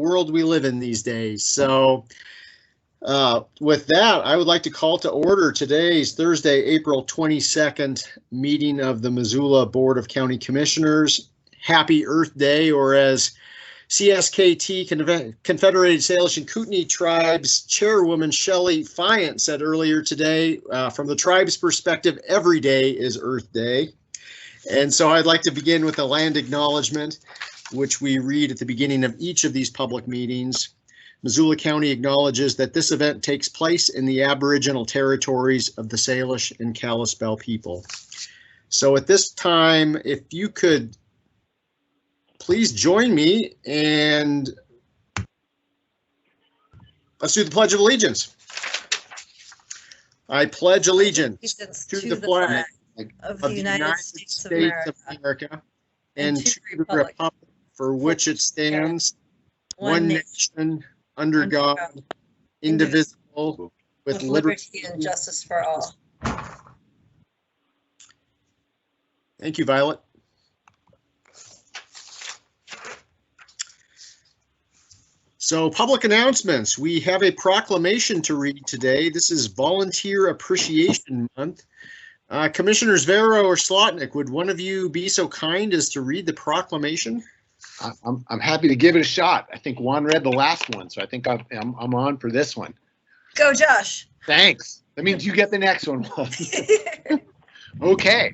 world we live in these days. So with that, I would like to call to order today's Thursday, April 22nd meeting of the Missoula Board of County Commissioners. Happy Earth Day, or as CSKT, Confederated Salish and Kootenai Tribes Chairwoman Shelley Fiant said earlier today, from the tribe's perspective, every day is Earth Day. And so I'd like to begin with a land acknowledgement, which we read at the beginning of each of these public meetings. Missoula County acknowledges that this event takes place in the Aboriginal territories of the Salish and Kalispel people. So at this time, if you could please join me and let's do the Pledge of Allegiance. I pledge allegiance to the flag of the United States of America and to the republic for which it stands, one nation, under God, indivisible, with liberty and justice for all. Thank you, Violet. So, public announcements. We have a proclamation to read today. This is Volunteer Appreciation Month. Commissioners Vero or Slotnick, would one of you be so kind as to read the proclamation? I'm happy to give it a shot. I think Juan read the last one, so I think I'm on for this one. Go, Josh. Thanks. That means you get the next one. Okay.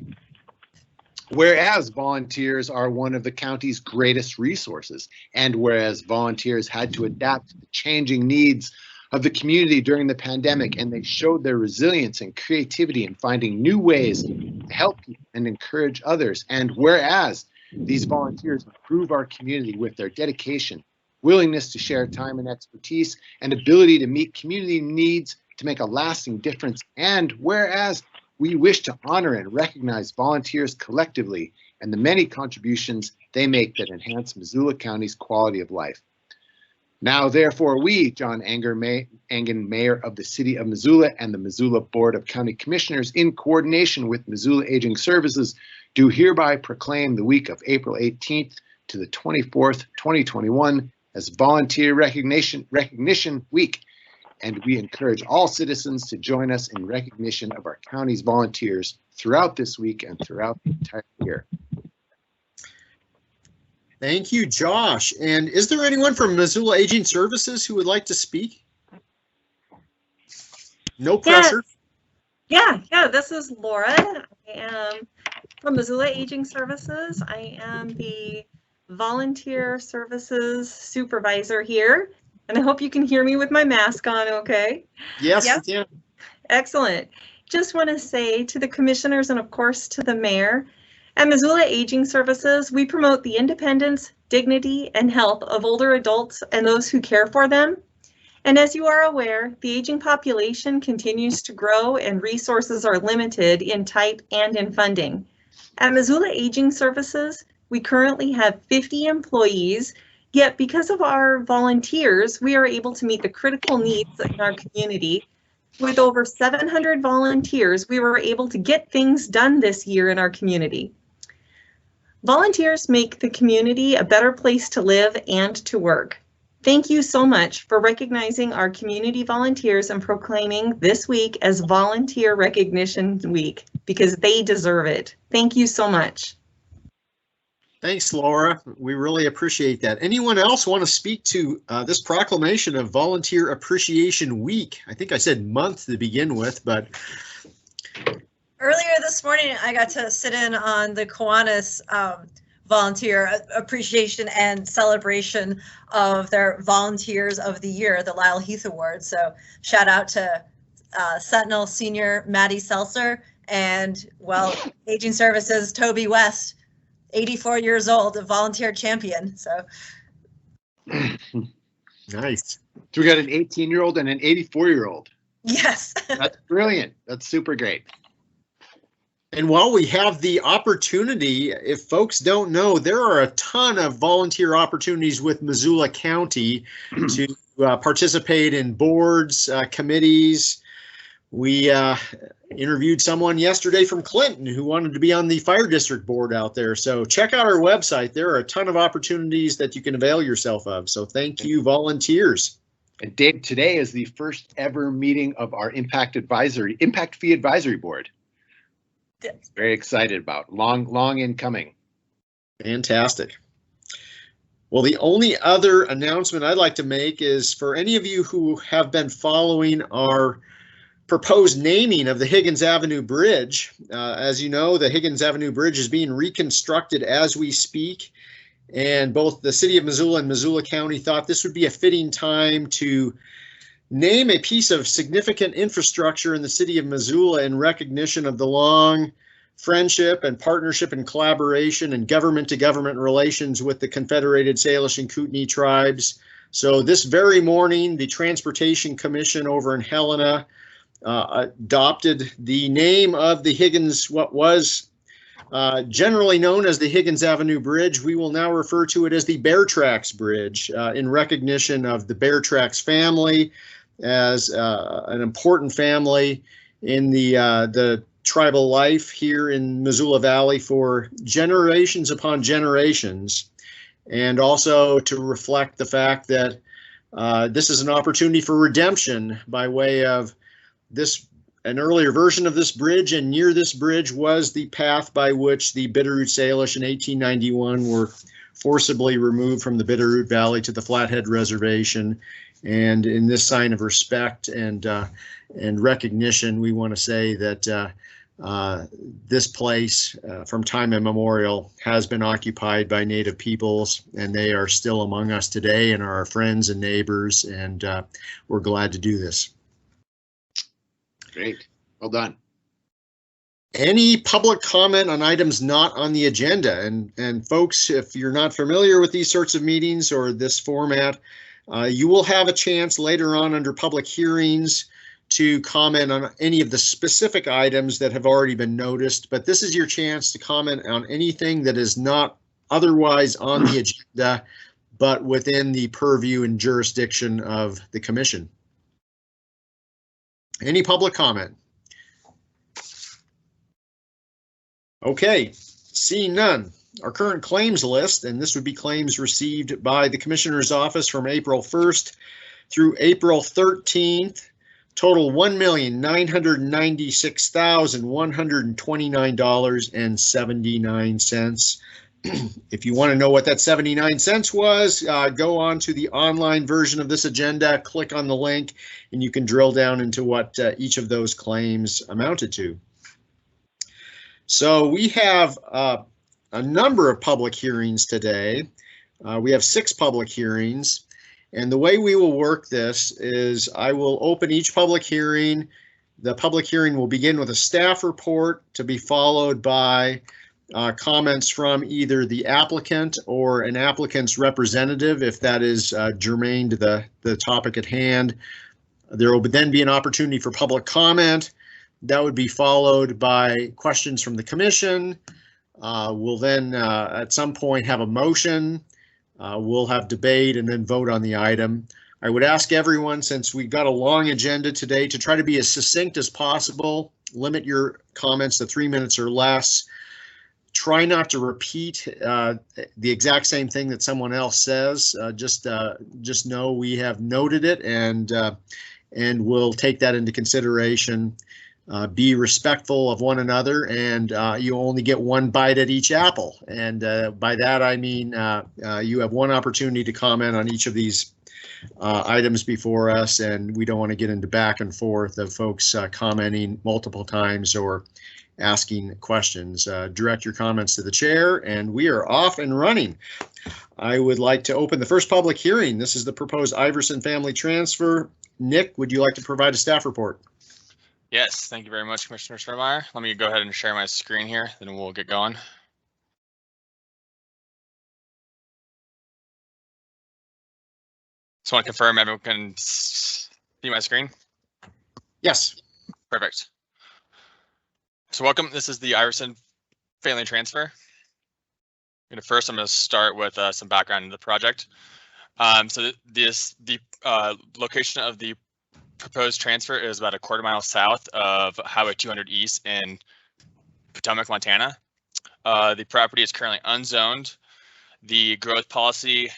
Whereas volunteers are one of the county's greatest resources, and whereas volunteers had to adapt to the changing needs of the community during the pandemic, and they showed their resilience and creativity in finding new ways to help people and encourage others, and whereas these volunteers improve our community with their dedication, willingness to share time and expertise, and ability to meet community needs to make a lasting difference, and whereas we wish to honor and recognize volunteers collectively and the many contributions they make that enhance Missoula County's quality of life. Now, therefore, we, John Angen, Mayor of the City of Missoula, and the Missoula Board of County Commissioners, in coordination with Missoula Aging Services, do hereby proclaim the week of April 18th to the 24th, 2021 as Volunteer Recognition Week. And we encourage all citizens to join us in recognition of our county's volunteers throughout this week and throughout the entire year. Thank you, Josh. And is there anyone from Missoula Aging Services who would like to speak? No pressure. Yeah, this is Laura. I am from Missoula Aging Services. I am the Volunteer Services Supervisor here. And I hope you can hear me with my mask on, okay? Yes, we can. Excellent. Just want to say to the commissioners and of course to the mayor, at Missoula Aging Services, we promote the independence, dignity, and health of older adults and those who care for them. And as you are aware, the aging population continues to grow and resources are limited in type and in funding. At Missoula Aging Services, we currently have 50 employees. Yet because of our volunteers, we are able to meet the critical needs in our community. With over 700 volunteers, we were able to get things done this year in our community. Volunteers make the community a better place to live and to work. Thank you so much for recognizing our community volunteers and proclaiming this week as Volunteer Recognition Week because they deserve it. Thank you so much. Thanks, Laura. We really appreciate that. Anyone else want to speak to this proclamation of Volunteer Appreciation Week? I think I said month to begin with, but... Earlier this morning, I got to sit in on the Kiwanis Volunteer Appreciation and Celebration of their Volunteers of the Year, the Lyle Heath Award. So shout out to Sentinel Senior Maddie Seltzer and, well, Aging Services Toby West, 84 years old, a volunteer champion. So nice. So we got an 18-year-old and an 84-year-old. Yes. That's brilliant. That's super great. And while we have the opportunity, if folks don't know, there are a ton of volunteer opportunities with Missoula County to participate in boards, committees, We interviewed someone yesterday from Clinton who wanted to be on the fire district board out there. So check out our website. There are a ton of opportunities that you can avail yourself of. So thank you, volunteers. And Dave, today is the first ever meeting of our Impact Fee Advisory Board. Yes. Very excited about. Long in coming. Fantastic. Well, the only other announcement I'd like to make is for any of you who have been following our proposed naming of the Higgins Avenue Bridge. As you know, the Higgins Avenue Bridge is being reconstructed as we speak, and both the City of Missoula and Missoula County thought this would be a fitting time to name a piece of significant infrastructure in the City of Missoula in recognition of the long friendship and partnership and collaboration and government-to-government relations with the Confederated Salish and Kootenai tribes. So this very morning, the Transportation Commission over in Helena adopted the name of the Higgins, what was generally known as the Higgins Avenue Bridge. We will now refer to it as the Bear Tracks Bridge in recognition of the Bear Tracks family as an important family in the tribal life here in Missoula Valley for generations upon generations, and also to reflect the fact that this is an opportunity for redemption by way of an earlier version of this bridge, and near this bridge was the path by which the Bitterroot Salish in 1891 were forcibly removed from the Bitterroot Valley to the Flathead Reservation. And in this sign of respect and recognition, we want to say that this place from time immemorial has been occupied by Native peoples, and they are still among us today and are our friends and neighbors, and we're glad to do this. Great. Well done. Any public comment on items not on the agenda? And folks, if you're not familiar with these sorts of meetings or this format, you will have a chance later on under public hearings to comment on any of the specific items that have already been noticed, but this is your chance to comment on anything that is not otherwise on the agenda, but within the purview and jurisdiction of the commission. Any public comment? Okay, seeing none. Our current claims list, and this would be claims received by the Commissioner's Office from April 1st through April 13th, total $1,996,129.79. If you want to know what that 79 cents was, go on to the online version of this agenda, click on the link, and you can drill down into what each of those claims amounted to. So we have a number of public hearings today. We have 6 public hearings, and the way we will work this is I will open each public hearing. The public hearing will begin with a staff report to be followed by comments from either the applicant or an applicant's representative, if that is germane to the topic at hand. There will then be an opportunity for public comment. That would be followed by questions from the commission. We'll then at some point have a motion. We'll have debate and then vote on the item. I would ask everyone, since we've got a long agenda today, to try to be as succinct as possible. Limit your comments to 3 minutes or less. Try not to repeat the exact same thing that someone else says. Just know we have noted it, and we'll take that into consideration. Be respectful of one another, and you only get one bite at each apple. And by that I mean you have one opportunity to comment on each of these items before us, and we don't want to get into back and forth of folks commenting multiple times or asking questions. Direct your comments to the chair, and we are off and running. I would like to open the first public hearing. This is the proposed Iverson family transfer. Nick, would you like to provide a staff report? Yes, thank you very much, Commissioner Strohmeyer. Let me go ahead and share my screen here, then we'll get going. Just want to confirm everyone can see my screen? Yes. Perfect. So welcome, this is the Iverson family transfer. First, I'm going to start with some background in the project. So the location of the proposed transfer is about a quarter-mile south of Highway 200 East in Potomac, Montana. The property is currently unzoned. The growth policy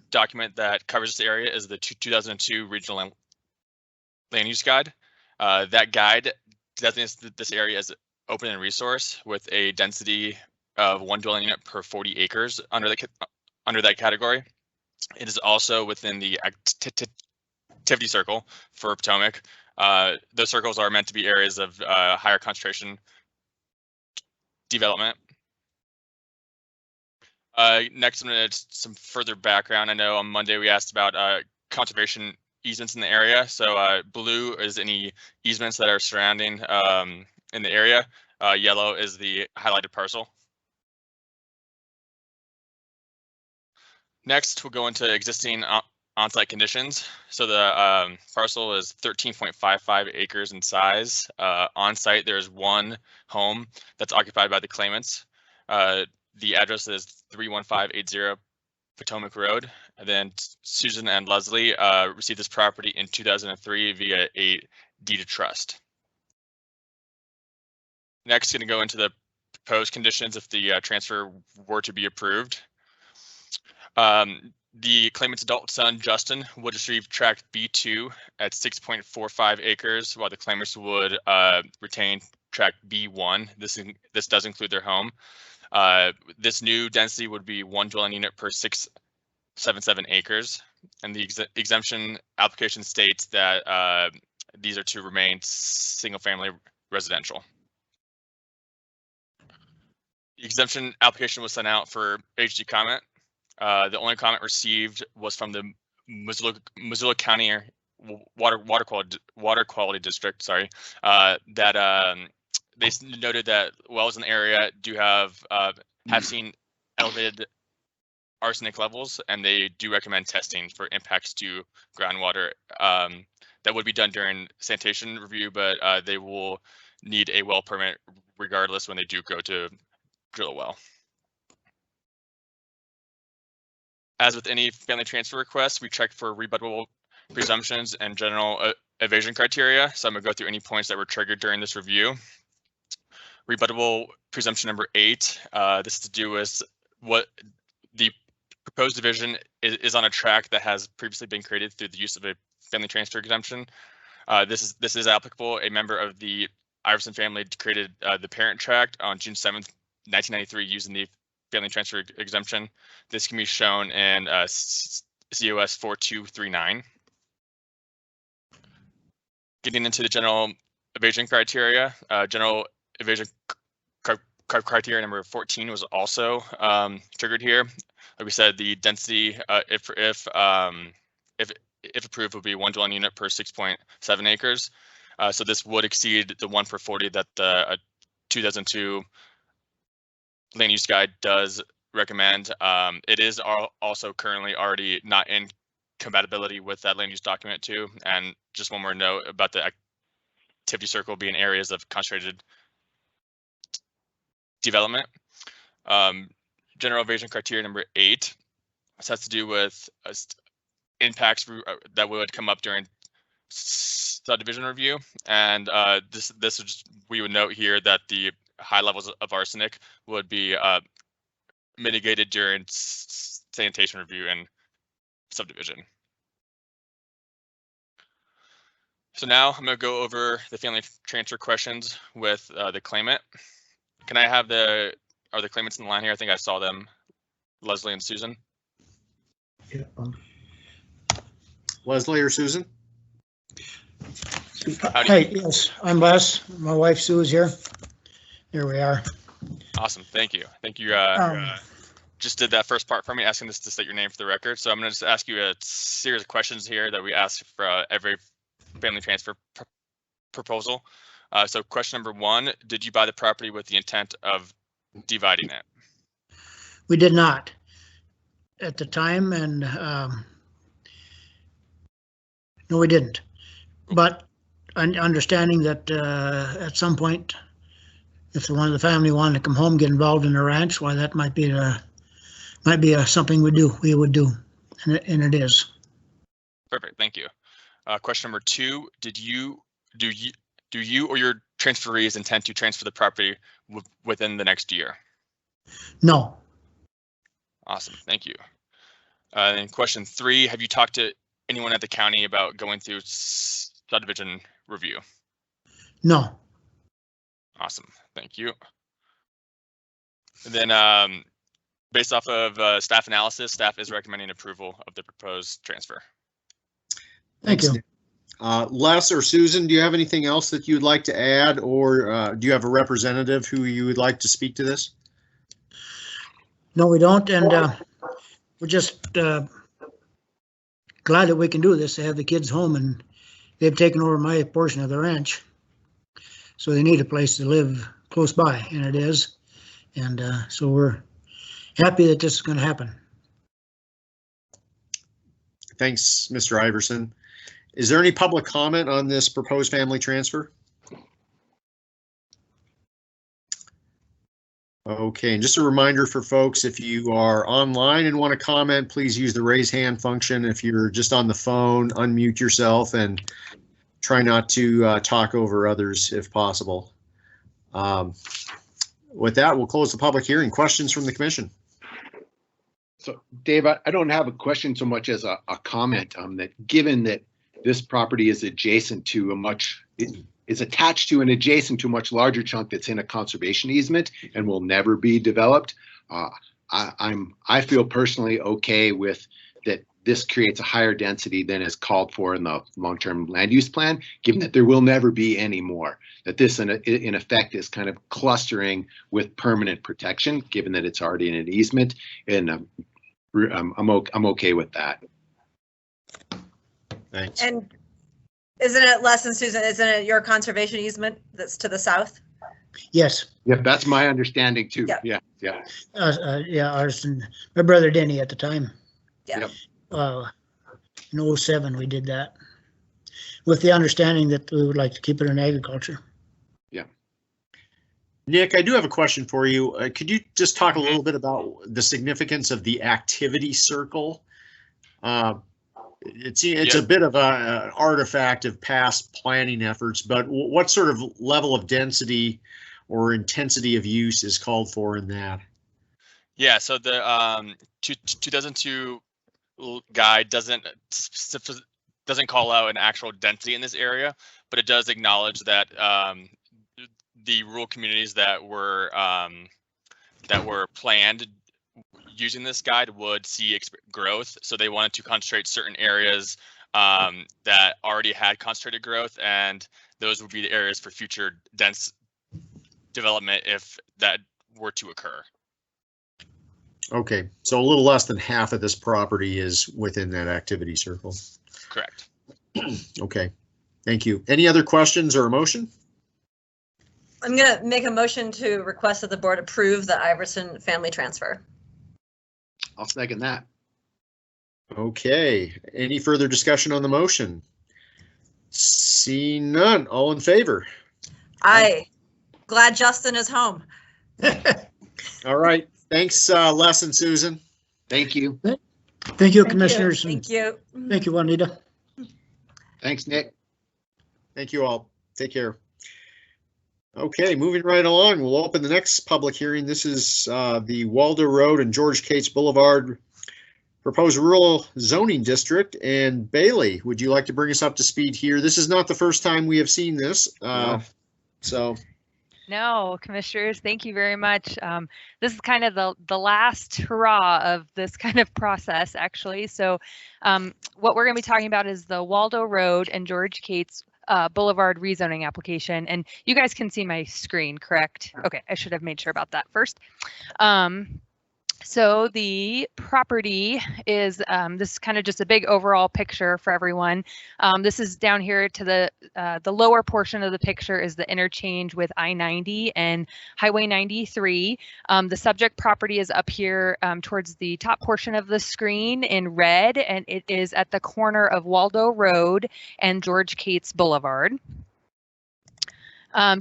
document that covers this area is the 2002 Regional Land Use Guide. That guide designates this area as open and resource with a density of 1 dwelling unit per 40 acres under that category. It is also within the activity circle for Potomac. Those circles are meant to be areas of higher concentration development. Next, I'm going to add some further background. I know on Monday we asked about conservation easements in the area. So blue is any easements that are surrounding in the area. Yellow is the highlighted parcel. Next, we'll go into existing on-site conditions. So the parcel is 13.55 acres in size. On-site, there's one home that's occupied by the claimants. The address is 31580 Potomac Road. And then Susan and Leslie received this property in 2003 via a deed of trust. Next, going to go into the proposed conditions if the transfer were to be approved. The claimant's adult son, Justin, would receive tract B2 at 6.45 acres, while the claimants would retain tract B1. This does include their home. This new density would be 1 dwelling unit per 677 acres. And the exemption application states that these are to remain single-family residential. The exemption application was sent out for HG comment. The only comment received was from the Missoula County Water Quality District. Sorry, that they noted that wells in the area do have seen elevated arsenic levels, and they do recommend testing for impacts to groundwater. That would be done during sanitation review, but they will need a well permit regardless when they do go to drill a well. As with any family transfer request, we check for rebuttable presumptions and general evasion criteria. So I'm going to go through any points that were triggered during this review. Rebuttable presumption number 8. This is to do with what the proposed division is on a tract that has previously been created through the use of a family transfer exemption. This is applicable. A member of the Iverson family created the parent tract on June 7th, 1993, using the family transfer exemption. This can be shown in COS 4239. Getting into the general evasion criteria, general evasion criteria number 14 was also triggered here. Like we said, the density, if approved, would be 1 dwelling unit per 6.7 acres. So this would exceed the 1 per 40 that the 2002 Land Use Guide does recommend. It is also currently already not in compatibility with that land use document too. And just one more note about the activity circle being areas of concentrated development. General evasion criteria number 8. This has to do with impacts that would come up during subdivision review. And this is just, we would note here that the high levels of arsenic would be mitigated during sanitation review and subdivision. So now I'm going to go over the family transfer questions with the claimant. Can I have are the claimants in the line here? I think I saw them, Leslie and Susan. Yeah. Leslie or Susan? Hey, yes, I'm Les. My wife Sue is here. Here we are. Awesome, thank you. Thank you. Just did that first part for me, asking this to state your name for the record. So I'm going to just ask you a series of questions here that we ask for every family transfer proposal. So question number 1, did you buy the property with the intent of dividing it? We did not at the time, and no, we didn't. But understanding that at some point, if one of the family wanted to come home, get involved in a ranch, why that might be something we would do, and it is. Perfect, thank you. Question number 2, do you or your transferees intend to transfer the property within the next year? No. Awesome, thank you. And question 3, have you talked to anyone at the county about going through subdivision review? No. Awesome, thank you. And then based off of staff analysis, staff is recommending approval of the proposed transfer. Thank you. Les or Susan, do you have anything else that you'd like to add, or do you have a representative who you would like to speak to this? No, we don't, and we're just glad that we can do this. They have the kids home, and they've taken over my portion of the ranch, so they need a place to live close by, and it is. And so we're happy that this is going to happen. Thanks, Mr. Iverson. Is there any public comment on this proposed family transfer? Okay, and just a reminder for folks, if you are online and want to comment, please use the raise hand function. If you're just on the phone, unmute yourself and try not to talk over others if possible. With that, we'll close the public hearing. Questions from the commission? So, Dave, I don't have a question so much as a comment that given that this property is adjacent to is attached to and adjacent to a much larger chunk that's in a conservation easement and will never be developed, I feel personally okay with that. This creates a higher density than is called for in the long-term land use plan, given that there will never be any more. That this in effect is kind of clustering with permanent protection, given that it's already in an easement, and I'm okay with that. Thanks. And isn't it, Les and Susan, isn't it your conservation easement that's to the south? Yes. Yeah, that's my understanding too. Yeah. Yeah. Yeah, ours and my brother Denny at the time. Yeah. Yep. In 07 we did that with the understanding that we would like to keep it in agriculture. Yeah. Nick, I do have a question for you. Could you just talk a little bit about the significance of the activity circle? It's a bit of an artifact of past planning efforts, but what sort of level of density or intensity of use is called for in that? Yeah, so the 2002 guide doesn't call out an actual density in this area, but it does acknowledge that the rural communities that were planned using this guide would see growth. So they wanted to concentrate certain areas that already had concentrated growth, and those would be the areas for future dense development if that were to occur. Okay, so a little less than half of this property is within that activity circle. Correct. Okay, thank you. Any other questions or a motion? I'm going to make a motion to request that the board approve the Iverson family transfer. I'll second that. Okay, any further discussion on the motion? Seeing none, all in favor? Aye. Glad Justin is home. All right, thanks Les and Susan. Thank you. Thank you, commissioners. Thank you. Thank you, Juanita. Thanks, Nick. Thank you all. Take care. Okay, moving right along, we'll open the next public hearing. This is the Waldo Road and George Cates Boulevard proposed rural zoning district. And Bailey, would you like to bring us up to speed here? This is not the first time we have seen this. No, commissioners, thank you very much. This is kind of the last hurrah of this kind of process, actually. So what we're going to be talking about is the Waldo Road and George Cates Boulevard rezoning application. And you guys can see my screen, correct? Okay, I should have made sure about that first. So the property is, this is kind of just a big overall picture for everyone. This is down here to the lower portion of the picture is the interchange with I-90 and Highway 93. The subject property is up here towards the top portion of the screen in red, and it is at the corner of Waldo Road and George Cates Boulevard.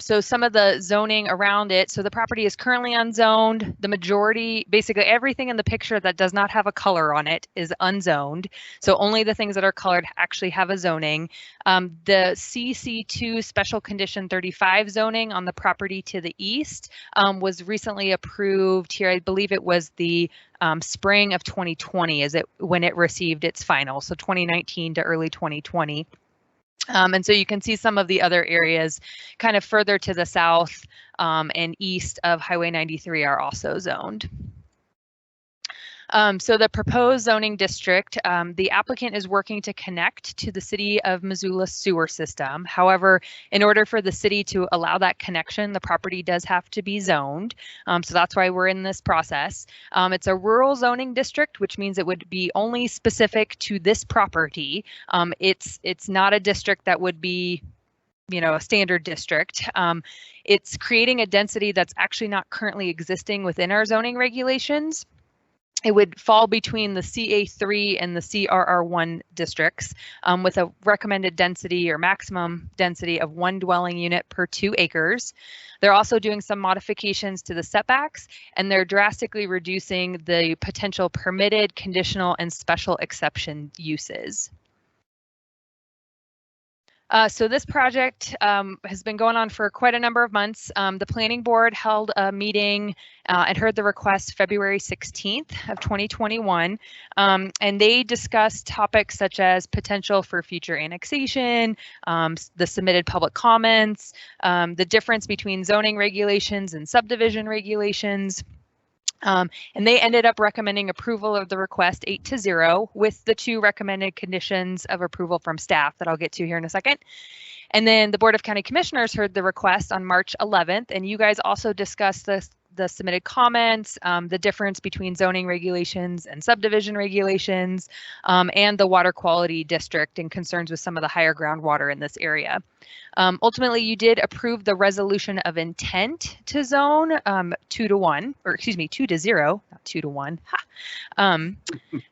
So some of the zoning around it, so the property is currently unzoned. The majority, basically everything in the picture that does not have a color on it is unzoned. So only the things that are colored actually have a zoning. The CC2 Special Condition 35 zoning on the property to the east was recently approved here. I believe it was the spring of 2020 when it received its final, so 2019 to early 2020. And so you can see some of the other areas kind of further to the south and east of Highway 93 are also zoned. So the proposed zoning district, the applicant is working to connect to the City of Missoula sewer system. However, in order for the city to allow that connection, the property does have to be zoned. So that's why we're in this process. It's a rural zoning district, which means it would be only specific to this property. It's not a district that would be, you know, a standard district. It's creating a density that's actually not currently existing within our zoning regulations. It would fall between the CA3 and the CRR1 districts with a recommended density or maximum density of 1 dwelling unit per 2 acres. They're also doing some modifications to the setbacks, and they're drastically reducing the potential permitted, conditional, and special exception uses. So this project has been going on for quite a number of months. The planning board held a meeting and heard the request February 16th of 2021. And they discussed topics such as potential for future annexation, the submitted public comments, the difference between zoning regulations and subdivision regulations. And they ended up recommending approval of the request 8-0 with the 2 recommended conditions of approval from staff that I'll get to here in a second. And then the Board of County Commissioners heard the request on March 11th, and you guys also discussed the submitted comments, the difference between zoning regulations and subdivision regulations, and the water quality district and concerns with some of the higher groundwater in this area. Ultimately, you did approve the resolution of intent to zone 2-1, or excuse me, 2-0, not 2-1.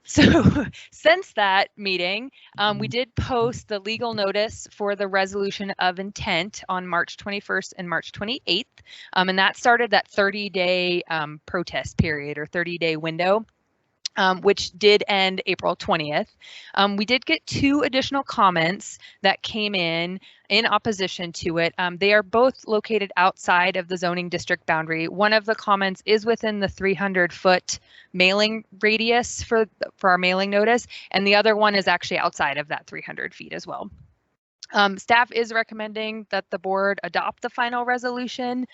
So since that meeting, we did post the legal notice for the resolution of intent on March 21st and March 28th, and that started that 30-day protest period or 30-day window. Which did end April 20th. We did get 2 additional comments that came in opposition to it. They are both located outside of the zoning district boundary. One of the comments is within the 300-foot mailing radius for our mailing notice, and the other one is actually outside of that 300 feet as well. Staff is recommending that the board adopt the final resolution,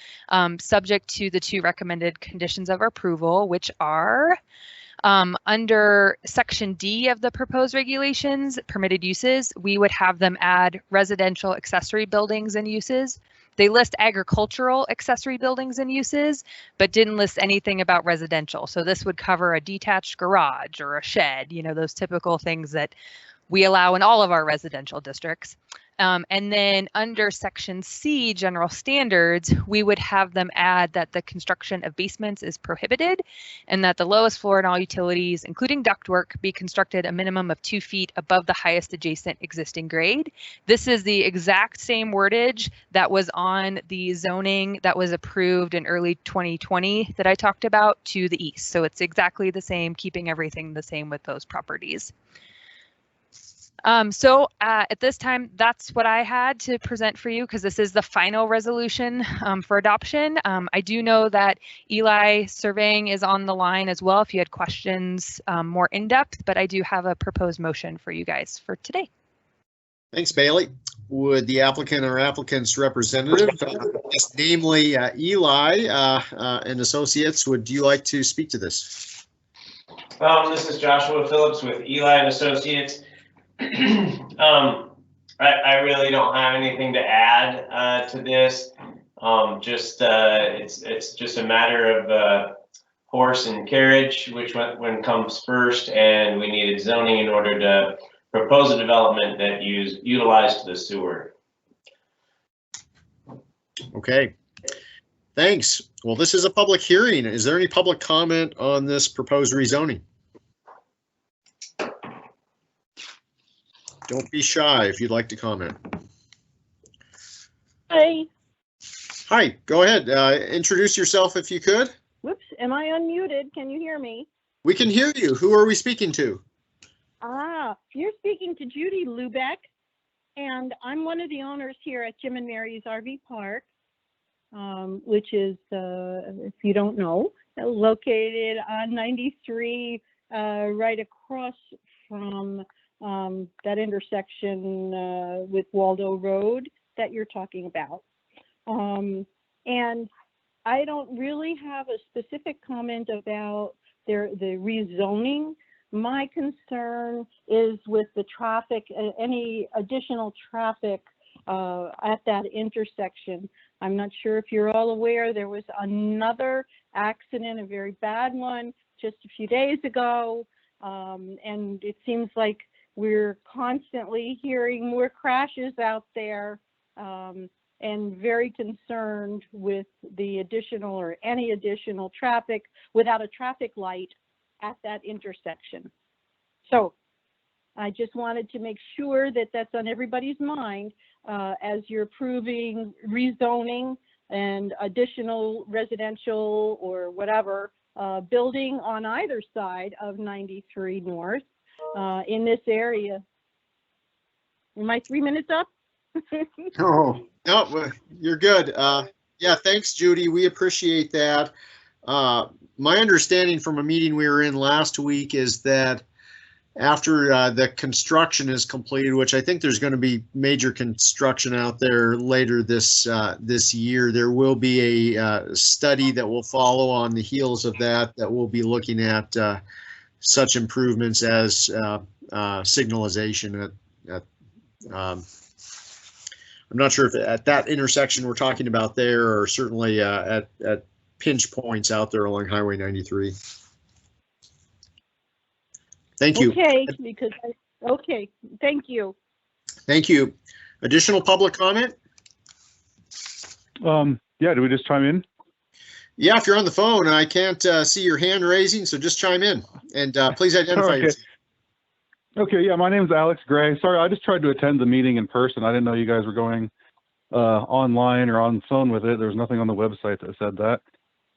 subject to the 2 recommended conditions of approval, which are under Section D of the proposed regulations, permitted uses, we would have them add residential accessory buildings and uses. They list agricultural accessory buildings and uses, but didn't list anything about residential. So this would cover a detached garage or a shed, you know, those typical things that we allow in all of our residential districts. And then under Section C, general standards, we would have them add that the construction of basements is prohibited and that the lowest floor in all utilities, including ductwork, be constructed a minimum of 2 feet above the highest adjacent existing grade. This is the exact same wordage that was on the zoning that was approved in early 2020 that I talked about to the east. So it's exactly the same, keeping everything the same with those properties. So at this time, that's what I had to present for you because this is the final resolution for adoption. I do know that Eli Surveying is on the line as well if you had questions more in depth, but I do have a proposed motion for you guys for today. Thanks, Bailey. Would the applicant or applicant's representative, namely Eli and Associates, would you like to speak to this? This is Joshua Phillips with Eli and Associates. I really don't have anything to add to this. It's just a matter of horse and carriage, which one comes first, and we needed zoning in order to propose a development that utilized the sewer. Okay, thanks. Well, this is a public hearing. Is there any public comment on this proposed rezoning? Don't be shy if you'd like to comment. Hi. Hi, go ahead. Introduce yourself if you could. Whoops, am I unmuted? Can you hear me? We can hear you. Who are we speaking to? You're speaking to Judy Lubeck, and I'm one of the owners here at Jim and Mary's RV Park, which is, if you don't know, located on 93, right across from that intersection with Waldo Road that you're talking about. And I don't really have a specific comment about the rezoning. My concern is with the traffic, any additional traffic at that intersection. I'm not sure if you're all aware, there was another accident, a very bad one, just a few days ago. And it seems like we're constantly hearing more crashes out there, and very concerned with the additional or any additional traffic without a traffic light at that intersection. So I just wanted to make sure that that's on everybody's mind as you're approving rezoning and additional residential or whatever building on either side of 93 North in this area. Am I 3 minutes up? Oh, no, you're good. Yeah, thanks, Judy. We appreciate that. My understanding from a meeting we were in last week is that after the construction is completed, which I think there's going to be major construction out there later this year, there will be a study that will follow on the heels of that will be looking at such improvements as signalization at I'm not sure if at that intersection we're talking about there, or certainly at pinch points out there along Highway 93. Thank you. Okay, okay, thank you. Thank you. Additional public comment? Yeah, do we just chime in? Yeah, if you're on the phone, I can't see your hand raising, so just chime in and please identify yourself. Okay, yeah, my name's Alex Gray. Sorry, I just tried to attend the meeting in person. I didn't know you guys were going online or on phone with it. There was nothing on the website that said that.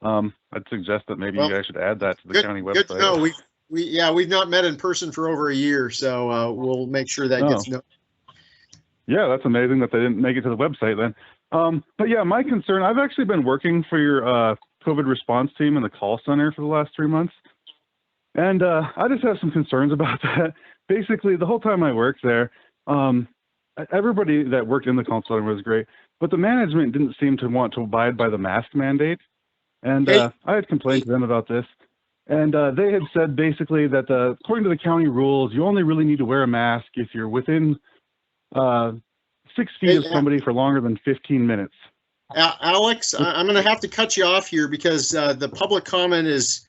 I'd suggest that maybe you guys should add that to the county website. Good to know. We've not met in person for over a year, so we'll make sure that gets known. Yeah, that's amazing that they didn't make it to the website then. But yeah, my concern, I've actually been working for your COVID response team in the call center for the last 3 months. And I just have some concerns about that. Basically, the whole time I worked there, everybody that worked in the call center was great, but the management didn't seem to want to abide by the mask mandate. And I had complained to them about this. And they had said basically that according to the county rules, you only really need to wear a mask if you're within 6 feet of somebody for longer than 15 minutes. Alex, I'm going to have to cut you off here because the public comment is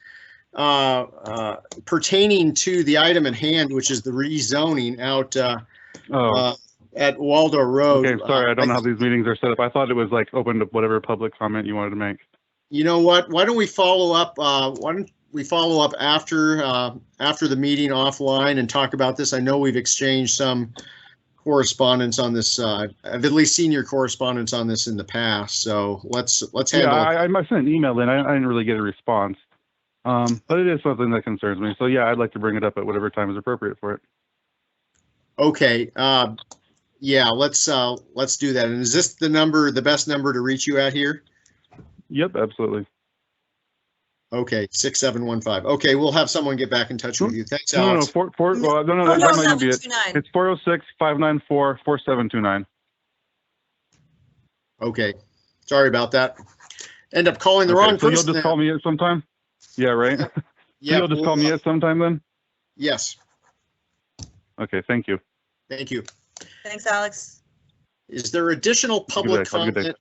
pertaining to the item at hand, which is the rezoning out at Waldo Road. Okay, sorry, I don't know how these meetings are set up. I thought it was like open to whatever public comment you wanted to make. You know what? Why don't we follow up? Why don't we follow up after the meeting offline and talk about this? I know we've exchanged some correspondence on this. I've at least seen your correspondence on this in the past. So let's handle it. I sent an email in. I didn't really get a response. But it is something that concerns me. So yeah, I'd like to bring it up at whatever time is appropriate for it. Okay. Yeah, let's do that. And is this the best number to reach you at here? Yep, absolutely. Okay, 6715. Okay, we'll have someone get back in touch with you. Thanks, Alex. No, that might be it. It's 406-594-4729. Okay, sorry about that. End up calling the wrong person. You'll just call me at some time? Yeah, right? Yeah, you'll just call me at some time then? Yes. Okay, thank you. Thank you. Thanks, Alex. Is there additional public comment?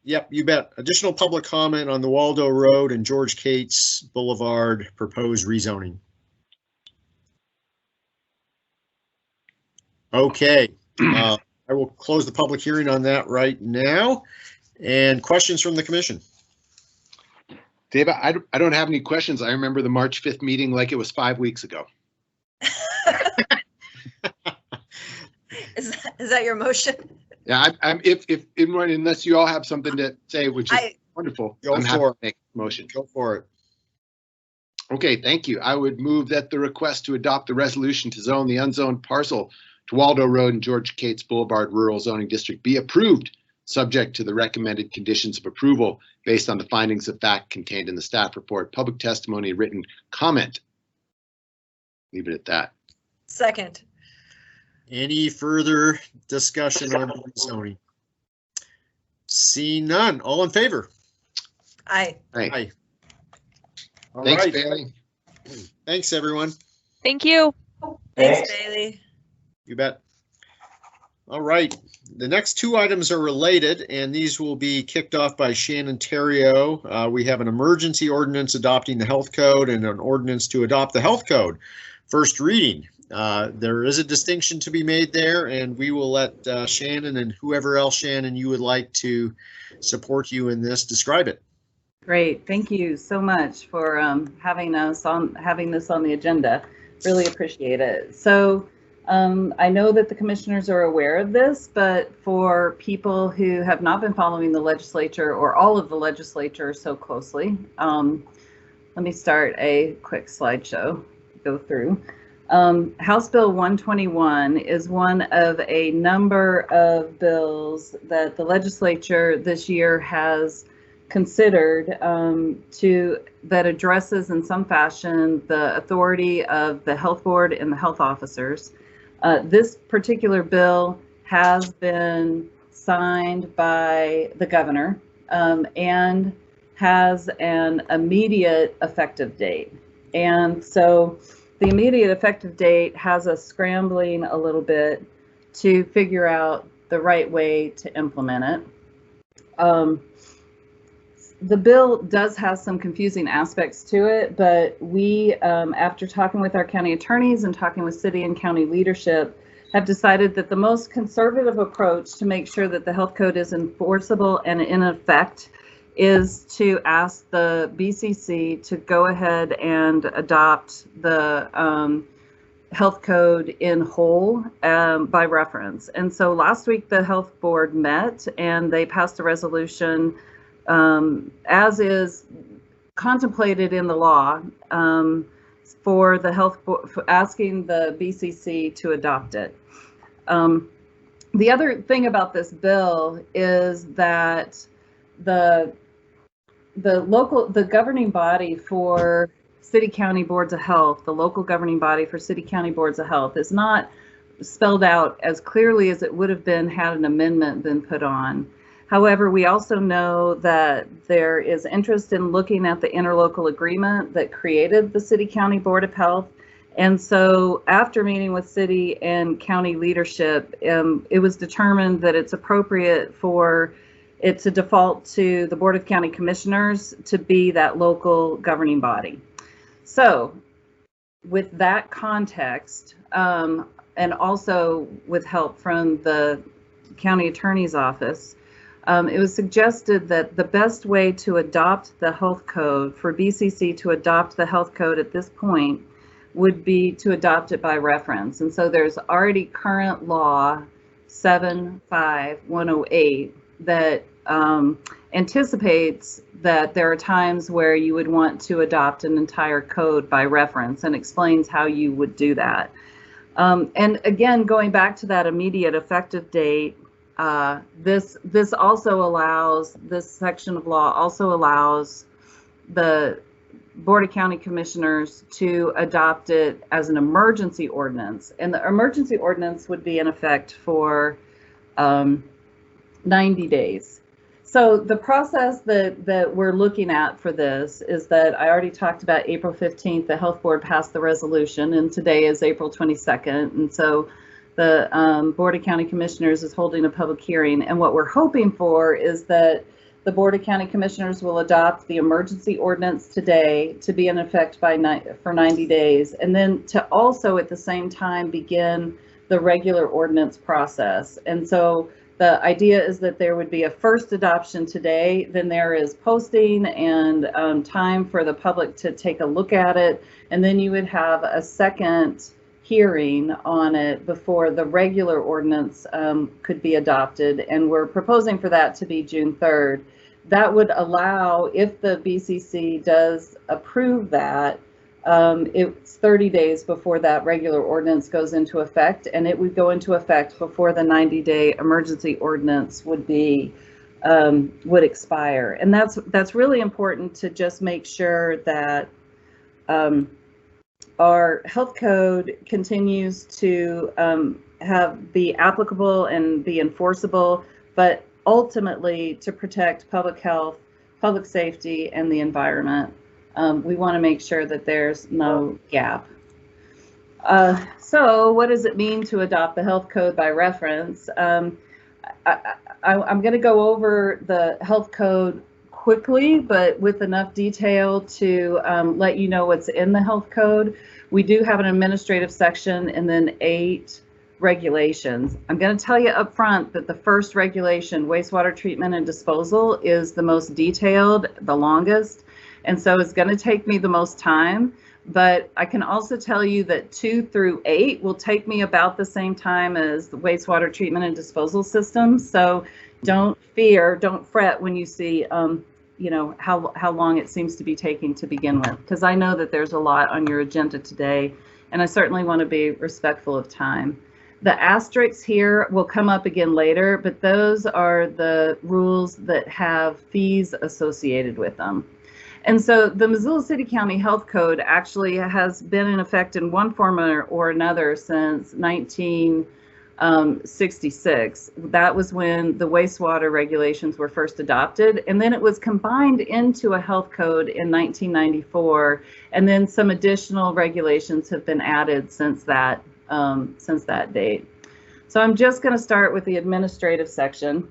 Yep, you bet. Additional public comment on the Waldo Road and George Cates Boulevard proposed rezoning. Okay, I will close the public hearing on that right now. And questions from the commission? Dave, I don't have any questions. I remember the March 5th meeting like it was 5 weeks ago. Is that your motion? Yeah, unless you all have something to say, which is wonderful, I'm happy to make a motion. Go for it. Okay, thank you. I would move that the request to adopt the resolution to zone the unzoned parcel to Waldo Road and George Cates Boulevard Rural Zoning District be approved, subject to the recommended conditions of approval based on the findings of fact contained in the staff report, public testimony, and written comment. Leave it at that. Second. Any further discussion on rezoning? See none. All in favor? Aye. Aye. All Thanks, right. Bailey. Thanks, everyone. Thank you. Thanks, Bailey. You bet. All right. The next two items are related, and these will be kicked off by Shannon Terrio. We have an emergency ordinance adopting the health code and an ordinance to adopt the health code. First reading. There is a distinction to be made there, and we will let Shannon and whoever else, Shannon, you would like to support you in this, describe it. Great, thank you so much for having this on the agenda. Really appreciate it. So I know that the commissioners are aware of this, but for people who have not been following the legislature or all of the legislature so closely, let me start a quick slideshow to go through. House Bill 121 is one of a number of bills that the legislature this year has considered that addresses in some fashion the authority of the health board and the health officers. This particular bill has been signed by the governor and has an immediate effective date. And so the immediate effective date has us scrambling a little bit to figure out the right way to implement it. The bill does have some confusing aspects to it, but we, after talking with our county attorneys and talking with city and county leadership, have decided that the most conservative approach to make sure that the health code is enforceable and in effect is to ask the BCC to go ahead and adopt the health code in whole by reference. And so last week the health board met and they passed a resolution as is contemplated in the law for the health board, for asking the BCC to adopt it. The other thing about this bill is that the governing body for city county boards of health, the local governing body for city county boards of health is not spelled out as clearly as it would have been had an amendment been put on. However, we also know that there is interest in looking at the interlocal agreement that created the City County Board of Health. And so after meeting with city and county leadership, it was determined that it's appropriate for it to default to the Board of County Commissioners to be that local governing body. So with that context, and also with help from the county attorney's office, it was suggested that the best way to adopt the health code, for BCC to adopt the health code at this point, would be to adopt it by reference. And so there's already current law 75108 that anticipates that there are times where you would want to adopt an entire code by reference and explains how you would do that. And again, going back to that immediate effective date, this also allows, this section of law also allows the Board of County Commissioners to adopt it as an emergency ordinance. And the emergency ordinance would be in effect for 90 days. So the process that we're looking at for this is that I already talked about April 15th, the health board passed the resolution, and today is April 22nd. And so the Board of County Commissioners is holding a public hearing. And what we're hoping for is that the Board of County Commissioners will adopt the emergency ordinance today to be in effect for 90 days. And then to also at the same time begin the regular ordinance process. And so the idea is that there would be a first adoption today, then there is posting and time for the public to take a look at it. And then you would have a second hearing on it before the regular ordinance could be adopted, and we're proposing for that to be June 3rd. That would allow, if the BCC does approve that, it's 30 days before that regular ordinance goes into effect, and it would go into effect before the 90-day emergency ordinance would be would expire. And that's really important to just make sure that our health code continues to be applicable and be enforceable, but ultimately to protect public health, public safety, and the environment. We want to make sure that there's no gap. So what does it mean to adopt the health code by reference? I'm going to go over the health code quickly, but with enough detail to let you know what's in the health code. We do have an administrative section and then 8 regulations. I'm going to tell you up front that the first regulation, wastewater treatment and disposal, is the most detailed, the longest, and so it's going to take me the most time. But I can also tell you that 2 through 8 will take me about the same time as the wastewater treatment and disposal systems. So don't fret when you see, you know, how long it seems to be taking to begin with, because I know that there's a lot on your agenda today, and I certainly want to be respectful of time. The asterisks here will come up again later, but those are the rules that have fees associated with them. And so the Missoula City County Health Code actually has been in effect in one form or another since 1966. That was when the wastewater regulations were first adopted, and then it was combined into a health code in 1994, and then some additional regulations have been added since that date. So I'm just going to start with the administrative section.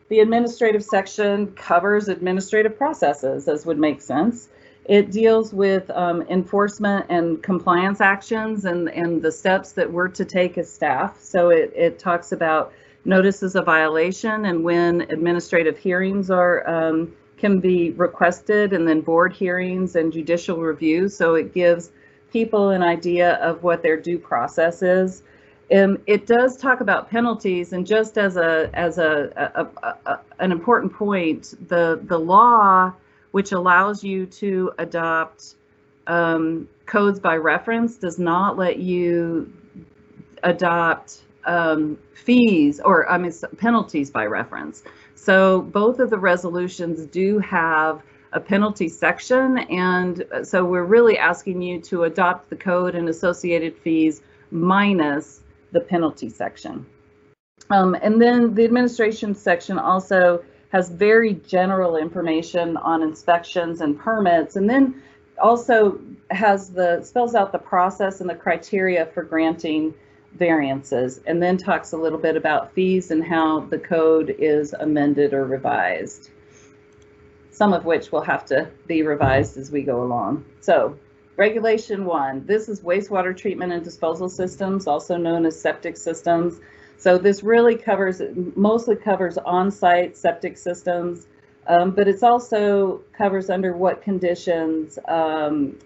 The administrative section covers administrative processes, as would make sense. It deals with enforcement and compliance actions and the steps that we're to take as staff. So it talks about notices of violation and when administrative hearings are can be requested, and then board hearings and judicial review. So it gives people an idea of what their due process is. It does talk about penalties, and just as an important point, the law which allows you to adopt codes by reference does not let you adopt fees or penalties by reference. So both of the resolutions do have a penalty section, and so we're really asking you to adopt the code and associated fees minus the penalty section. And then the administration section also has very general information on inspections and permits, and then also spells out the process and the criteria for granting variances, and then talks a little bit about fees and how the code is amended or revised, some of which will have to be revised as we go along. So Regulation 1, this is wastewater treatment and disposal systems, also known as septic systems. So this really mostly covers on-site septic systems, but it's also covers under what conditions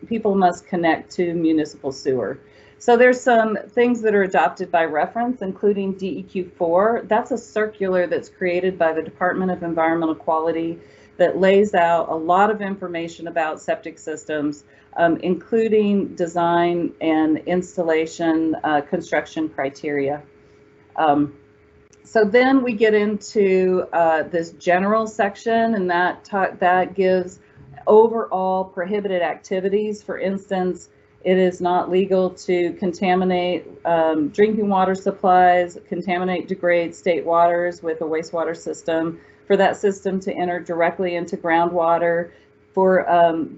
people must connect to municipal sewer. So there's some things that are adopted by reference, including DEQ4. That's a circular that's created by the Department of Environmental Quality that lays out a lot of information about septic systems, including design and installation construction criteria. So then we get into this general section, and that gives overall prohibited activities. For instance, it is not legal to contaminate drinking water supplies, degrade state waters with a wastewater system, for that system to enter directly into groundwater, for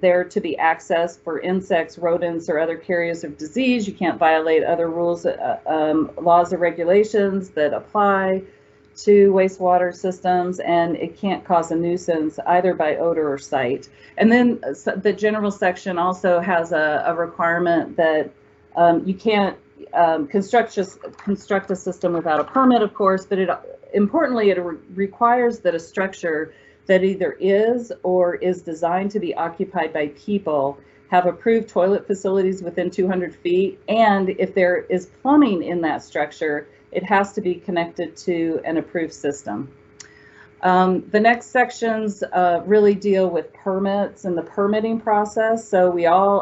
there to be access for insects, rodents, or other carriers of disease. You can't violate other rules, laws or regulations that apply to wastewater systems, and it can't cause a nuisance either by odor or sight. And then the general section also has a requirement that you can't construct a system without a permit, of course, but importantly, it requires that a structure that either is or is designed to be occupied by people have approved toilet facilities within 200 feet, and if there is plumbing in that structure, it has to be connected to an approved system. The next sections really deal with permits and the permitting process. So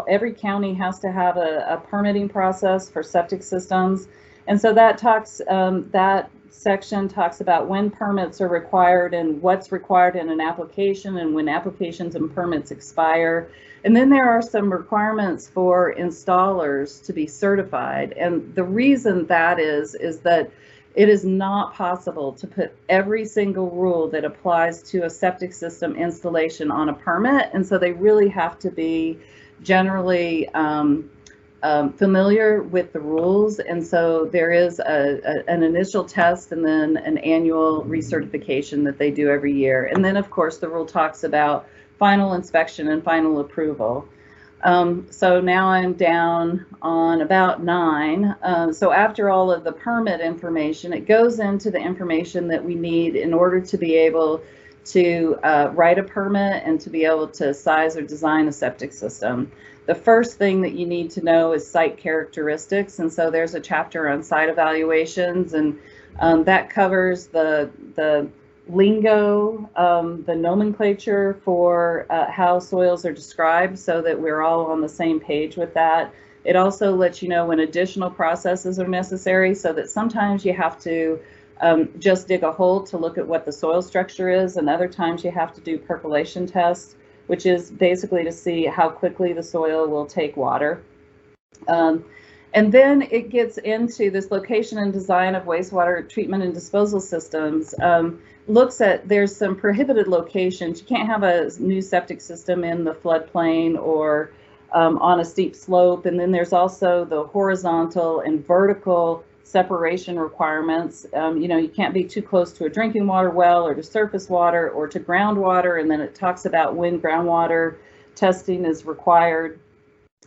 every county has to have a permitting process for septic systems. And so that section talks about when permits are required and what's required in an application and when applications and permits expire. And then there are some requirements for installers to be certified. And the reason that is that it is not possible to put every single rule that applies to a septic system installation on a permit. And so they really have to be generally familiar with the rules. And so there is an initial test and then an annual recertification that they do every year. And then, of course, the rule talks about final inspection and final approval. So now I'm down on about 9. So after all of the permit information, it goes into the information that we need in order to be able to write a permit and to be able to size or design a septic system. The first thing that you need to know is site characteristics. And so there's a chapter on site evaluations, and that covers the lingo, the nomenclature for how soils are described so that we're all on the same page with that. It also lets you know when additional processes are necessary, so that sometimes you have to just dig a hole to look at what the soil structure is, and other times you have to do percolation tests, which is basically to see how quickly the soil will take water. And then it gets into this location and design of wastewater treatment and disposal systems. Looks at, there's some prohibited locations. You can't have a new septic system in the floodplain or on a steep slope. And then there's also the horizontal and vertical separation requirements. You can't be too close to a drinking water well or to surface water or to groundwater. And then it talks about when groundwater testing is required.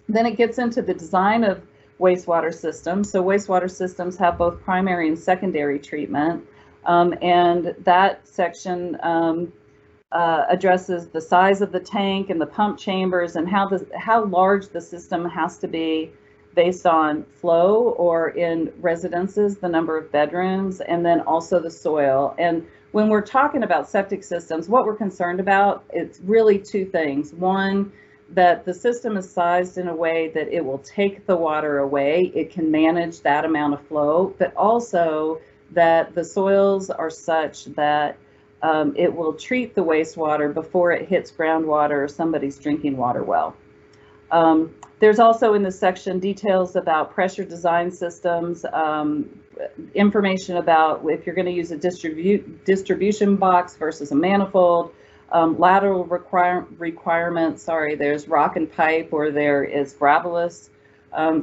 Then it gets into the design of wastewater systems. So wastewater systems have both primary and secondary treatment. And that section addresses the size of the tank and the pump chambers and how large the system has to be based on flow, or in residences, the number of bedrooms, and then also the soil. And when we're talking about septic systems, what we're concerned about, it's really 2 things. One, that the system is sized in a way that it will take the water away. It can manage that amount of flow, but also that the soils are such that it will treat the wastewater before it hits groundwater or somebody's drinking water well. There's also in this section details about pressure design systems, information about if you're going to use a distribution box versus a manifold, lateral requirements, there's rock and pipe, or there is gravelous.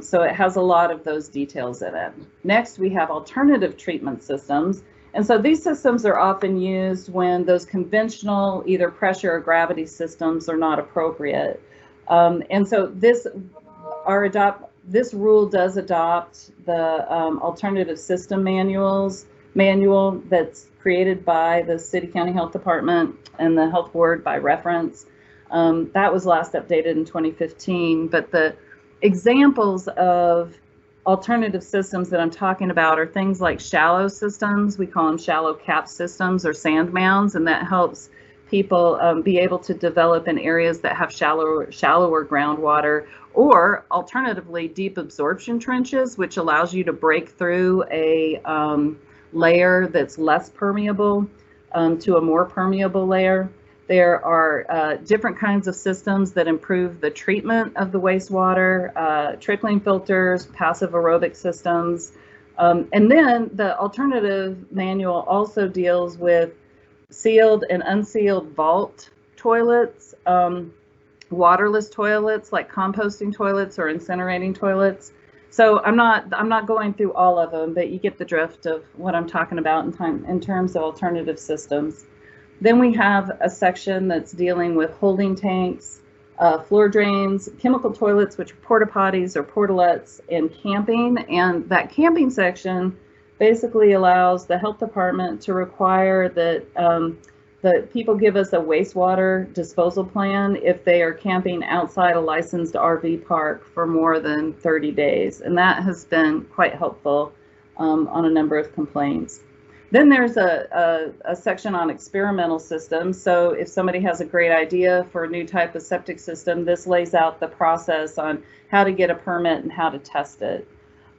So it has a lot of those details in it. Next, we have alternative treatment systems. And so these systems are often used when those conventional either pressure or gravity systems are not appropriate. And so this rule does adopt the alternative system manual that's created by the City County Health Department and the Health Board by reference. That was last updated in 2015, but the examples of alternative systems that I'm talking about are things like shallow systems. We call them shallow cap systems or sand mounds, and that helps people be able to develop in areas that have shallower groundwater, or alternatively deep absorption trenches, which allows you to break through a layer that's less permeable to a more permeable layer. There are different kinds of systems that improve the treatment of the wastewater, trickling filters, passive aerobic systems. And then the alternative manual also deals with sealed and unsealed vault toilets, waterless toilets like composting toilets or incinerating toilets. So I'm not going through all of them, but you get the drift of what I'm talking about in terms of alternative systems. Then we have a section that's dealing with holding tanks, floor drains, chemical toilets, which are porta potties or portalettes, and camping. And that camping section basically allows the health department to require that the people give us a wastewater disposal plan if they are camping outside a licensed RV park for more than 30 days. And that has been quite helpful on a number of complaints. Then there's a section on experimental systems. So if somebody has a great idea for a new type of septic system, this lays out the process on how to get a permit and how to test it.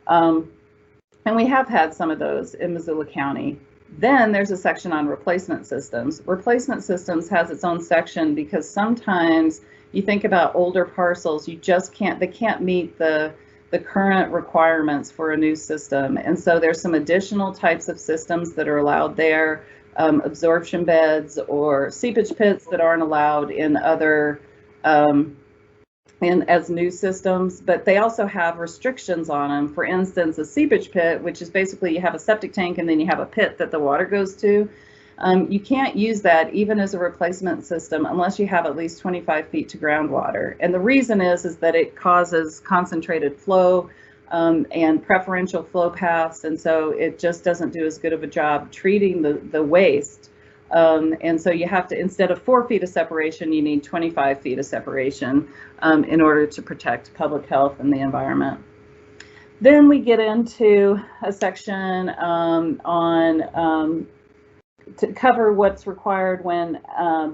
And we have had some of those in Missoula County. Then there's a section on replacement systems. Replacement systems has its own section because sometimes you think about older parcels, you just can't, they can't meet the current requirements for a new system. And so there's some additional types of systems that are allowed there, absorption beds or seepage pits that aren't allowed in other, as new systems, but they also have restrictions on them. For instance, a seepage pit, which is basically you have a septic tank and then you have a pit that the water goes to. You can't use that even as a replacement system unless you have at least 25 feet to groundwater. And the reason is that it causes concentrated flow and preferential flow paths. And so it just doesn't do as good of a job treating the waste. And so you have to, instead of 4 feet of separation, you need 25 feet of separation in order to protect public health and the environment. Then we get into a section to cover what's required when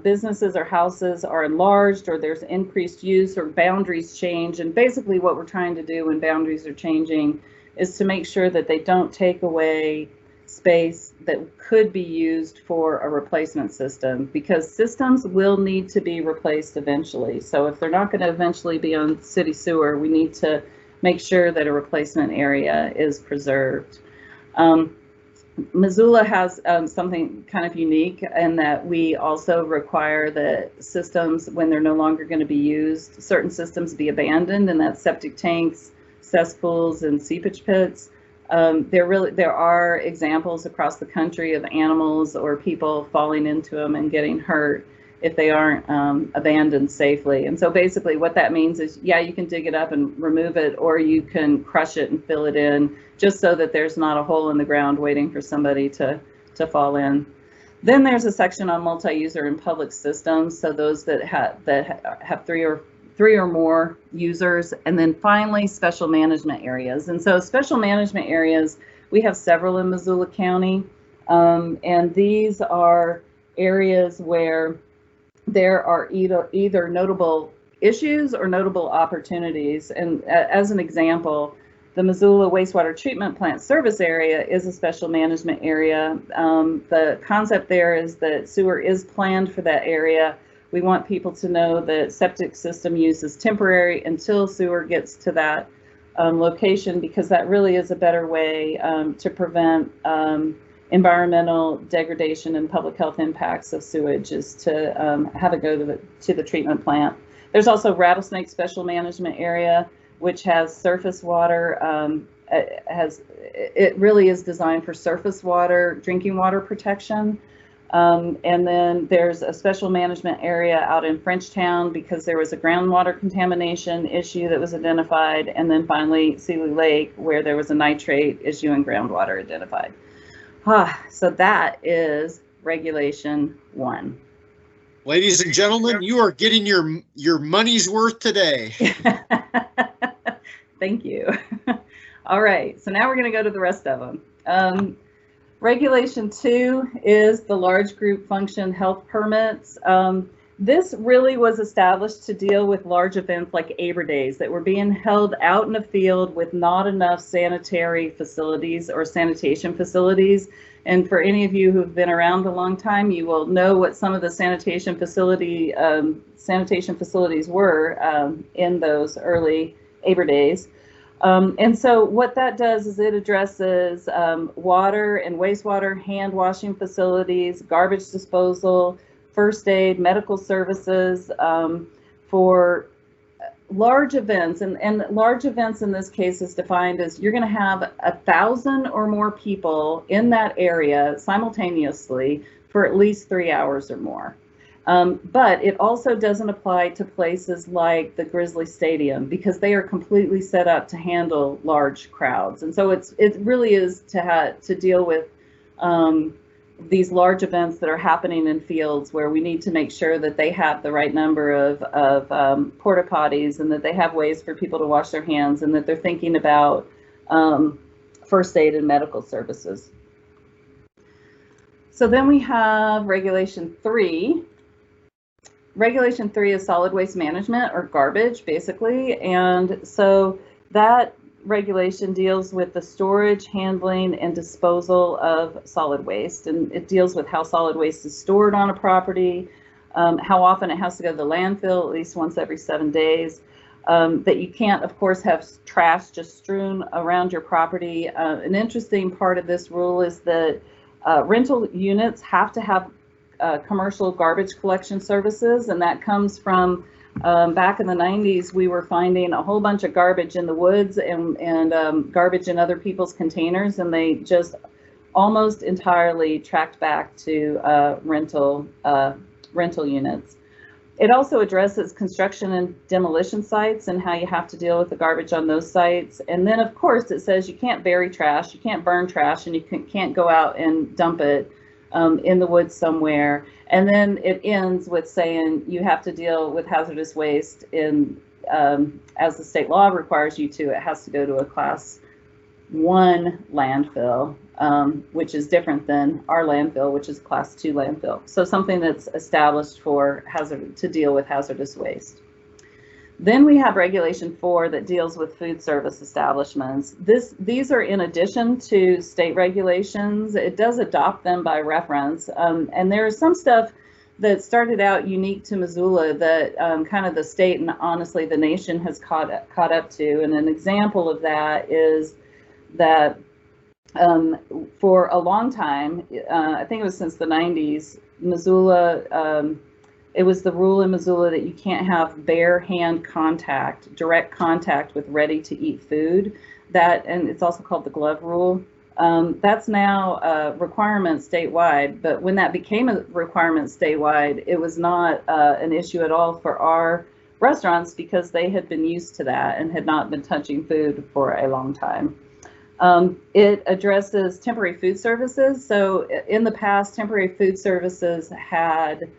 businesses or houses are enlarged or there's increased use or boundaries change. And basically what we're trying to do when boundaries are changing is to make sure that they don't take away space that could be used for a replacement system, because systems will need to be replaced eventually. So if they're not going to eventually be on city sewer, we need to make sure that a replacement area is preserved. Missoula has something kind of unique in that we also require that systems, when they're no longer going to be used, certain systems be abandoned, and that's septic tanks, cesspools, and seepage pits. There are examples across the country of animals or people falling into them and getting hurt if they aren't abandoned safely. And so basically what that means is, yeah, you can dig it up and remove it, or you can crush it and fill it in just so that there's not a hole in the ground waiting for somebody to fall in. Then there's a section on multi-user and public systems. So those that have three or more users. And then finally, special management areas. And so special management areas, we have several in Missoula County. And these are areas where there are either notable issues or notable opportunities. And as an example, the Missoula Wastewater Treatment Plant Service Area is a special management area. The concept there is that sewer is planned for that area. We want people to know that septic system use is temporary until sewer gets to that location, because that really is a better way to prevent environmental degradation and public health impacts of sewage, is to have it go to the treatment plant. There's also Rattlesnake Special Management Area, which has surface water. It really is designed for surface water, drinking water protection. And then there's a special management area out in Frenchtown because there was a groundwater contamination issue that was identified. And then finally, Seeley Lake, where there was a nitrate issue in groundwater identified. So that is Regulation 1. Ladies and gentlemen, you are getting your money's worth today. Thank you. All right, so now we're going to go to the rest of them. Regulation 2 is the large group function health permits. This really was established to deal with large events like Arbor Days that were being held out in a field with not enough sanitary facilities or sanitation facilities. And for any of you who've been around a long time, you will know what some of the sanitation facilities were in those early Arbor Days. And so what that does is it addresses water and wastewater, hand washing facilities, garbage disposal, first aid, medical services for large events. And large events in this case is defined as you're going to have 1,000 or more people in that area simultaneously for at least 3 hours or more. But it also doesn't apply to places like the Grizzly Stadium because they are completely set up to handle large crowds. And so it really is to deal with these large events that are happening in fields where we need to make sure that they have the right number of porta potties, and that they have ways for people to wash their hands, and that they're thinking about first aid and medical services. So then we have Regulation 3. Regulation 3 is solid waste management, or garbage, basically. And so that regulation deals with the storage, handling, and disposal of solid waste. And it deals with how solid waste is stored on a property, how often it has to go to the landfill, at least once every 7 days. That you can't, of course, have trash just strewn around your property. An interesting part of this rule is that rental units have to have commercial garbage collection services, and that comes from back in the 90s. We were finding a whole bunch of garbage in the woods and garbage in other people's containers, and they just almost entirely tracked back to rental units. It also addresses construction and demolition sites and how you have to deal with the garbage on those sites. And then, of course, it says you can't bury trash, you can't burn trash, and you can't go out and dump it in the woods somewhere. And then it ends with saying you have to deal with hazardous waste in, as the state law requires you to. It has to go to a Class 1 landfill, which is different than our landfill, which is Class 2 landfill. So something that's established for to deal with hazardous waste. Then we have Regulation 4 that deals with food service establishments. These are in addition to state regulations. It does adopt them by reference, and there is some stuff that started out unique to Missoula that kind of the state and honestly the nation has caught up to. And an example of that is that for a long time, I think it was since the 90s, Missoula, it was the rule in Missoula that you can't have bare hand contact, direct contact with ready-to-eat food. And it's also called the glove rule. That's now a requirement statewide, but when that became a requirement statewide, it was not an issue at all for our restaurants because they had been used to that and had not been touching food for a long time. It addresses temporary food services. So in the past, temporary food services had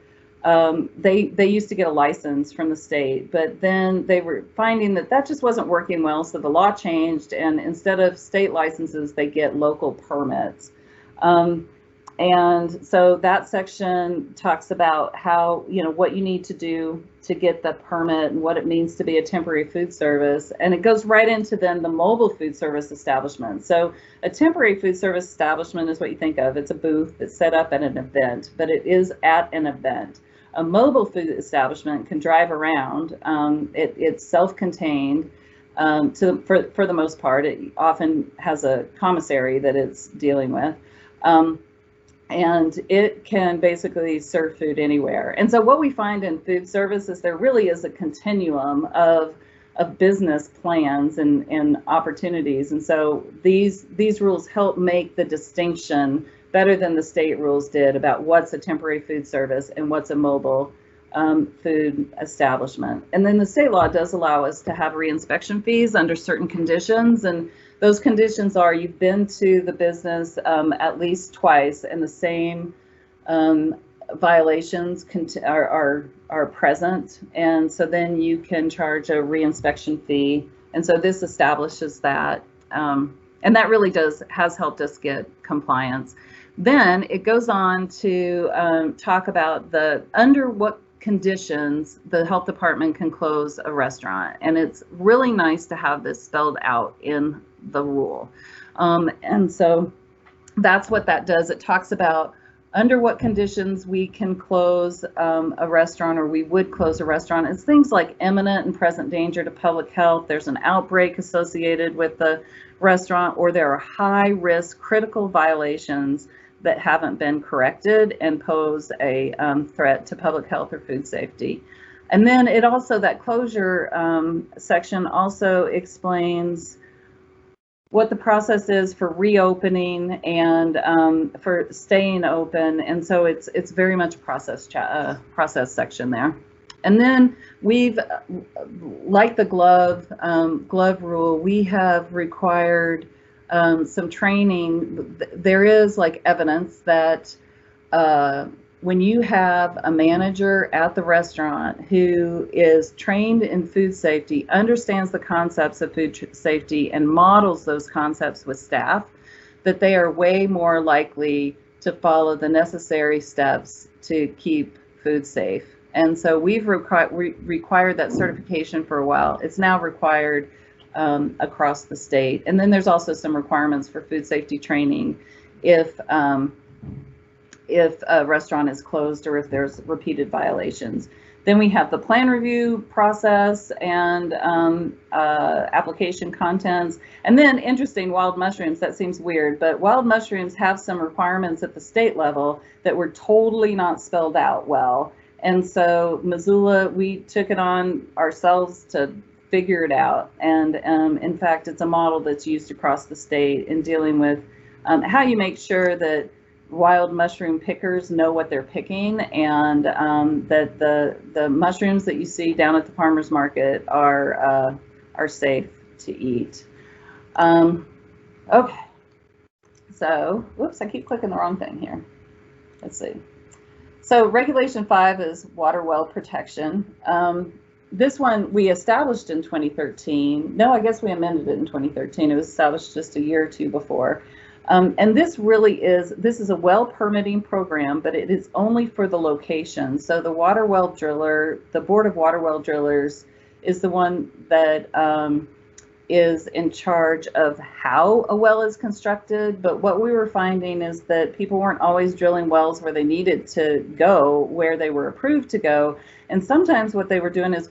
they used to get a license from the state, but then they were finding that just wasn't working well, so the law changed, and instead of state licenses, they get local permits. And so that section talks about how, what you need to do to get the permit and what it means to be a temporary food service. And it goes right into then the mobile food service establishment. So a temporary food service establishment is what you think of. It's a booth that's set up at an event, but it is at an event. A mobile food establishment can drive around. It's self-contained for the most part. It often has a commissary that it's dealing with. And it can basically serve food anywhere. And so what we find in food service is there really is a continuum of business plans and opportunities. And so these rules help make the distinction better than the state rules did about what's a temporary food service and what's a mobile food establishment. And then the state law does allow us to have reinspection fees under certain conditions, and those conditions are you've been to the business at least twice and the same violations are present, and so then you can charge a reinspection fee. And so this establishes that, and that really has helped us get compliance. Then it goes on to talk about under what conditions the health department can close a restaurant, and it's really nice to have this spelled out in the rule. And so that's what that does. It talks about under what conditions we can close a restaurant, or we would close a restaurant. It's things like imminent and present danger to public health, there's an outbreak associated with the restaurant, or there are high risk critical violations that haven't been corrected and pose a threat to public health or food safety. And then it also, that closure section also explains what the process is for reopening and for staying open. And so it's very much a process section there. And then we've, like the glove rule, we have required some training. There is like evidence that when you have a manager at the restaurant who is trained in food safety, understands the concepts of food safety, and models those concepts with staff, that they are way more likely to follow the necessary steps to keep food safe. And so we've required that certification for a while. It's now required across the state. And then there's also some requirements for food safety training if a restaurant is closed or if there's repeated violations. Then we have the plan review process and application contents. And then interesting, wild mushrooms, that seems weird, but wild mushrooms have some requirements at the state level that were totally not spelled out well. And so Missoula, we took it on ourselves to figure it out. And in fact, it's a model that's used across the state in dealing with how you make sure that wild mushroom pickers know what they're picking, and that the mushrooms that you see down at the farmer's market are safe to eat. Okay, so whoops, I keep clicking the wrong thing here. Let's see. So Regulation 5 is water well protection. This one we established in 2013. No, I guess we amended it in 2013. It was established just a year or two before. And this is a well permitting program, but it is only for the location. So the water well driller, the Board of Water Well Drillers, is the one that is in charge of how a well is constructed. But what we were finding is that people weren't always drilling wells where they needed to go, where they were approved to go. And sometimes what they were doing is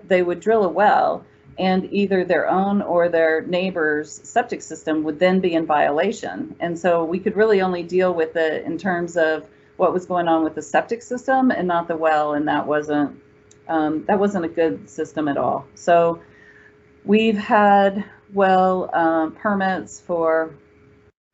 they would drill a well, and either their own or their neighbor's septic system would then be in violation. And so we could really only deal with it in terms of what was going on with the septic system and not the well, and that wasn't a good system at all. So we've had well permits for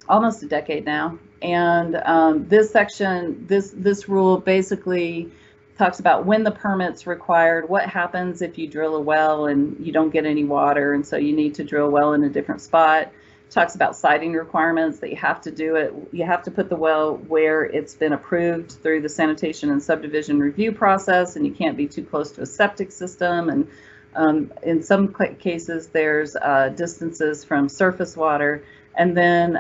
almost a decade now, and this section, this rule basically talks about when the permit's required, what happens if you drill a well and you don't get any water, and so you need to drill a well in a different spot. It talks about siting requirements, that you have to do it. You have to put the well where it's been approved through the sanitation and subdivision review process, and you can't be too close to a septic system. And in some cases, there's distances from surface water, and then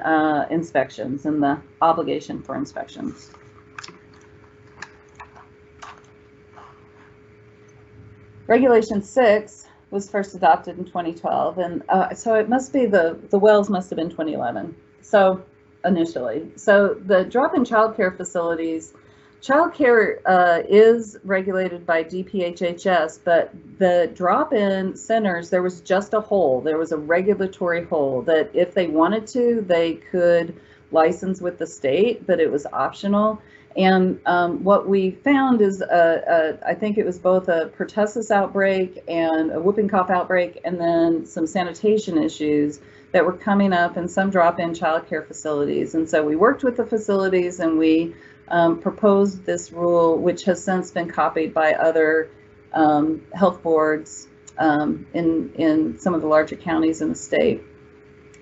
inspections and the obligation for inspections. Regulation 6 was first adopted in 2012, and so it must be the wells must have been 2011. So initially, so the drop-in childcare facilities, childcare is regulated by DPHHS, but the drop-in centers, there was just a hole. There was a regulatory hole that if they wanted to, they could license with the state, but it was optional. And what we found is, I think it was both a pertussis outbreak and a whooping cough outbreak, and then some sanitation issues that were coming up in some drop-in childcare facilities. And so we worked with the facilities, and we proposed this rule, which has since been copied by other health boards in some of the larger counties in the state.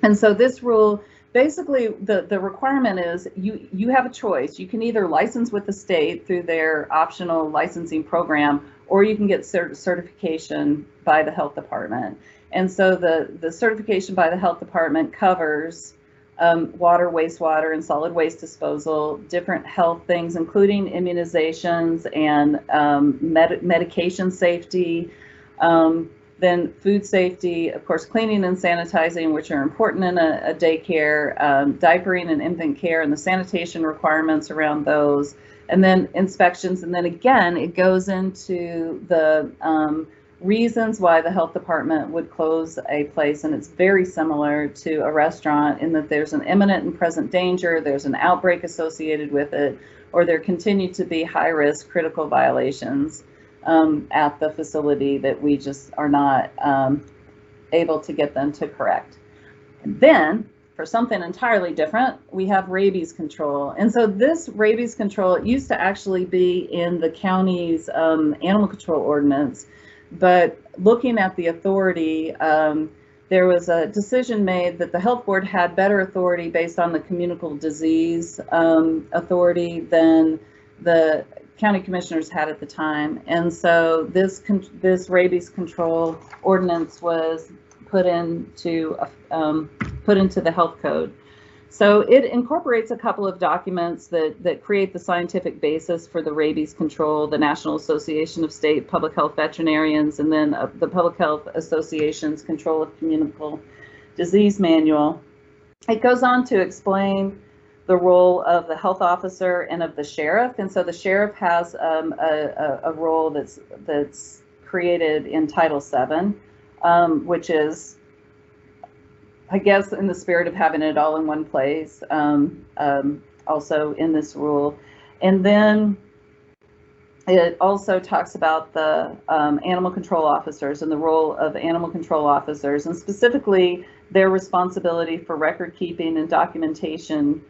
And so this rule, basically, the requirement is you have a choice. You can either license with the state through their optional licensing program, or you can get certification by the health department. And so the certification by the health department covers water, wastewater, and solid waste disposal, different health things, including immunizations and medication safety. Then food safety, of course, cleaning and sanitizing, which are important in a daycare, diapering and infant care, and the sanitation requirements around those, and then inspections. And then again, it goes into the reasons why the health department would close a place, and it's very similar to a restaurant in that there's an imminent and present danger, there's an outbreak associated with it, or there continue to be high-risk critical violations at the facility that we just are not able to get them to correct. And then, for something entirely different, we have rabies control. And so this rabies control, it used to actually be in the county's animal control ordinance, but looking at the authority, there was a decision made that the health board had better authority based on the communicable disease authority than the county commissioners had at the time. And so this rabies control ordinance was put into the health code. So it incorporates a couple of documents that create the scientific basis for the rabies control, the National Association of State Public Health Veterinarians, and then the Public Health Association's Control of Communicable Disease Manual. It goes on to explain the role of the health officer and of the sheriff. And so the sheriff has a role that's created in Title VII, which is, I guess, in the spirit of having it all in one place, also in this rule. And then it also talks about the animal control officers and the role of animal control officers, and specifically their responsibility for record keeping and documentation.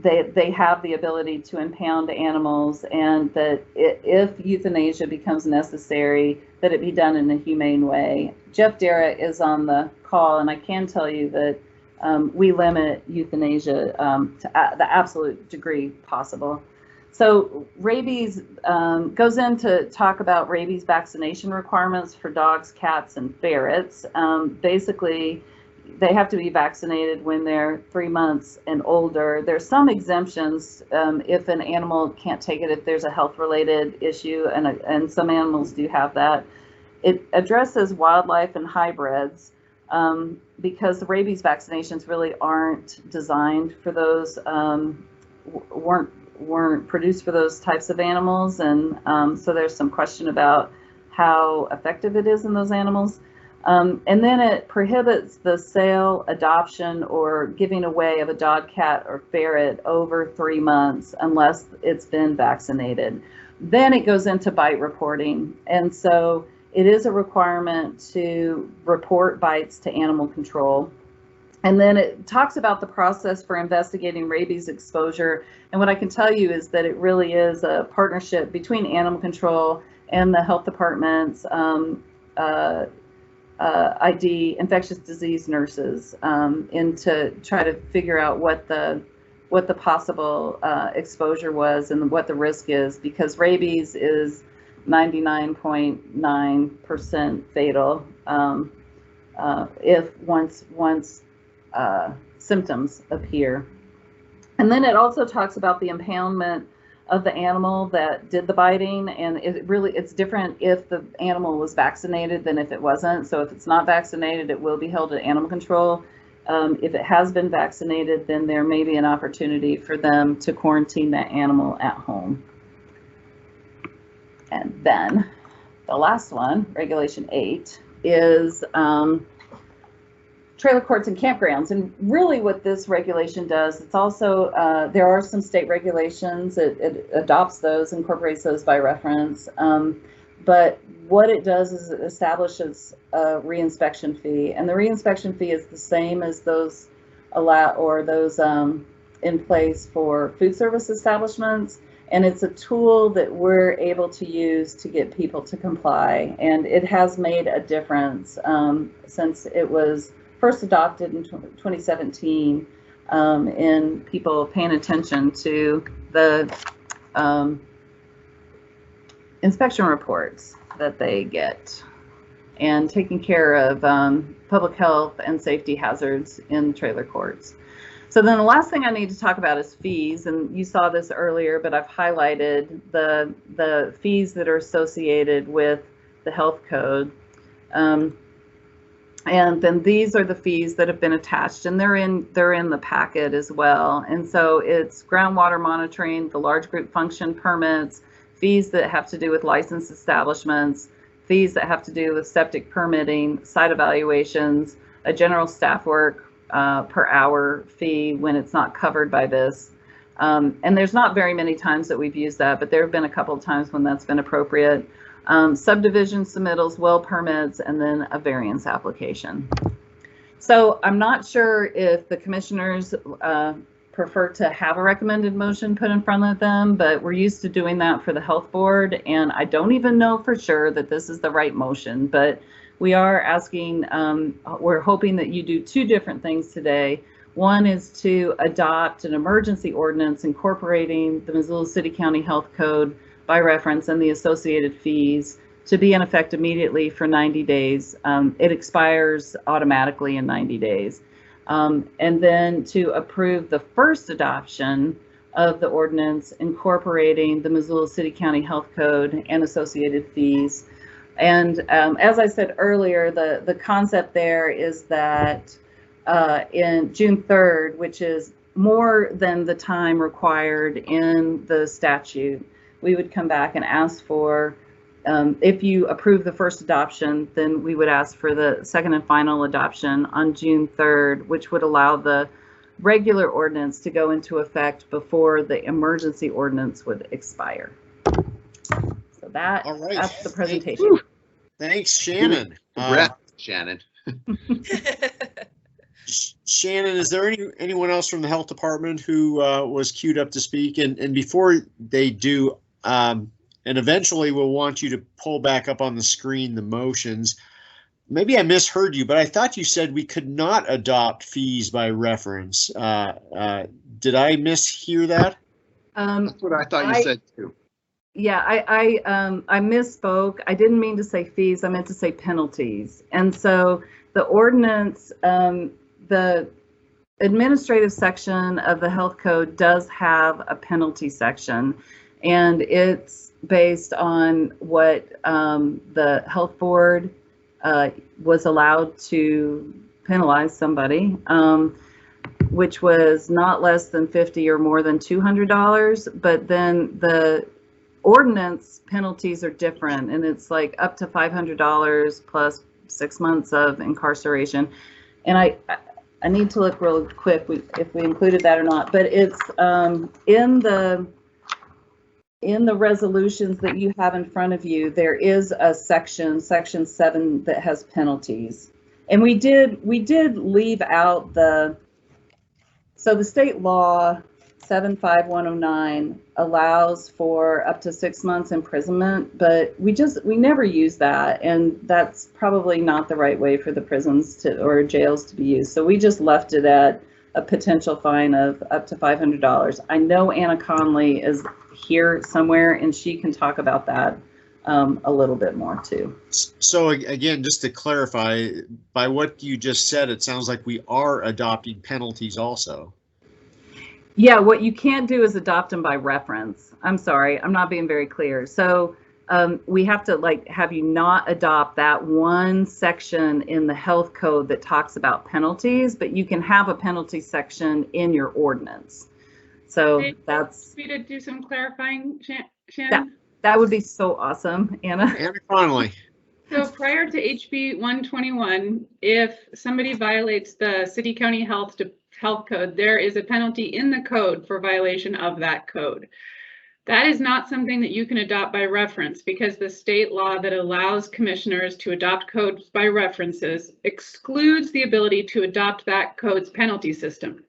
They have the ability to impound animals, and that if euthanasia becomes necessary, that it be done in a humane way. Jeff Dara is on the call, and I can tell you that we limit euthanasia to the absolute degree possible. So rabies goes in to talk about rabies vaccination requirements for dogs, cats, and ferrets. Basically, they have to be vaccinated when they're 3 months and older. There's some exemptions if an animal can't take it, if there's a health-related issue, and some animals do have that. It addresses wildlife and hybrids because the rabies vaccinations really aren't designed for those, weren't produced for those types of animals, and so there's some question about how effective it is in those animals. And then it prohibits the sale, adoption, or giving away of a dog, cat, or ferret over 3 months unless it's been vaccinated. Then it goes into bite reporting. And so it is a requirement to report bites to animal control. And then it talks about the process for investigating rabies exposure. And what I can tell you is that it really is a partnership between animal control and the health department's ID, infectious disease nurses, to try to figure out what the possible exposure was and what the risk is, because rabies is 99.9% fatal if once symptoms appear. And then it also talks about the impoundment of the animal that did the biting, and it's different if the animal was vaccinated than if it wasn't. So if it's not vaccinated, it will be held at animal control. If it has been vaccinated, then there may be an opportunity for them to quarantine that animal at home. And then the last one, Regulation 8, is trailer courts and campgrounds. And really what this regulation does, it's also, there are some state regulations, it adopts those, incorporates those by reference. But what it does is it establishes a reinspection fee, and the reinspection fee is the same as those in place for food service establishments. And it's a tool that we're able to use to get people to comply. And it has made a difference since it was first adopted in 2017 in people paying attention to the inspection reports that they get and taking care of public health and safety hazards in trailer courts. So then the last thing I need to talk about is fees, and you saw this earlier, but I've highlighted the fees that are associated with the health code. And then these are the fees that have been attached, and they're in the packet as well. And so it's groundwater monitoring, the large group function permits, fees that have to do with licensed establishments, fees that have to do with septic permitting, site evaluations, a general staff work per hour fee when it's not covered by this. And there's not very many times that we've used that, but there have been a couple of times when that's been appropriate. Subdivision submittals, well permits, and then a variance application. So I'm not sure if the commissioners prefer to have a recommended motion put in front of them, but we're used to doing that for the health board, and I don't even know for sure that this is the right motion, but we are asking, we're hoping that you do two different things today. One is to adopt an emergency ordinance incorporating the Missoula City County Health Code by reference and the associated fees to be in effect immediately for 90 days. It expires automatically in 90 days. And then to approve the first adoption of the ordinance incorporating the Missoula City County Health Code and associated fees. And as I said earlier, the concept there is that in June 3rd, which is more than the time required in the statute, we would come back and ask for, if you approve the first adoption, then we would ask for the second and final adoption on June 3rd, which would allow the regular ordinance to go into effect before the emergency ordinance would expire. So that, all right. That's the presentation. Thanks, Shannon. Shannon. Shannon, is there anyone else from the health department who was queued up to speak? And before they do, and eventually we'll want you to pull back up on the screen the motions. Maybe I misheard you, but I thought you said we could not adopt fees by reference. Did I mishear that? That's what I thought you said too. Yeah, I misspoke. I didn't mean to say fees. I meant to say penalties. And so the ordinance, the administrative section of the health code does have a penalty section, and it's based on what the health board was allowed to penalize somebody, which was not less than $50 or more than $200. But then the ordinance penalties are different, and it's like up to $500 plus 6 months of incarceration. And I need to look real quick if we included that or not, but it's in the resolutions that you have in front of you, there is a section 7, that has penalties. And we did leave out so the state law 75109 allows for up to 6 months imprisonment, but we never use that, and that's probably not the right way for the prisons or jails to be used. So we just left it at a potential fine of up to $500. I know Anna Conley is here somewhere, and she can talk about that a little bit more too. So again, just to clarify, by what you just said, it sounds like we are adopting penalties also. Yeah, what you can't do is adopt them by reference. I'm sorry, I'm not being very clear. So we have to have you not adopt that one section in the health code that talks about penalties, but you can have a penalty section in your ordinance. So that's me to do some clarifying, Shannon. That would be so awesome, Anna. Anna Connolly. So prior to HB 121, if somebody violates the city county health code, there is a penalty in the code for violation of that code. That is not something that you can adopt by reference, because the state law that allows commissioners to adopt codes by references excludes the ability to adopt that code's penalty system.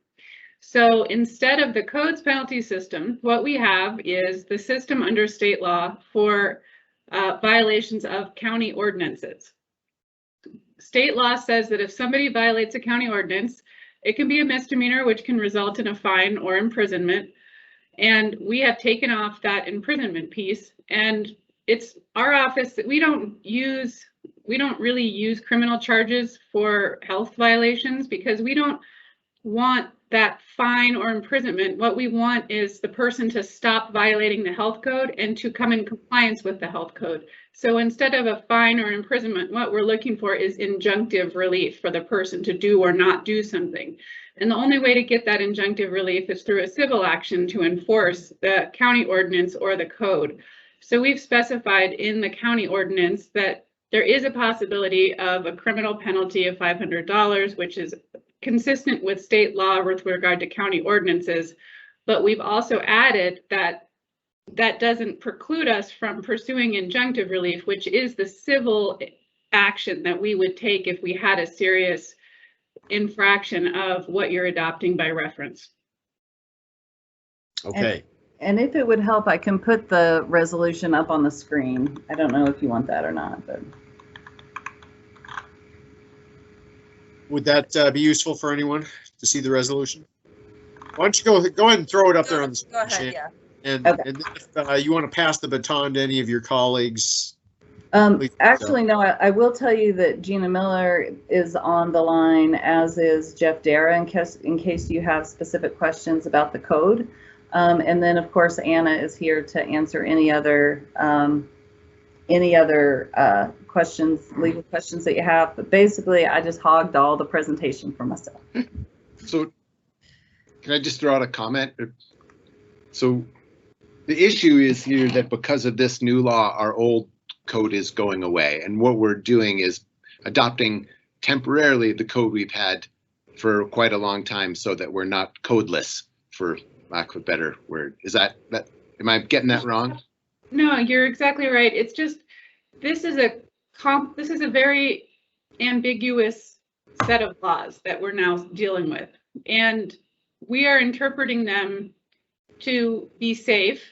So instead of the code's penalty system, what we have is the system under state law for violations of county ordinances. State law says that if somebody violates a county ordinance, it can be a misdemeanor, which can result in a fine or imprisonment. And we have taken off that imprisonment piece, and it's our office that we don't really use criminal charges for health violations, because we don't want that fine or imprisonment. What we want is the person to stop violating the health code and to come in compliance with the health code. So instead of a fine or imprisonment, what we're looking for is injunctive relief for the person to do or not do something. And the only way to get that injunctive relief is through a civil action to enforce the county ordinance or the code. So we've specified in the county ordinance that there is a possibility of a criminal penalty of $500, which is consistent with state law with regard to county ordinances. But we've also added that that doesn't preclude us from pursuing injunctive relief, which is the civil action that we would take if we had a serious infraction of what you're adopting by reference. Okay. And if it would help, I can put the resolution up on the screen. I don't know if you want that or not, but. Would that be useful for anyone to see the resolution? Why don't you go ahead and throw it up there on the screen, Go ahead, Shannon. yeah. And, Okay. and if you want to pass the baton to any of your colleagues. Please, Actually, no, I will tell you that Gina Miller is on the line, as is Jeff Dara, in case you have specific questions about the code. And then, of course, Anna is here to answer any other questions, legal questions that you have. But basically, I just hogged all the presentation for myself. So can I just throw out a comment? So the issue is here that because of this new law, our old code is going away. And what we're doing is adopting temporarily the code we've had for quite a long time so that we're not codeless, for lack of a better word. Is that am I getting that wrong? No, you're exactly right. It's just, this is a very ambiguous set of laws that we're now dealing with. And we are interpreting them to be safe,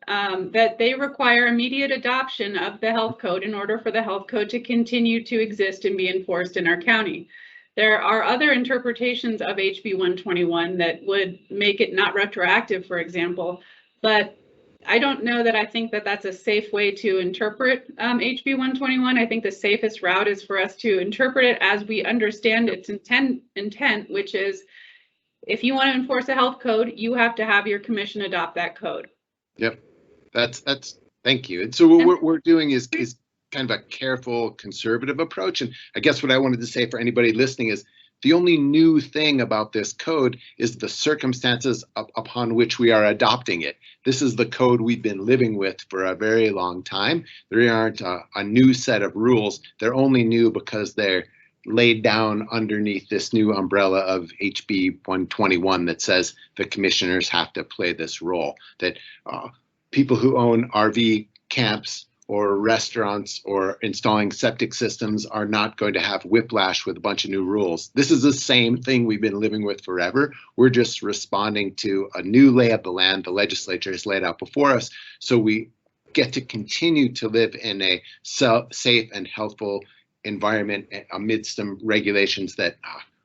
that they require immediate adoption of the health code in order for the health code to continue to exist and be enforced in our county. There are other interpretations of HB 121 that would make it not retroactive, for example, but I don't know that I think that that's a safe way to interpret HB 121. I think the safest route is for us to interpret it as we understand its intent, which is, if you want to enforce a health code, you have to have your commission adopt that code. Yep, that's thank you. And so what we're doing is kind of a careful, conservative approach. And I guess what I wanted to say for anybody listening is the only new thing about this code is the circumstances upon which we are adopting it. This is the code we've been living with for a very long time. There aren't a new set of rules. They're only new because they're laid down underneath this new umbrella of HB 121 that says the commissioners have to play this role, that people who own RV camps or restaurants or installing septic systems are not going to have whiplash with a bunch of new rules. This is the same thing we've been living with forever. We're just responding to a new lay of the land the legislature has laid out before us, so we get to continue to live in a safe and healthful environment amidst some regulations that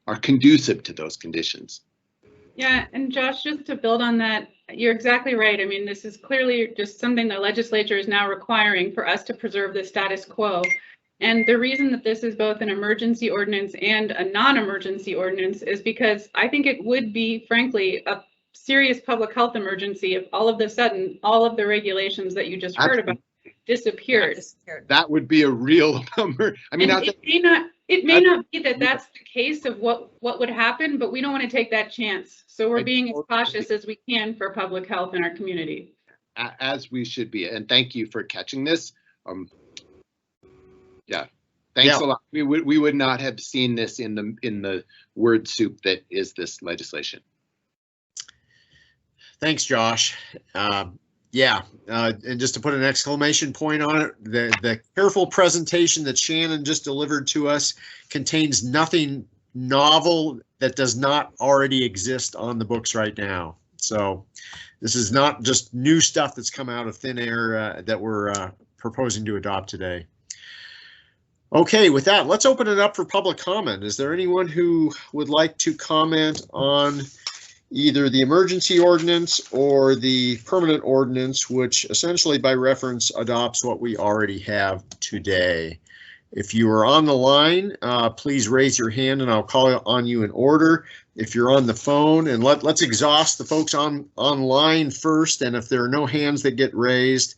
are conducive to those conditions. Yeah, and Josh, just to build on that, you're exactly right. I mean, this is clearly just something the legislature is now requiring for us to preserve the status quo. And the reason that this is both an emergency ordinance and a non-emergency ordinance is because I think it would be, frankly, a serious public health emergency if all of a sudden all of the regulations that you just heard about disappeared. That would be a real number. I mean, it may not be that that's the case of what would happen, but we don't want to take that chance. So we're being as cautious as we can for public health in our community. As we should be. And thank you for catching this. Yeah, thanks a lot. We would not have seen this in the word soup that is this legislation. Thanks, Josh. And just to put an exclamation point on it, the careful presentation that Shannon just delivered to us contains nothing novel that does not already exist on the books right now. So this is not just new stuff that's come out of thin air that we're proposing to adopt today. Okay, with that, let's open it up for public comment. Is there anyone who would like to comment on either the emergency ordinance or the permanent ordinance, which essentially by reference adopts what we already have today? If you are on the line, please raise your hand and I'll call on you in order. If you're on the phone, and let's exhaust the folks online first, and if there are no hands that get raised,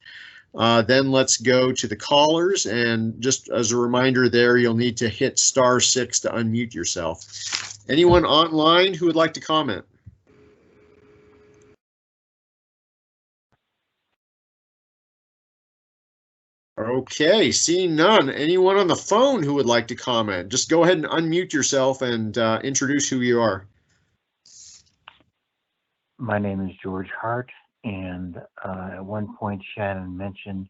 then let's go to the callers. And just as a reminder there, you'll need to hit *6 to unmute yourself. Anyone online who would like to comment? Okay, seeing none. Anyone on the phone who would like to comment? Just go ahead and unmute yourself and introduce who you are. My name is George Hart, and at one point Shannon mentioned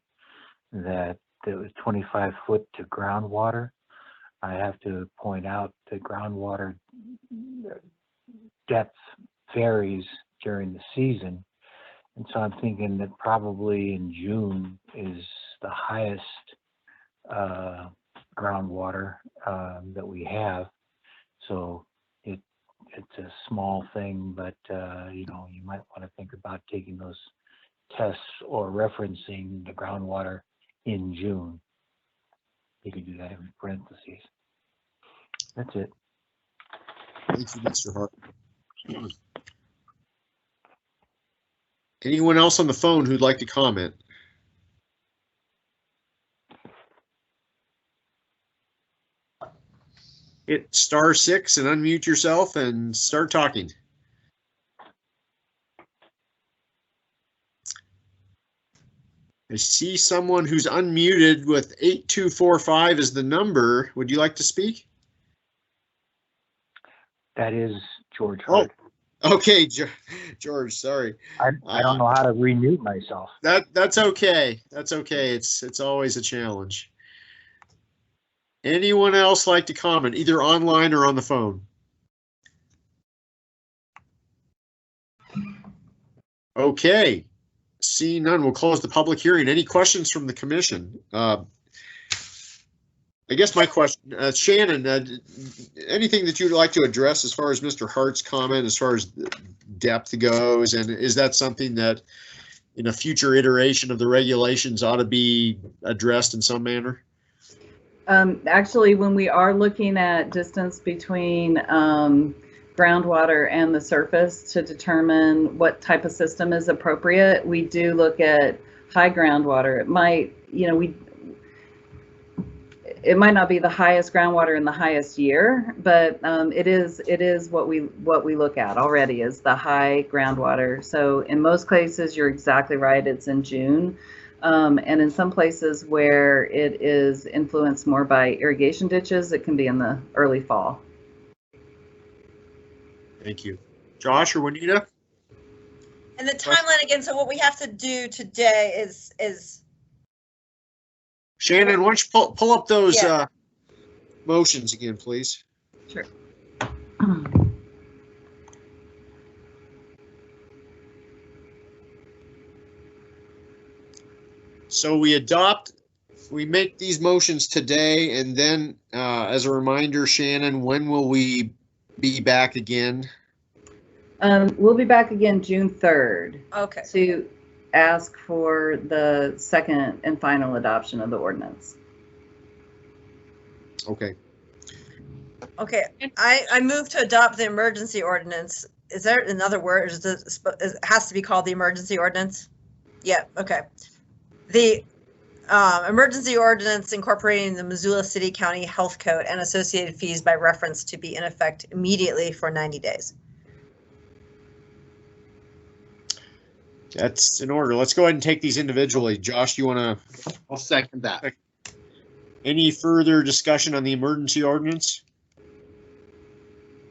that there was 25 foot to groundwater. I have to point out that groundwater depth varies during the season, and so I'm thinking that probably in June is the highest groundwater that we have. So it's a small thing, but you know, you might want to think about taking those tests or referencing the groundwater in June. You could do that in parentheses. That's it. Thank you, Mr. Hart. Anyone else on the phone who'd like to comment? Hit *6 and unmute yourself and start talking. I see someone who's unmuted with 8245 as the number. Would you like to speak? That is George Hart. Oh, okay, George, sorry. I don't know how to remute myself. That's okay. That's okay. It's always a challenge. Anyone else like to comment, either online or on the phone? Okay. Seeing none, we'll close the public hearing. Any questions from the commission? I guess my question, Shannon, anything that you'd like to address as far as Mr. Hart's comment, as far as depth goes, and is that something that in a future iteration of the regulations ought to be addressed in some manner? Actually, when we are looking at distance between groundwater and the surface to determine what type of system is appropriate, we do look at high groundwater. It might, you know, it might not be the highest groundwater in the highest year, but it is what we look at already is the high groundwater. So in most cases, you're exactly right. It's in June. And in some places where it is influenced more by irrigation ditches, it can be in the early fall. Thank you. Josh or Juanita? And the timeline again, so what we have to do today is Shannon, why don't you pull up those motions again, please? Sure. So we make these motions today, and then as a reminder, Shannon, when will we be back again? We'll be back again June 3rd. Okay. To ask for the second and final adoption of the ordinance. Okay. Okay, I move to adopt the emergency ordinance. Is there another word? It has to be called the emergency ordinance? Yeah, okay. The emergency ordinance incorporating the Missoula City County Health Code and associated fees by reference to be in effect immediately for 90 days. That's in order. Let's go ahead and take these individually. Josh, you want to? I'll second that. Any further discussion on the emergency ordinance?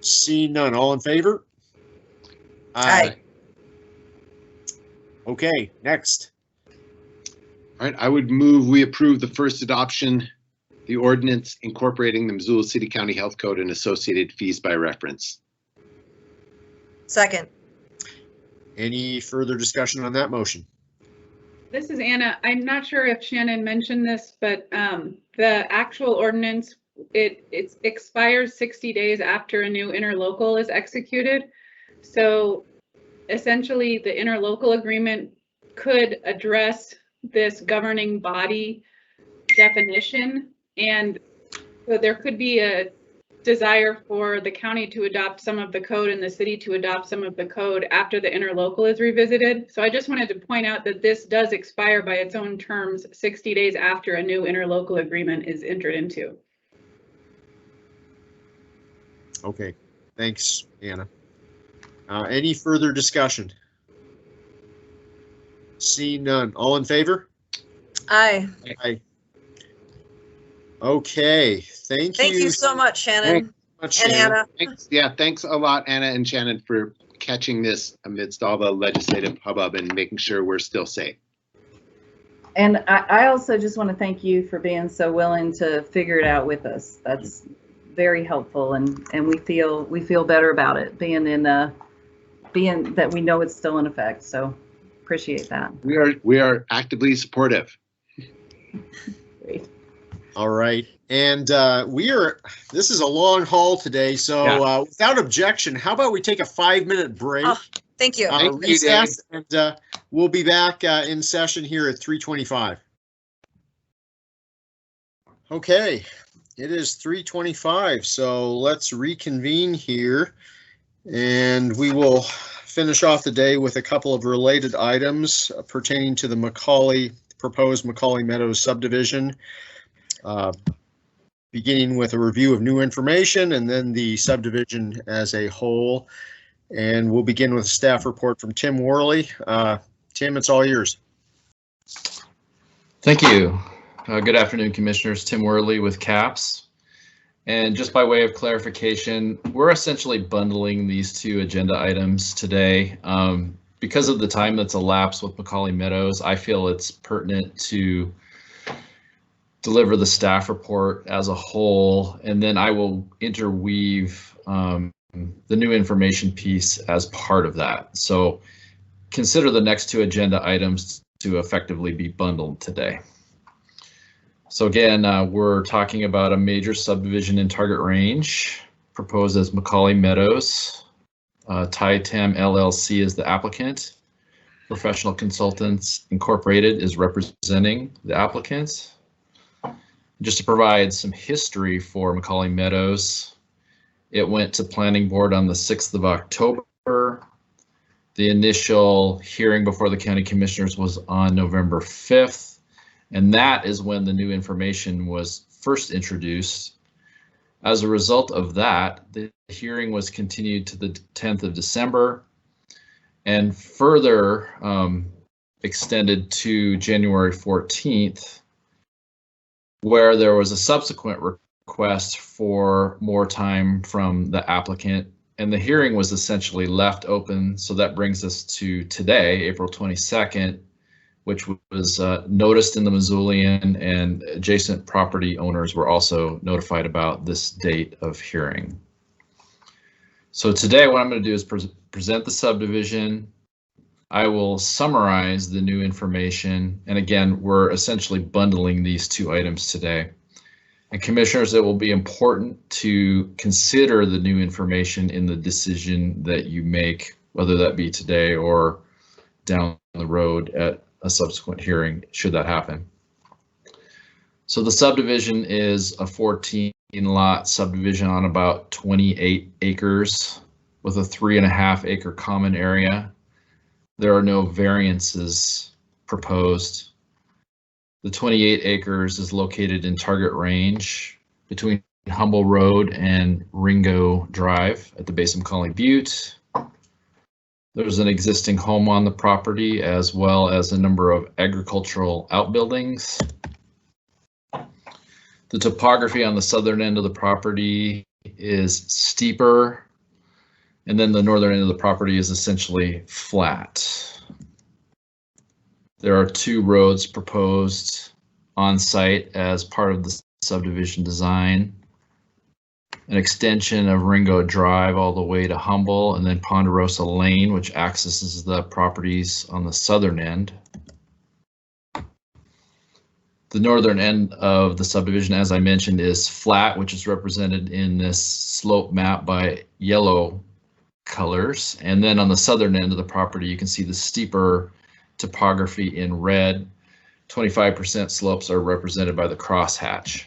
Seeing none, all in favor? Aye. Okay, next. All right, I would move we approve the first adoption, the ordinance incorporating the Missoula City County Health Code and associated fees by reference. Second. Any further discussion on that motion? This is Anna. I'm not sure if Shannon mentioned this, but the actual ordinance, it expires 60 days after a new interlocal is executed. So essentially the interlocal agreement could address this governing body definition, and so there could be a desire for the county to adopt some of the code and the city to adopt some of the code after the interlocal is revisited. So I just wanted to point out that this does expire by its own terms 60 days after a new interlocal agreement is entered into. Okay, thanks, Anna. Any further discussion? Seeing none, all in favor? Aye. Aye. Okay, thank you. Thank you so much, Shannon. And Anna. Thanks a lot, Anna and Shannon, for catching this amidst all the legislative hubbub and making sure we're still safe. And I also just want to thank you for being so willing to figure it out with us. That's very helpful, and we feel better about it being that we know it's still in effect. So appreciate that. We are actively supportive. Great. All right. And this is a long haul today, so without objection, how about we take a 5-minute break? Oh, thank you. Thank you, Recess, and we'll be back in session here at 3:25. Okay, it is 3:25, so let's reconvene here, and we will finish off the day with a couple of related items pertaining to the proposed Macaulay Meadows subdivision. Beginning with a review of new information and then the subdivision as a whole. And we'll begin with a staff report from Tim Worley. Tim, it's all yours. Thank you. Good afternoon, Commissioners. Tim Worley with CAPS. And just by way of clarification, we're essentially bundling these two agenda items today. Because of the time that's elapsed with Macaulay Meadows, I feel it's pertinent to deliver the staff report as a whole, and then I will interweave the new information piece as part of that. So consider the next two agenda items to effectively be bundled today. So again, we're talking about a major subdivision in target range proposed as Macaulay Meadows. TITAM LLC is the applicant. Professional Consultants Incorporated is representing the applicant. Just to provide some history for Macaulay Meadows, it went to Planning Board on the 6th of October. The initial hearing before the County Commissioners was on November 5th, and that is when the new information was first introduced. As a result of that, the hearing was continued to the 10th of December and further extended to January 14th, where there was a subsequent request for more time from the applicant, and the hearing was essentially left open. So that brings us to today, April 22nd, which was noticed in the Missoulian, and adjacent property owners were also notified about this date of hearing. So today what I'm going to do is present the subdivision. I will summarize the new information, and again, we're essentially bundling these two items today. And Commissioners, it will be important to consider the new information in the decision that you make, whether that be today or down the road at a subsequent hearing, should that happen. So the subdivision is a 14-lot subdivision on about 28 acres with a 3.5 acre common area. There are no variances proposed. The 28 acres is located in target range between Humble Road and Ringo Drive at the base of Macaulay Butte. There's an existing home on the property, as well as a number of agricultural outbuildings. The topography on the southern end of the property is steeper, and then the northern end of the property is essentially flat. There are 2 roads proposed on site as part of the subdivision design. An extension of Ringo Drive all the way to Humble, and then Ponderosa Lane, which accesses the properties on the southern end. The northern end of the subdivision, as I mentioned, is flat, which is represented in this slope map by yellow colors. And then on the southern end of the property, you can see the steeper topography in red. 25% slopes are represented by the crosshatch.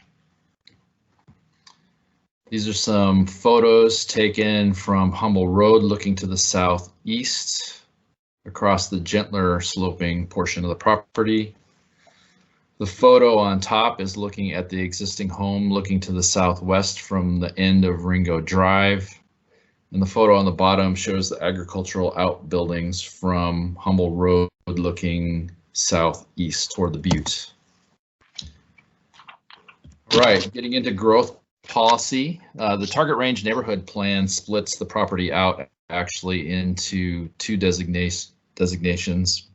These are some photos taken from Humble Road looking to the southeast across the gentler sloping portion of the property. The photo on top is looking at the existing home looking to the southwest from the end of Ringo Drive. And the photo on the bottom shows the agricultural outbuildings from Humble Road looking southeast toward the Butte. Right, getting into growth policy. The target range neighborhood plan splits the property out actually into 2 designations.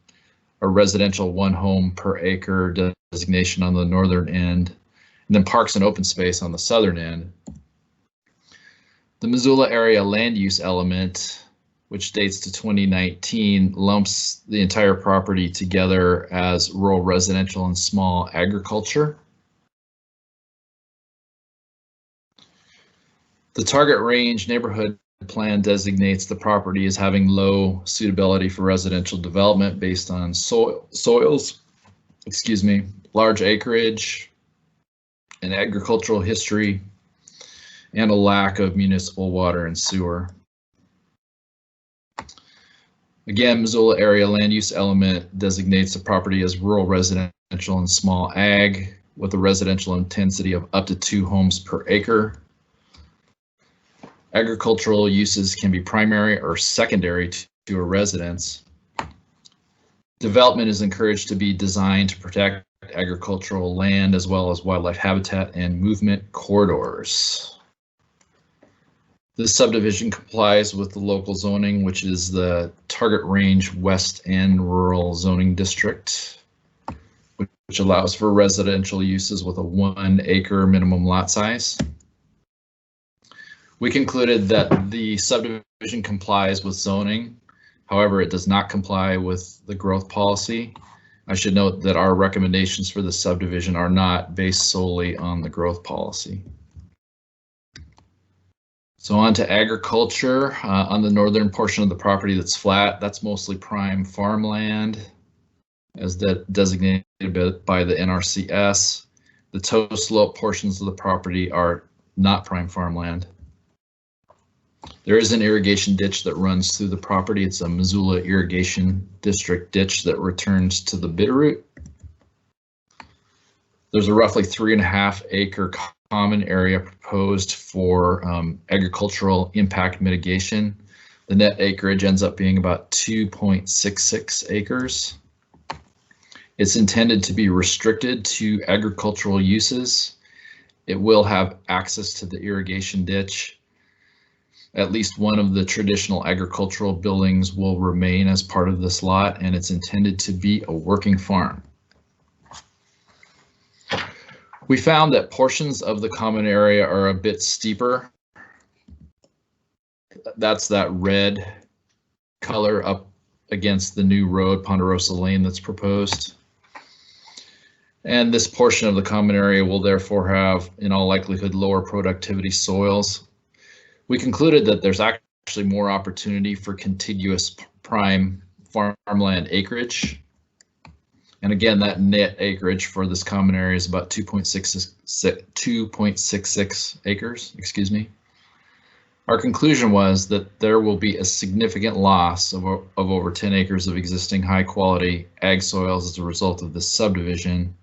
A residential 1 home per acre designation on the northern end, and then parks and open space on the southern end. The Missoula area land use element, which dates to 2019, lumps the entire property together as rural residential and small agriculture. The target range neighborhood plan designates the property as having low suitability for residential development based on soils, large acreage, an agricultural history, and a lack of municipal water and sewer. Again, Missoula area land use element designates the property as rural residential and small ag with a residential intensity of up to 2 homes per acre. Agricultural uses can be primary or secondary to a residence. Development is encouraged to be designed to protect agricultural land as well as wildlife habitat and movement corridors. This subdivision complies with the local zoning, which is the Target Range West End Rural Zoning District, which allows for residential uses with a 1 acre minimum lot size. We concluded that the subdivision complies with zoning. However, it does not comply with the growth policy. I should note that our recommendations for the subdivision are not based solely on the growth policy. So on to agriculture. On the northern portion of the property that's flat, that's mostly prime farmland as designated by the NRCS. The toe slope portions of the property are not prime farmland. There is an irrigation ditch that runs through the property. It's a Missoula Irrigation District ditch that returns to the Bitterroot. There's a roughly 3.5 acre common area proposed for agricultural impact mitigation. The net acreage ends up being about 2.66 acres. It's intended to be restricted to agricultural uses. It will have access to the irrigation ditch. At least one of the traditional agricultural buildings will remain as part of this lot, and it's intended to be a working farm. We found that portions of the common area are a bit steeper. That's that red color up against the new road, Ponderosa Lane, that's proposed. And this portion of the common area will therefore have, in all likelihood, lower productivity soils. We concluded that there's actually more opportunity for contiguous prime farmland acreage. And again, that net acreage for this common area is about 2.66 acres, Our conclusion was that there will be a significant loss of over 10 acres of existing high quality ag soils as a result of this subdivision,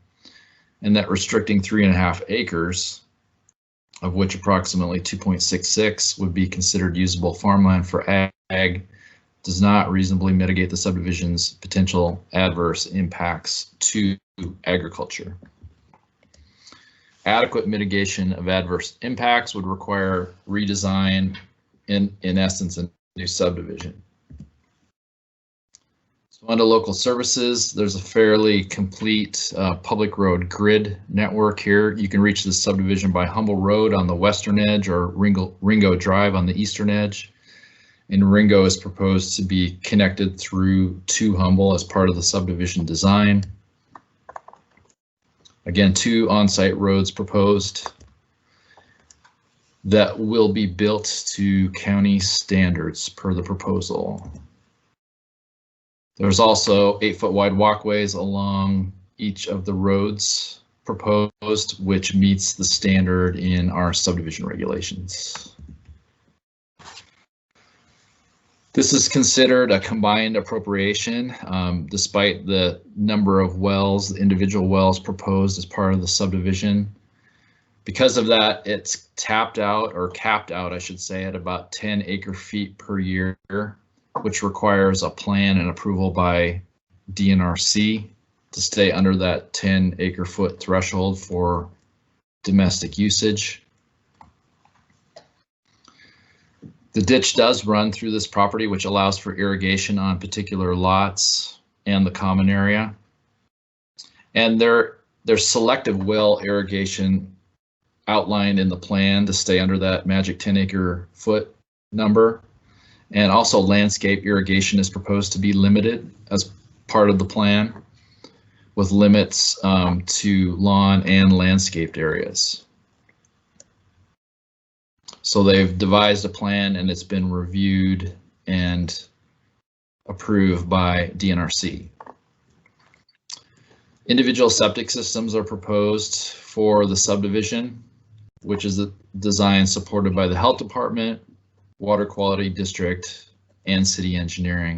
and that restricting 3.5 acres, of which approximately 2.66 would be considered usable farmland for ag, does not reasonably mitigate the subdivision's potential adverse impacts to agriculture. Adequate mitigation of adverse impacts would require redesign, in essence, a new subdivision. So on to local services, there's a fairly complete public road grid network here. You can reach the subdivision by Humble Road on the western edge or Ringo Drive on the eastern edge. And Ringo is proposed to be connected through to Humble as part of the subdivision design. Again, 2 on-site roads proposed that will be built to county standards per the proposal. There's also 8-foot wide walkways along each of the roads proposed, which meets the standard in our subdivision regulations. This is considered a combined appropriation, despite the number of wells, the individual wells proposed as part of the subdivision. Because of that, it's tapped out, or capped out, I should say, at about 10 acre feet per year, which requires a plan and approval by DNRC to stay under that 10 acre foot threshold for domestic usage. The ditch does run through this property, which allows for irrigation on particular lots and the common area. And there's selective well irrigation outlined in the plan to stay under that magic 10 acre foot number. And also landscape irrigation is proposed to be limited as part of the plan, with limits to lawn and landscaped areas. So they've devised a plan and it's been reviewed and approved by DNRC. Individual septic systems are proposed for the subdivision, which is a design supported by the Health Department, Water Quality District, and City Engineering.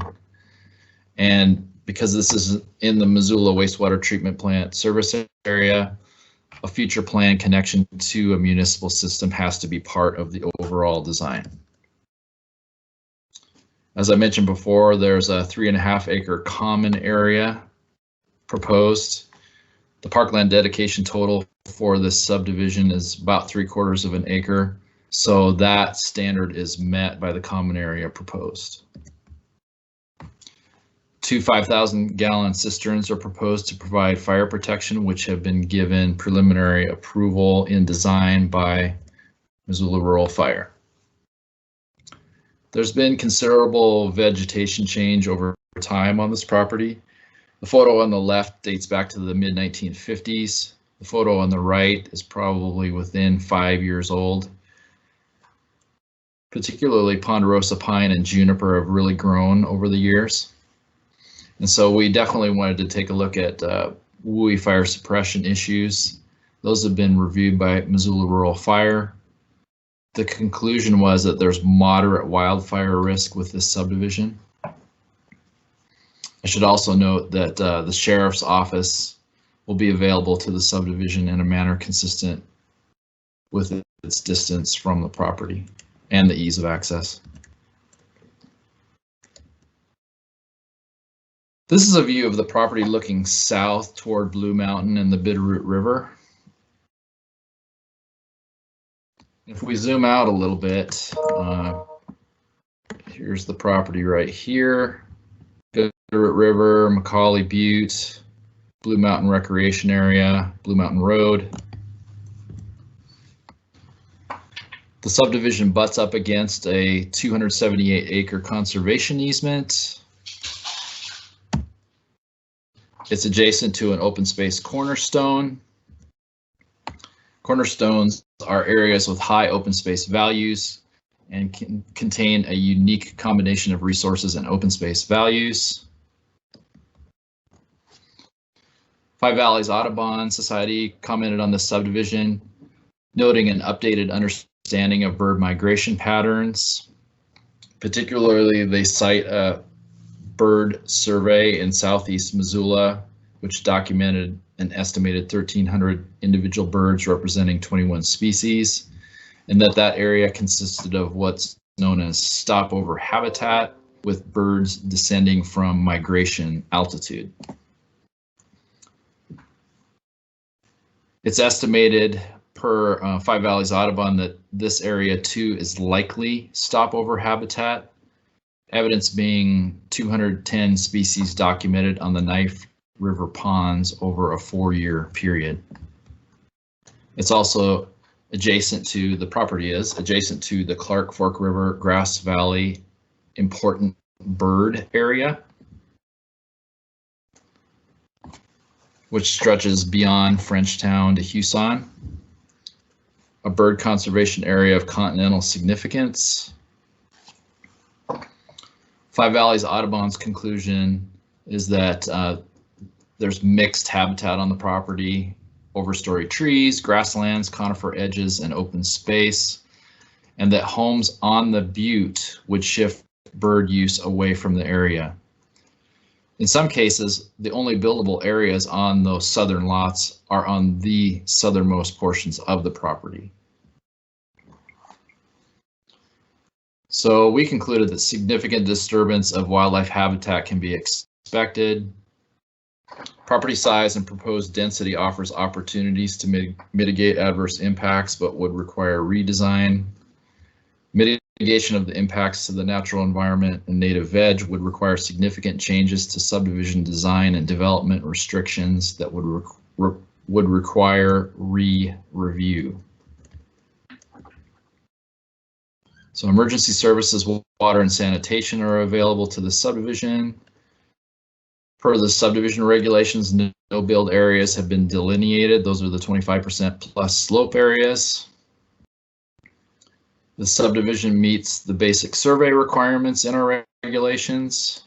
And because this is in the Missoula Wastewater Treatment Plant service area, a future plan connection to a municipal system has to be part of the overall design. As I mentioned before, there's a 3.5 acre common area proposed. The parkland dedication total for this subdivision is about 3/4 of an acre. So that standard is met by the common area proposed. 2 5,000-gallon cisterns are proposed to provide fire protection, which have been given preliminary approval in design by Missoula Rural Fire. There's been considerable vegetation change over time on this property. The photo on the left dates back to the mid-1950s. The photo on the right is probably within 5 years old. Particularly ponderosa pine and juniper have really grown over the years. And so we definitely wanted to take a look at WUI fire suppression issues. Those have been reviewed by Missoula Rural Fire. The conclusion was that there's moderate wildfire risk with this subdivision. I should also note that the sheriff's office will be available to the subdivision in a manner consistent with its distance from the property and the ease of access. This is a view of the property looking south toward Blue Mountain and the Bitterroot River. If we zoom out a little bit, here's the property right here. Bitterroot River, Macaulay Butte, Blue Mountain Recreation Area, Blue Mountain Road. The subdivision butts up against a 278-acre conservation easement. It's adjacent to an open space cornerstone. Cornerstones are areas with high open space values and can contain a unique combination of resources and open space values. Five Valleys Audubon Society commented on this subdivision, noting an updated understanding of bird migration patterns. Particularly, they cite a bird survey in southeast Missoula, which documented an estimated 1,300 individual birds representing 21 species, and that area consisted of what's known as stopover habitat, with birds descending from migration altitude. It's estimated per Five Valleys Audubon that this area too is likely stopover habitat, evidence being 210 species documented on the Knife River ponds over a 4-year period. It's also adjacent to, the property is adjacent to the Clark Fork River Grass Valley important bird area, which stretches beyond Frenchtown to Huson, a bird conservation area of continental significance. Five Valleys Audubon's conclusion is that there's mixed habitat on the property, overstory trees, grasslands, conifer edges, and open space, and that homes on the butte would shift bird use away from the area. In some cases, the only buildable areas on those southern lots are on the southernmost portions of the property. So we concluded that significant disturbance of wildlife habitat can be expected. Property size and proposed density offers opportunities to mitigate adverse impacts, but would require redesign. Mitigation of the impacts to the natural environment and native veg would require significant changes to subdivision design and development restrictions that would require re-review. So emergency services, water and sanitation are available to the subdivision. Per the subdivision regulations, no build areas have been delineated. Those are the 25% plus slope areas. The subdivision meets the basic survey requirements in our regulations.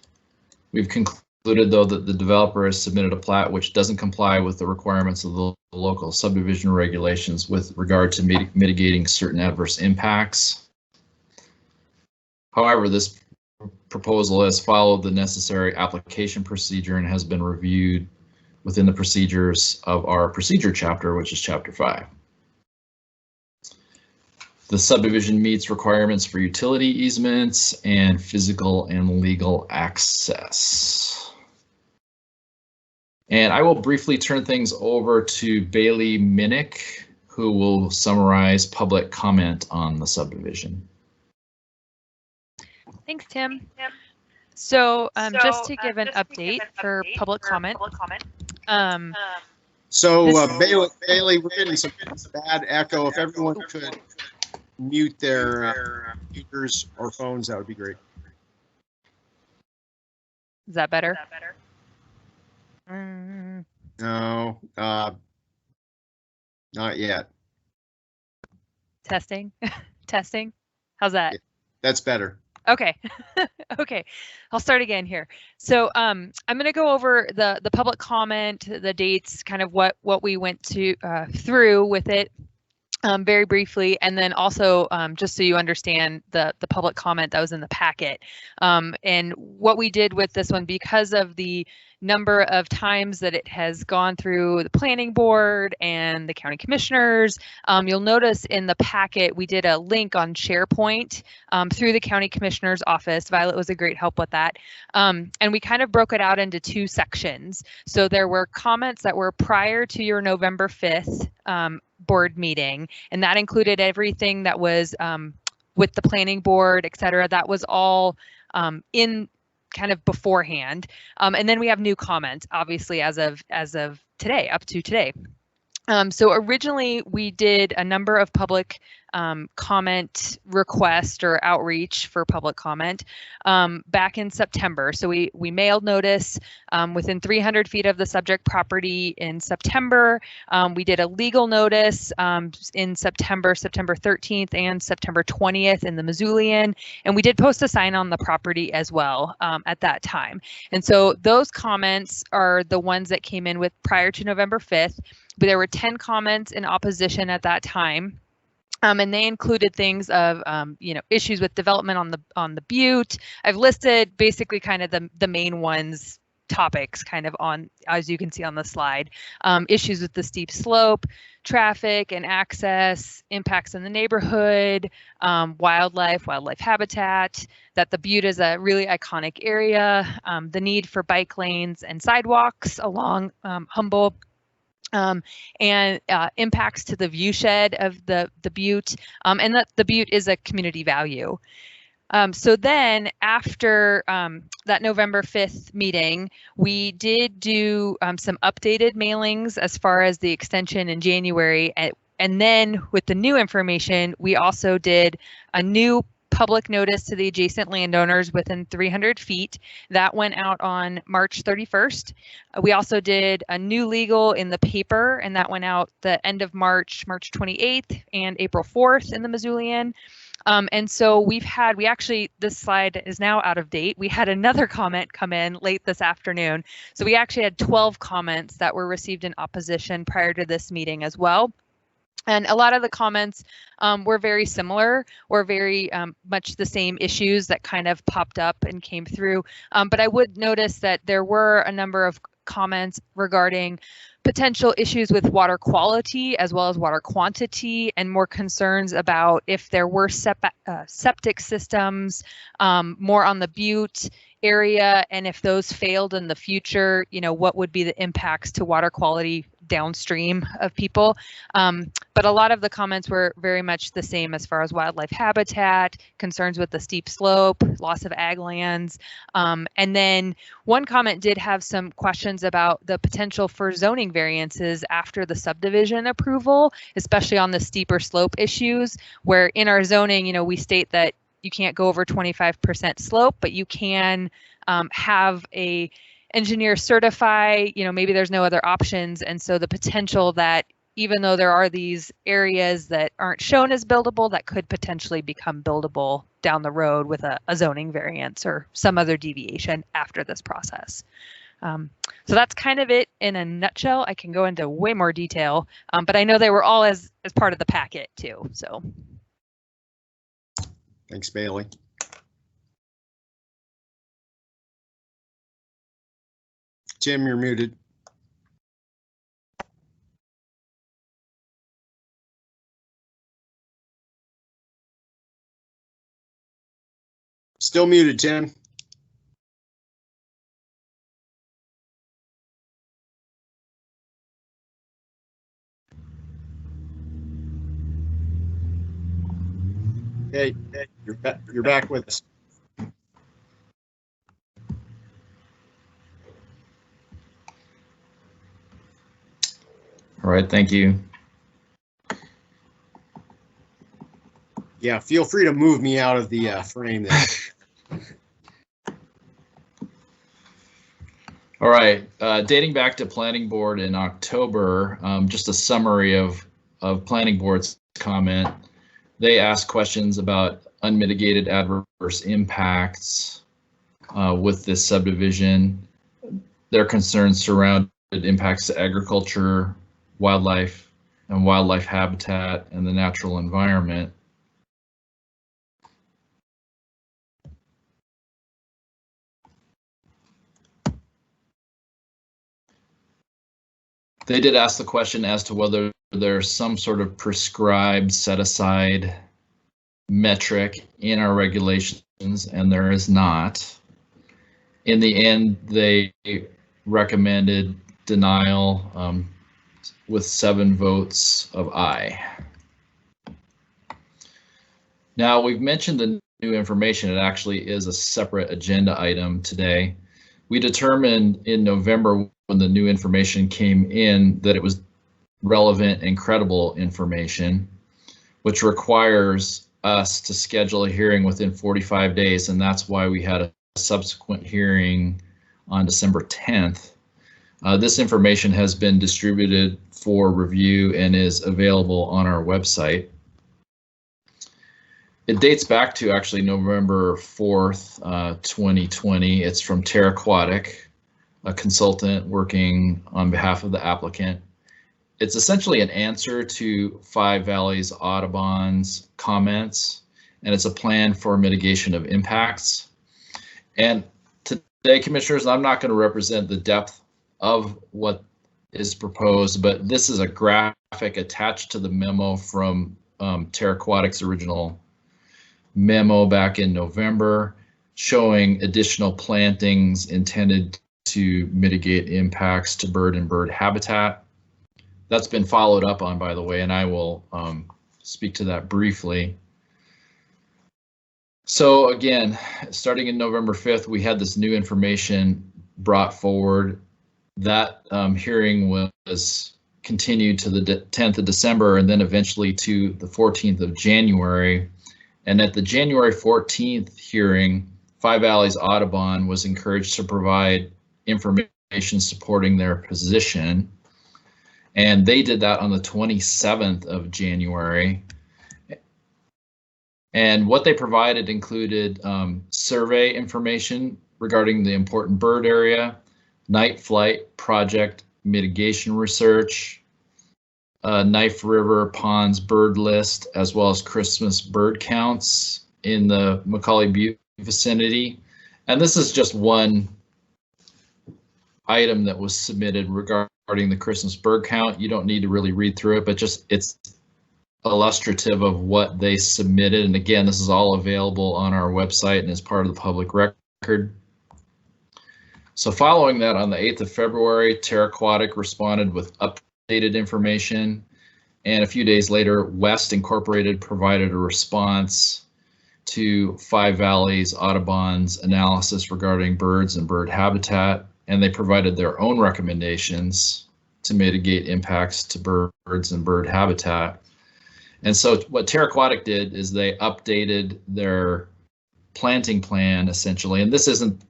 We've concluded, though, that the developer has submitted a plat which doesn't comply with the requirements of the local subdivision regulations with regard to mitigating certain adverse impacts. However, this proposal has followed the necessary application procedure and has been reviewed within the procedures of our procedure chapter, which is chapter 5. The subdivision meets requirements for utility easements and physical and legal access. And I will briefly turn things over to Bailey Minnick, who will summarize public comment on the subdivision. Thanks, Tim. So just to give an update for public comment. Bailey, we're getting some bad echo. If everyone could mute their computers or phones, that would be great. Is that better? No, not yet. Testing, testing. How's that? That's better. Okay. Okay. I'll start again here. So I'm going to go over the public comment, the dates, kind of what we went through with it very briefly, and then also just so you understand the public comment that was in the packet. And what we did with this one, because of the number of times that it has gone through the planning board and the county commissioners, you'll notice in the packet we did a link on SharePoint through the county commissioner's office. Violet was a great help with that. And we kind of broke it out into 2 sections. So there were comments that were prior to your November 5th board meeting, and that included everything that was with the planning board, et cetera. That was all in kind of beforehand. And then we have new comments, obviously, as of today, up to today. So originally we did a number of public comment request or outreach for public comment back in September. So we mailed notice within 300 feet of the subject property in September. We did a legal notice in September 13th and September 20th in the Missoulian, and we did post a sign on the property as well at that time. And so those comments are the ones that came in with prior to November 5th. But there were 10 comments in opposition at that time. And they included things of, issues with development on the butte. I've listed basically kind of the main ones, topics kind of on, as you can see on the slide, issues with the steep slope, traffic and access, impacts in the neighborhood, wildlife habitat, that the butte is a really iconic area, the need for bike lanes and sidewalks along Humboldt, and impacts to the viewshed of the butte, and that the butte is a community value. So then after that November 5th meeting, we did do some updated mailings as far as the extension in January. And then with the new information, we also did a new public notice to the adjacent landowners within 300 feet. That went out on March 31st. We also did a new legal in the paper, and that went out the end of March 28th and April 4th in the Missoulian. And so this slide is now out of date. We had another comment come in late this afternoon. So we actually had 12 comments that were received in opposition prior to this meeting as well. And a lot of the comments were very similar or very much the same issues that kind of popped up and came through. But I would notice that there were a number of comments regarding potential issues with water quality as well as water quantity, and more concerns about if there were septic systems more on the butte area, and if those failed in the future, what would be the impacts to water quality downstream of people. But a lot of the comments were very much the same as far as wildlife habitat, concerns with the steep slope, loss of ag lands. And then one comment did have some questions about the potential for zoning variances after the subdivision approval, especially on the steeper slope issues, where in our zoning, we state that you can't go over 25% slope, but you can have a engineer certify, maybe there's no other options. And so the potential that, even though there are these areas that aren't shown as buildable that could potentially become buildable down the road with a zoning variance or some other deviation after this process. So that's kind of it in a nutshell. I can go into way more detail, but I know they were all as part of the packet too. So Thanks, Bailey. Tim, you're muted. Still muted, Tim. Hey, you're back with us. All right, thank you. Yeah, feel free to move me out of the frame there. All right, dating back to planning board in October, just a summary of planning board's comment. They asked questions about unmitigated adverse impacts with this subdivision. Their concerns surrounded impacts to agriculture, wildlife, and wildlife habitat, and the natural environment. They did ask the question as to whether there's some sort of prescribed set-aside metric in our regulations, and there is not. In the end, they recommended denial with 7 votes of aye. Now, we've mentioned the new information. It actually is a separate agenda item today. We determined in November when the new information came in that it was relevant and credible information, which requires us to schedule a hearing within 45 days, and that's why we had a subsequent hearing on December 10th. This information has been distributed for review and is available on our website. It dates back to actually November 4th, 2020. It's from TerraQuatic, a consultant working on behalf of the applicant. It's essentially an answer to Five Valleys Audubon's comments, and it's a plan for mitigation of impacts. And today, commissioners, I'm not going to represent the depth of what is proposed, but this is a graphic attached to the memo from TerraQuatic's original memo back in November, showing additional plantings intended to mitigate impacts to bird and bird habitat. That's been followed up on, by the way, and I will speak to that briefly. So again, starting in November 5th, we had this new information brought forward. That hearing was continued to the 10th of December and then eventually to the 14th of January. And at the January 14th hearing, Five Valleys Audubon was encouraged to provide information supporting their position. And they did that on the 27th of January. And what they provided included survey information regarding the important bird area, night flight project mitigation research, Knife River Ponds bird list, as well as Christmas bird counts in the Macaulay Butte vicinity. And this is just one item that was submitted regarding the Christmas bird count. You don't need to really read through it, but just it's illustrative of what they submitted. And again, this is all available on our website and is part of the public record. So following that, on the 8th of February, TerraQuatic responded with updated information. And a few days later, West Incorporated provided a response to Five Valleys Audubon's analysis regarding birds and bird habitat. And they provided their own recommendations to mitigate impacts to birds and bird habitat. And so what TerraQuatic did is they updated their planting plan essentially, and this isn't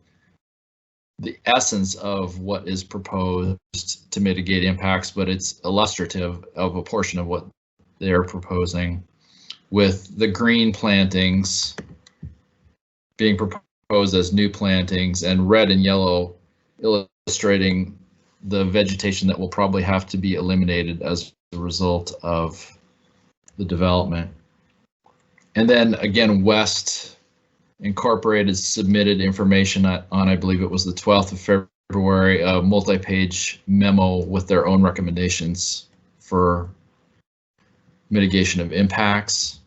the essence of what is proposed to mitigate impacts, but it's illustrative of a portion of what they're proposing, with the green plantings being proposed as new plantings and red and yellow illustrating the vegetation that will probably have to be eliminated as a result of the development. And then again, West Incorporated submitted information on, I believe it was the 12th of February, a multi-page memo with their own recommendations for mitigation of impacts.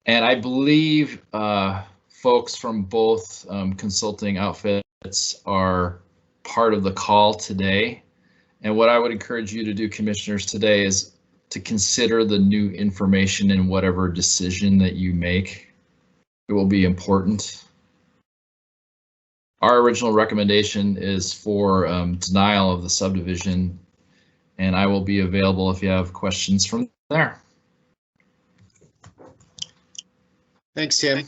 And I believe folks from both consulting outfits are part of the call today. And what I would encourage you to do, commissioners, today is to consider the new information in whatever decision that you make. It will be important. Our original recommendation is for denial of the subdivision, and I will be available if you have questions from there. Thanks, Tim.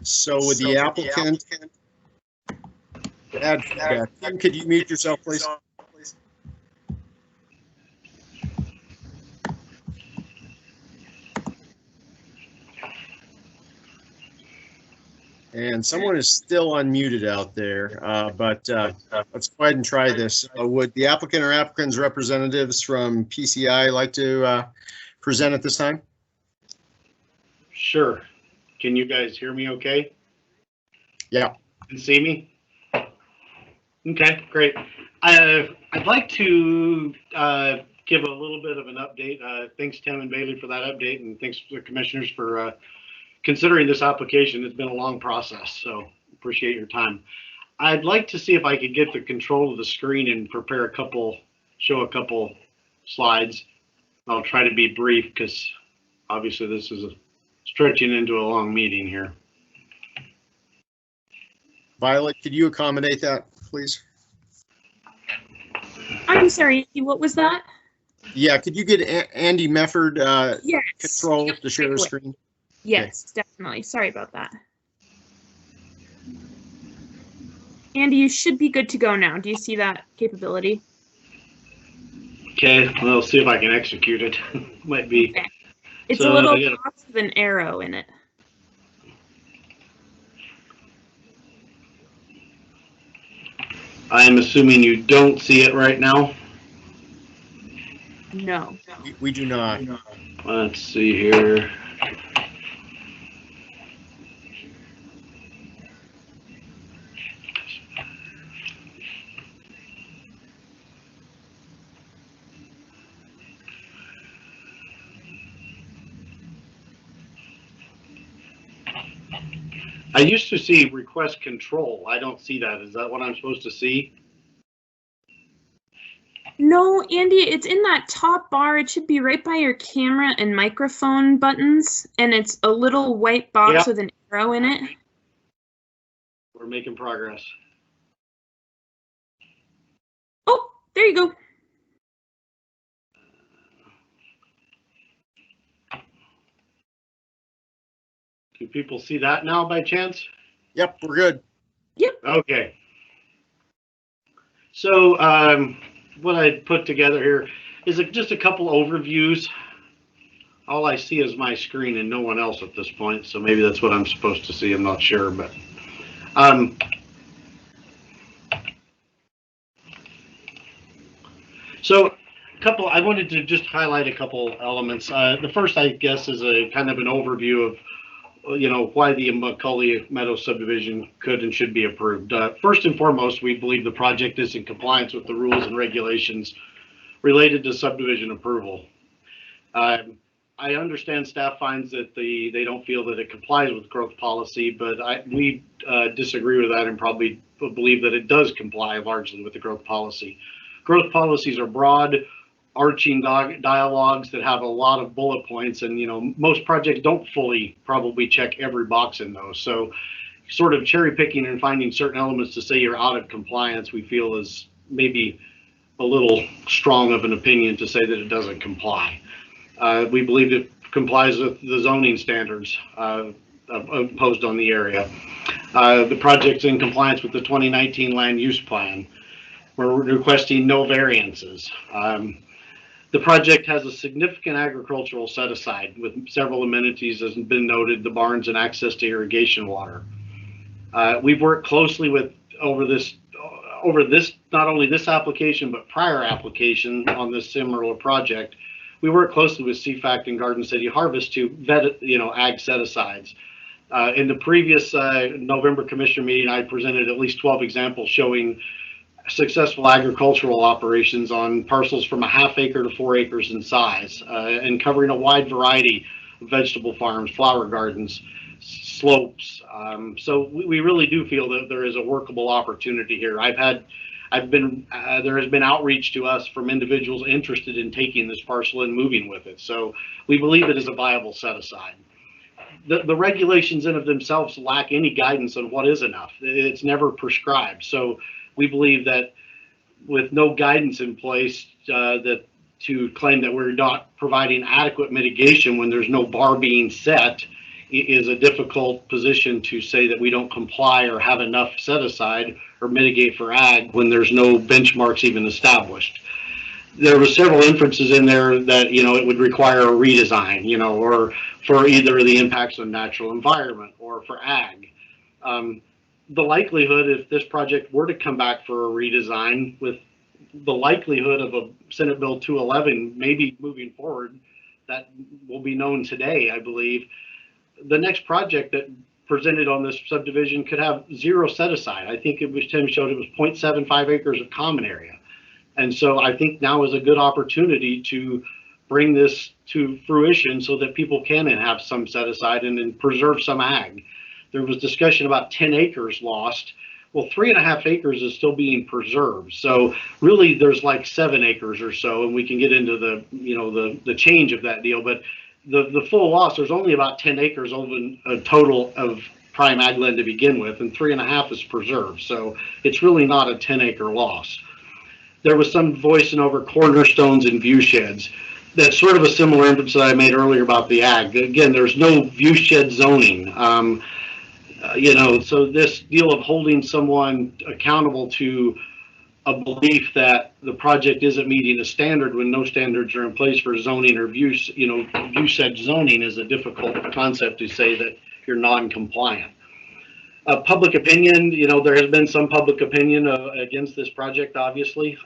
So with the applicant, add feedback. Tim, could you mute yourself, please? And someone is still unmuted out there, but let's go ahead and try this. Would the applicant or applicant's representatives from PCI like to present at this time? Sure. Can you guys hear me okay? Yeah. And see me? Okay, great. I'd like to give a little bit of an update. Thanks, Tim and Bailey, for that update, and thanks to the commissioners for considering this application. It's been a long process, so appreciate your time. I'd like to see if I could get the control of the screen and prepare show a couple slides. I'll try to be brief because obviously this is stretching into a long meeting here. Violet, could you accommodate that, please? I'm sorry, what was that? Yeah, could you get Andy Mefford yes. control to share the screen? Yes, okay. Definitely. Sorry about that. Andy, you should be good to go now. Do you see that capability? Okay, well, see if I can execute it. Might be. Okay. It's a little box with an arrow in it. I'm assuming you don't see it right now? No. We do not. Let's see here. I used to see request control. I don't see that. Is that what I'm supposed to see? No, Andy, it's in that top bar. It should be right by your camera and microphone buttons, and it's a little white box with an arrow in it. We're making progress. Oh, there you go. Do people see that now by chance? Yep, we're good. Yep. Okay. So what I put together here is just a couple overviews. All I see is my screen and no one else at this point, so maybe that's what I'm supposed to see. I'm not sure, but so I wanted to just highlight a couple elements. The first, I guess, is a kind of an overview of why the McCully Meadow subdivision could and should be approved. First and foremost, we believe the project is in compliance with the rules and regulations related to subdivision approval. I understand staff finds that they don't feel that it complies with growth policy, but we disagree with that and probably believe that it does comply largely with the growth policy. Growth policies are broad, arching dialogues that have a lot of bullet points, and most projects don't fully probably check every box in those. So sort of cherry picking and finding certain elements to say you're out of compliance, we feel is maybe a little strong of an opinion to say that it doesn't comply. We believe it complies with the zoning standards. imposed on the area. The project's in compliance with the 2019 land use plan. We're requesting no variances. The project has a significant agricultural set aside with several amenities, as has been noted, the barns and access to irrigation water. We've worked closely with over this, not only this application, but prior application on this similar project. We work closely with CFAC and Garden City Harvest to vet, ag set-asides. In the previous November Commissioner meeting, I presented at least 12 examples showing successful agricultural operations on parcels from a ½ acre to 4 acres in size, and covering a wide variety of vegetable farms, flower gardens, slopes. So we really do feel that there is a workable opportunity here. There has been outreach to us from individuals interested in taking this parcel and moving with it. So we believe it is a viable set aside. The regulations in of themselves lack any guidance on what is enough. It's never prescribed. So we believe that with no guidance in place, that to claim that we're not providing adequate mitigation when there's no bar being set is a difficult position to say that we don't comply or have enough set aside or mitigate for ag when there's no benchmarks even established. There were several inferences in there that, it would require a redesign, or for either the impacts on natural environment or for ag. The likelihood, if this project were to come back for a redesign, with the likelihood of a Senate Bill 211 maybe moving forward, that will be known today, I believe. The next project that presented on this subdivision could have 0 set aside. I think Tim showed it was 0.75 acres of common area. And so I think now is a good opportunity to bring this to fruition so that people can have some set aside and then preserve some ag. There was discussion about 10 acres lost. Well, 3.5 acres is still being preserved. So really there's like 7 acres or so, and we can get into the, the change of that deal. But the full loss, there's only about 10 acres over a total of prime ag land to begin with, and 3.5 is preserved. So it's really not a 10-acre loss. There was some voicing over cornerstones and view sheds. That's sort of a similar inference that I made earlier about the ag. Again, there's no view shed zoning. So this deal of holding someone accountable to a belief that the project isn't meeting a standard when no standards are in place for zoning or view shed zoning is a difficult concept to say that you're non-compliant. Public opinion, there has been some public opinion against this project, obviously.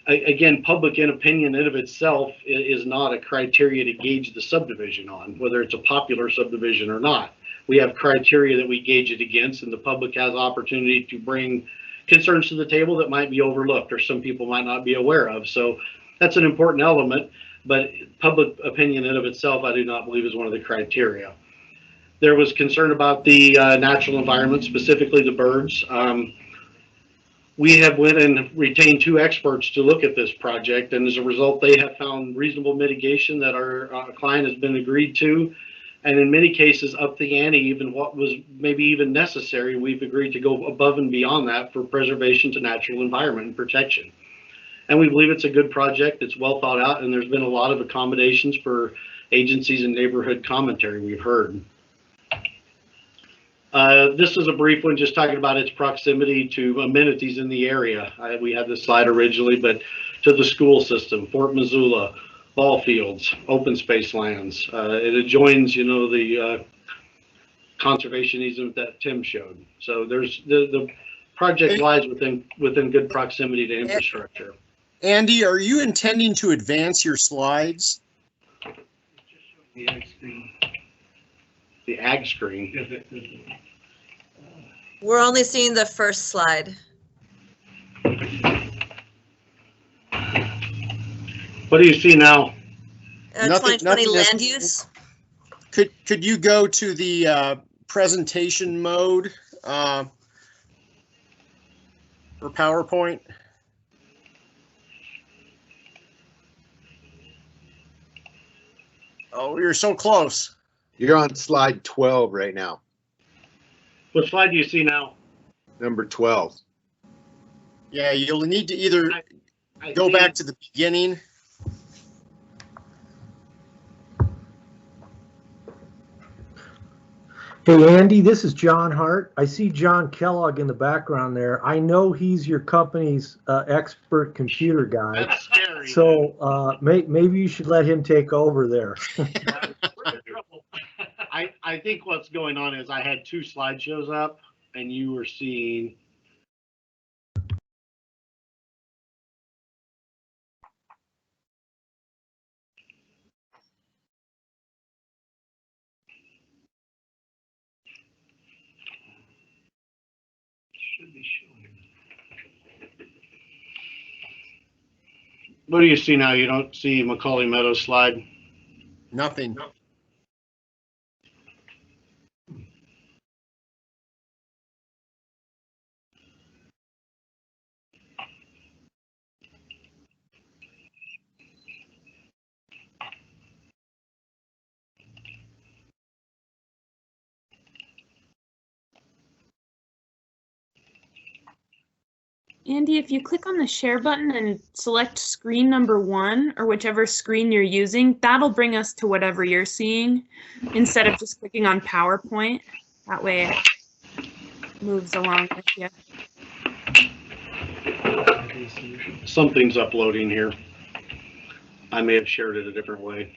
Again, public opinion in of itself is not a criteria to gauge the subdivision on, whether it's a popular subdivision or not. We have criteria that we gauge it against, and the public has opportunity to bring concerns to the table that might be overlooked or some people might not be aware of. So that's an important element, but public opinion in of itself, I do not believe is one of the criteria. There was concern about the natural environment, specifically the birds. We have went and retained 2 experts to look at this project, and as a result, they have found reasonable mitigation that our client has been agreed to, and in many cases up the ante, even what was maybe even necessary. We've agreed to go above and beyond that for preservation to natural environment and protection. And we believe it's a good project. It's well thought out, and there's been a lot of accommodations for agencies and neighborhood commentary we've heard. This is a brief one, just talking about its proximity to amenities in the area. We had this slide originally, but to the school system, Fort Missoula, ball fields, open space lands. It adjoins, the conservation easement that Tim showed. So there's the project lies within good proximity to infrastructure. Andy, are you intending to advance your slides? The ag screen. The ag screen. We're only seeing the first slide. What do you see now? 2020 land use. Could you go to the presentation mode for PowerPoint? Oh, you're so close. You're on slide 12 right now. What slide do you see now? Number 12. Yeah, you'll need to either go back to the beginning. Hey, Andy, this is John Hart. I see John Kellogg in the background there. I know he's your company's expert computer guy. That's scary. So maybe you should let him take over there. I think what's going on is I had 2 slideshows up and you were seeing. Should be showing. What do you see now? You don't see Macaulay Meadows slide? Nothing. Andy, if you click on the share button and select screen number 1 or whichever screen you're using, that'll bring us to whatever you're seeing instead of just clicking on PowerPoint. That way it moves along with you. Something's uploading here. I may have shared it a different way.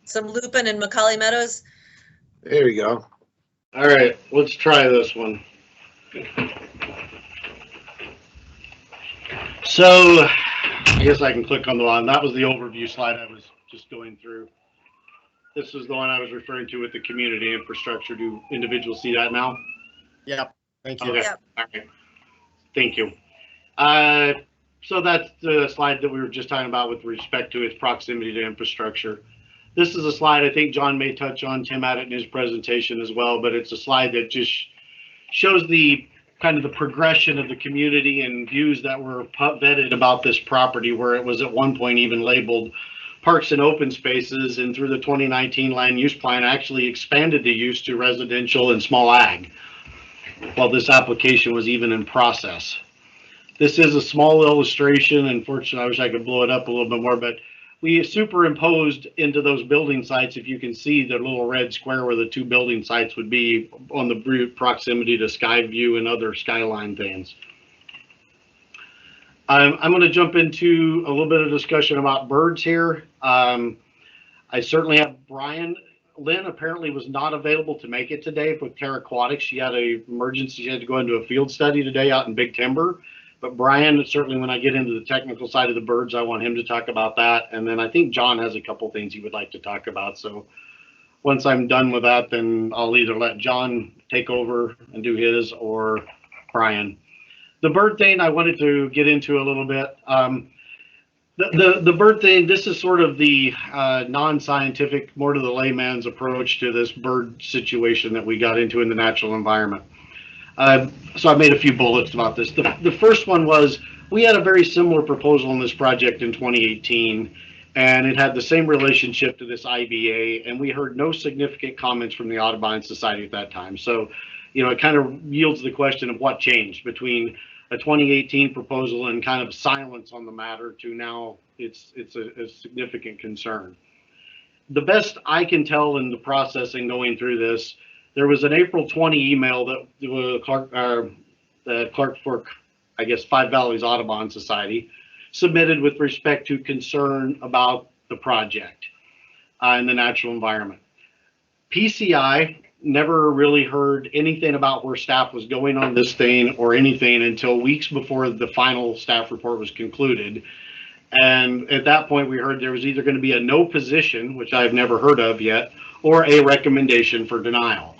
Some Lupin and Macaulay Meadows. There we go. All right, let's try this one. So I guess I can click on the one. That was the overview slide I was just going through. This is the one I was referring to with the community infrastructure. Do individuals see that now? Yep. Thank you. Okay. Yep. All right. Thank you. So that's the slide that we were just talking about with respect to its proximity to infrastructure. This is a slide I think John may touch on. Tim had it in his presentation as well, but it's a slide that just shows the kind of the progression of the community and views that were vetted about this property, where it was at one point even labeled parks and open spaces, and through the 2019 land use plan actually expanded the use to residential and small ag while this application was even in process. This is a small illustration. Unfortunately, I wish I could blow it up a little bit more, but we superimposed into those building sites, if you can see the little red square where the 2 building sites would be on the proximity to sky view and other skyline things. I'm going to jump into a little bit of discussion about birds here. I certainly have Brian. Lynn apparently was not available to make it today with Terra Aquatics. She had an emergency. She had to go into a field study today out in Big Timber. But Brian, certainly when I get into the technical side of the birds, I want him to talk about that. And then I think John has a couple things he would like to talk about. So once I'm done with that, then I'll either let John take over and do his, or Brian. The bird thing I wanted to get into a little bit. The bird thing, this is sort of the non-scientific, more to the layman's approach to this bird situation that we got into in the natural environment. So I made a few bullets about this. The first one was, we had a very similar proposal in this project in 2018, and it had the same relationship to this IBA, and we heard no significant comments from the Audubon Society at that time. So, you know, it kind of yields the question of what changed between a 2018 proposal and kind of silence on the matter to now it's a significant concern. The best I can tell in the processing going through this, there was an April 20 email that the Clark Fork, I guess, Five Valleys Audubon Society submitted with respect to concern about the project in the natural environment. PCI never really heard anything about where staff was going on this thing or anything until weeks before the final staff report was concluded. And at that point, we heard there was either going to be a no position, which I've never heard of yet, or a recommendation for denial.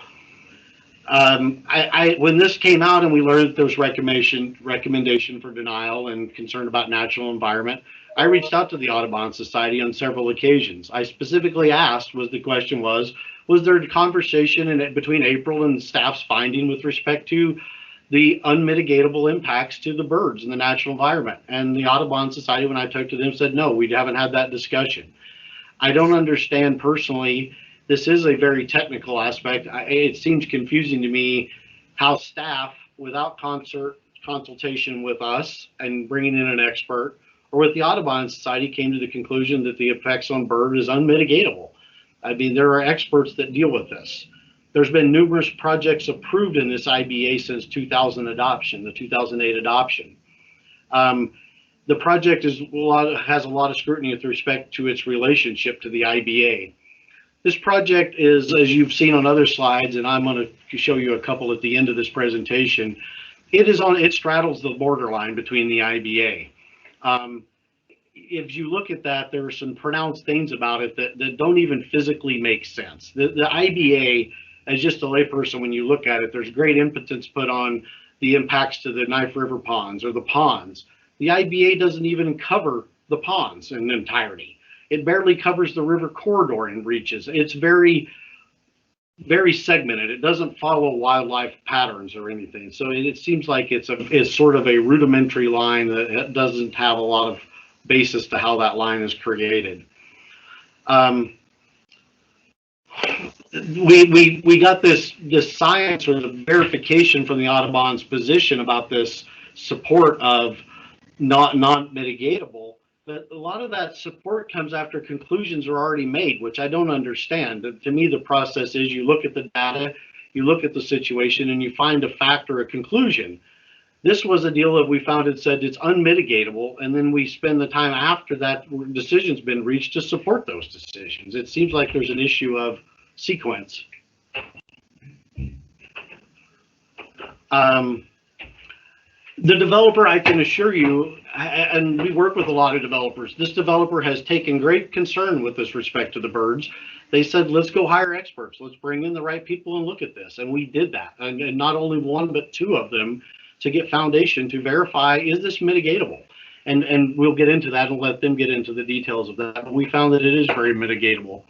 When this came out and we learned that there was recommendation for denial and concern about natural environment, I reached out to the Audubon Society on several occasions. I specifically asked, was there a conversation between April and staff's finding with respect to the unmitigatable impacts to the birds in the natural environment. And the Audubon Society, when I talked to them, said, no, we haven't had that discussion. I don't understand personally. This is a very technical aspect. It seems confusing to me how staff, without consultation with us and bringing in an expert, or with the Audubon Society, came to the conclusion that the effects on bird is unmitigatable. I mean, there are experts that deal with this. There's been numerous projects approved in this IBA since 2000 adoption, the 2008 adoption. The project has a lot of scrutiny with respect to its relationship to the IBA. This project is, as you've seen on other slides, and I'm going to show you a couple at the end of this presentation, it straddles the borderline between the IBA. If you look at that, there are some pronounced things about it that don't even physically make sense. The IBA, as just a layperson, when you look at it, there's great impetus put on the impacts to the Knife River ponds or the ponds. The IBA doesn't even cover the ponds in entirety. It barely covers the river corridor and reaches. It's very, very segmented. It doesn't follow wildlife patterns or anything. So it seems like it's sort of a rudimentary line that doesn't have a lot of basis to how that line is created. We got this science or the verification from the Audubon's position about this support of not mitigatable, but a lot of that support comes after conclusions are already made, which I don't understand. To me, the process is you look at the data, you look at the situation, and you find a fact or a conclusion. This was a deal that we found it said it's unmitigatable, and then we spend the time after that decision's been reached to support those decisions. It seems like there's an issue of sequence. The developer, I can assure you, and we work with a lot of developers, this developer has taken great concern with this respect to the birds. They said, let's go hire experts. Let's bring in the right people and look at this. And we did that. And not only one, but two of them to get foundation to verify, is this mitigatable? And we'll get into that and let them get into the details of that. But we found that it is very mitigatable.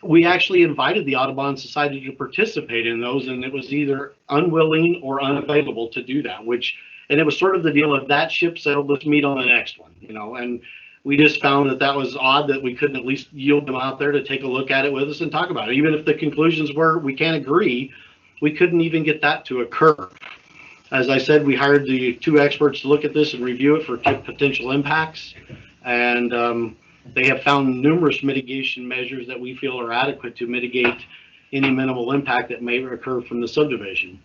We actually invited the Audubon Society to participate in those, and it was either unwilling or unavailable to do that, and it was sort of the deal of that ship sailed, let's meet on the next one, and we just found that was odd that we couldn't at least yield them out there to take a look at it with us and talk about it. Even if the conclusions were we can't agree, we couldn't even get that to occur. As I said, we hired the two experts to look at this and review it for potential impacts, and they have found numerous mitigation measures that we feel are adequate to mitigate any minimal impact that may occur from the subdivision.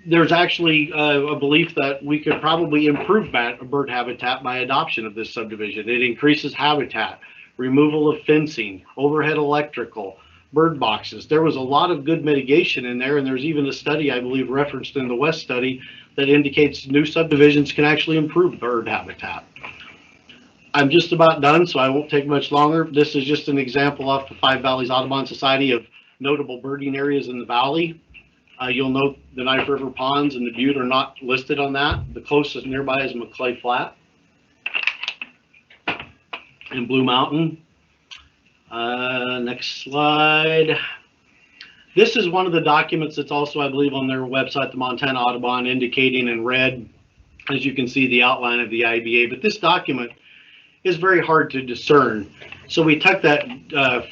There's actually a belief that we could probably improve bird habitat by adoption of this subdivision. It increases habitat, removal of fencing, overhead electrical, bird boxes. There was a lot of good mitigation in there, and there's even a study, I believe, referenced in the West study that indicates new subdivisions can actually improve bird habitat. I'm just about done, so I won't take much longer. This is just an example off the Five Valleys Audubon Society of notable birding areas in the valley. You'll note the Knife River Ponds and the Butte are not listed on that. The closest nearby is McClay Flat and Blue Mountain. Next slide. This is one of the documents that's also, I believe, on their website, the Montana Audubon, indicating in red, as you can see, the outline of the IBA. But this document is very hard to discern. So we took that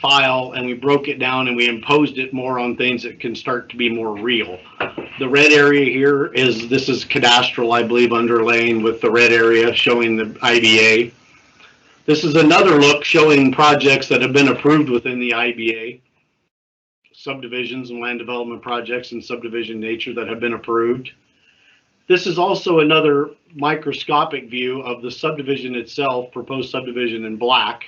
file and we broke it down and we imposed it more on things that can start to be more real. The red area here this is cadastral, I believe, underlaying with the red area showing the IBA. This is another look showing projects that have been approved within the IBA. Subdivisions and land development projects in subdivision nature that have been approved. This is also another microscopic view of the subdivision itself, proposed subdivision in black.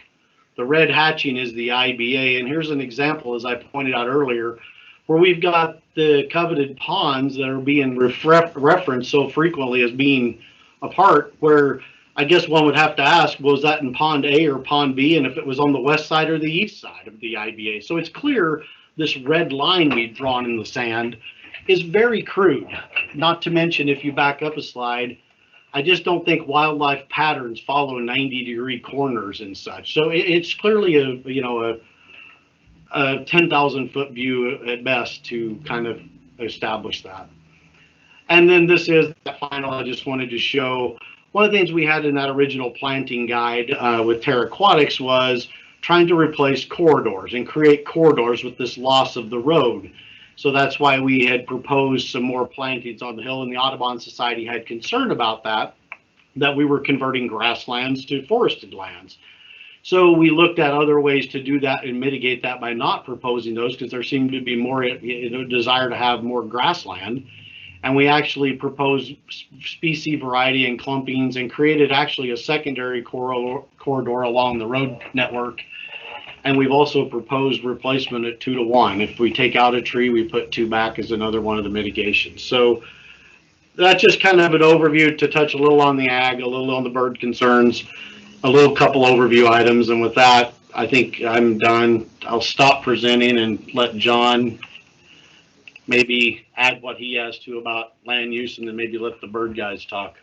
The red hatching is the IBA, and here's an example, as I pointed out earlier, where we've got the coveted ponds that are being referenced so frequently as being a part, where I guess one would have to ask, was that in pond A or pond B, and if it was on the west side or the east side of the IBA. So it's clear this red line we've drawn in the sand is very crude. Not to mention, if you back up a slide, I just don't think wildlife patterns follow 90-degree corners and such. So it's clearly a 10,000-foot view at best to kind of establish that. And then this is the final. I just wanted to show one of the things we had in that original planting guide with Terra Aquatics was trying to replace corridors and create corridors with this loss of the road. So that's why we had proposed some more plantings on the hill, and the Audubon Society had concern about that we were converting grasslands to forested lands. So we looked at other ways to do that and mitigate that by not proposing those, because there seemed to be more desire to have more grassland. And we actually proposed species variety and clumpings and created actually a secondary corridor along the road network. And we've also proposed replacement at 2 to 1. If we take out a tree, we put 2 back as another one of the mitigations. So that's just kind of an overview to touch a little on the ag, a little on the bird concerns, a little couple overview items. And with that, I think I'm done. I'll stop presenting and let John maybe add what he has to about land use, and then maybe let the bird guys talk.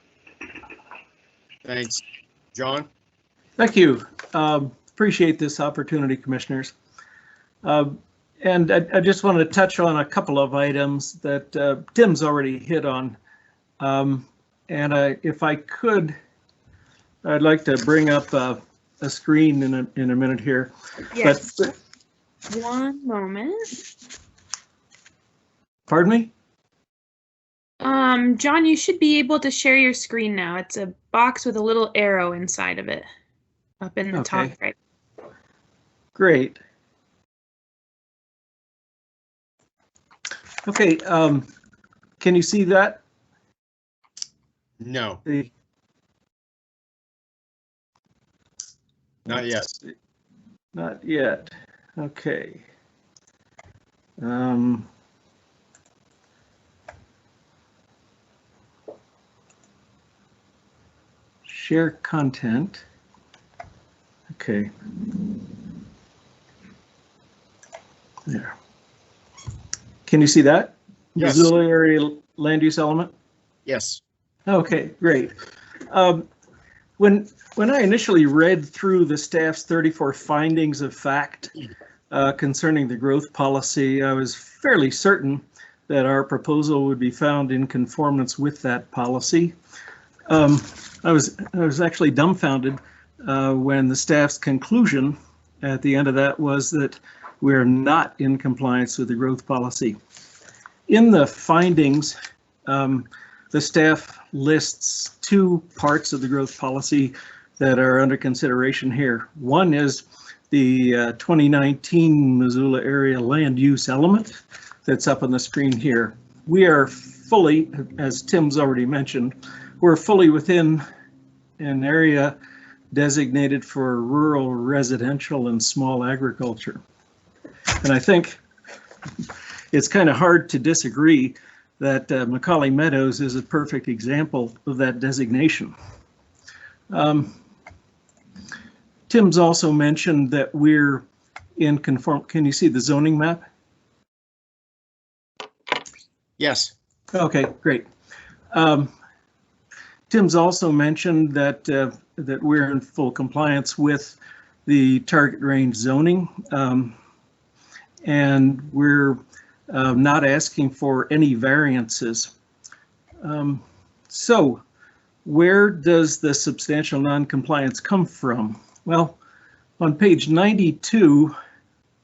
Thanks. John? Thank you. Appreciate this opportunity, Commissioners. And I just wanted to touch on a couple of items that Tim's already hit on. If I could, I'd like to bring up a screen in a minute here. Yes. But, one moment. Pardon me? John, you should be able to share your screen now. It's a box with a little arrow inside of it, up in the top right. Great. Okay, can you see that? No. Not yet. Not yet. Okay. Share content. Okay. There. Can you see that? Yes. Missoula area land use element? Yes. Okay, great. When I initially read through the staff's 34 findings of fact concerning the growth policy, I was fairly certain that our proposal would be found in conformance with that policy. I was actually dumbfounded when the staff's conclusion at the end of that was that we're not in compliance with the growth policy. In the findings, the staff lists 2 parts of the growth policy that are under consideration here. One is the 2019 Missoula area land use element that's up on the screen here. We are fully, as Tim's already mentioned, we're fully within an area designated for rural, residential, and small agriculture. And I think it's kind of hard to disagree that Macaulay Meadows is a perfect example of that designation. Tim's also mentioned that we're in conform. Can you see the zoning map? Yes. Okay, great. Tim's also mentioned that that we're in full compliance with the target range zoning, and we're not asking for any variances. So where does the substantial non-compliance come from? Well, on page 92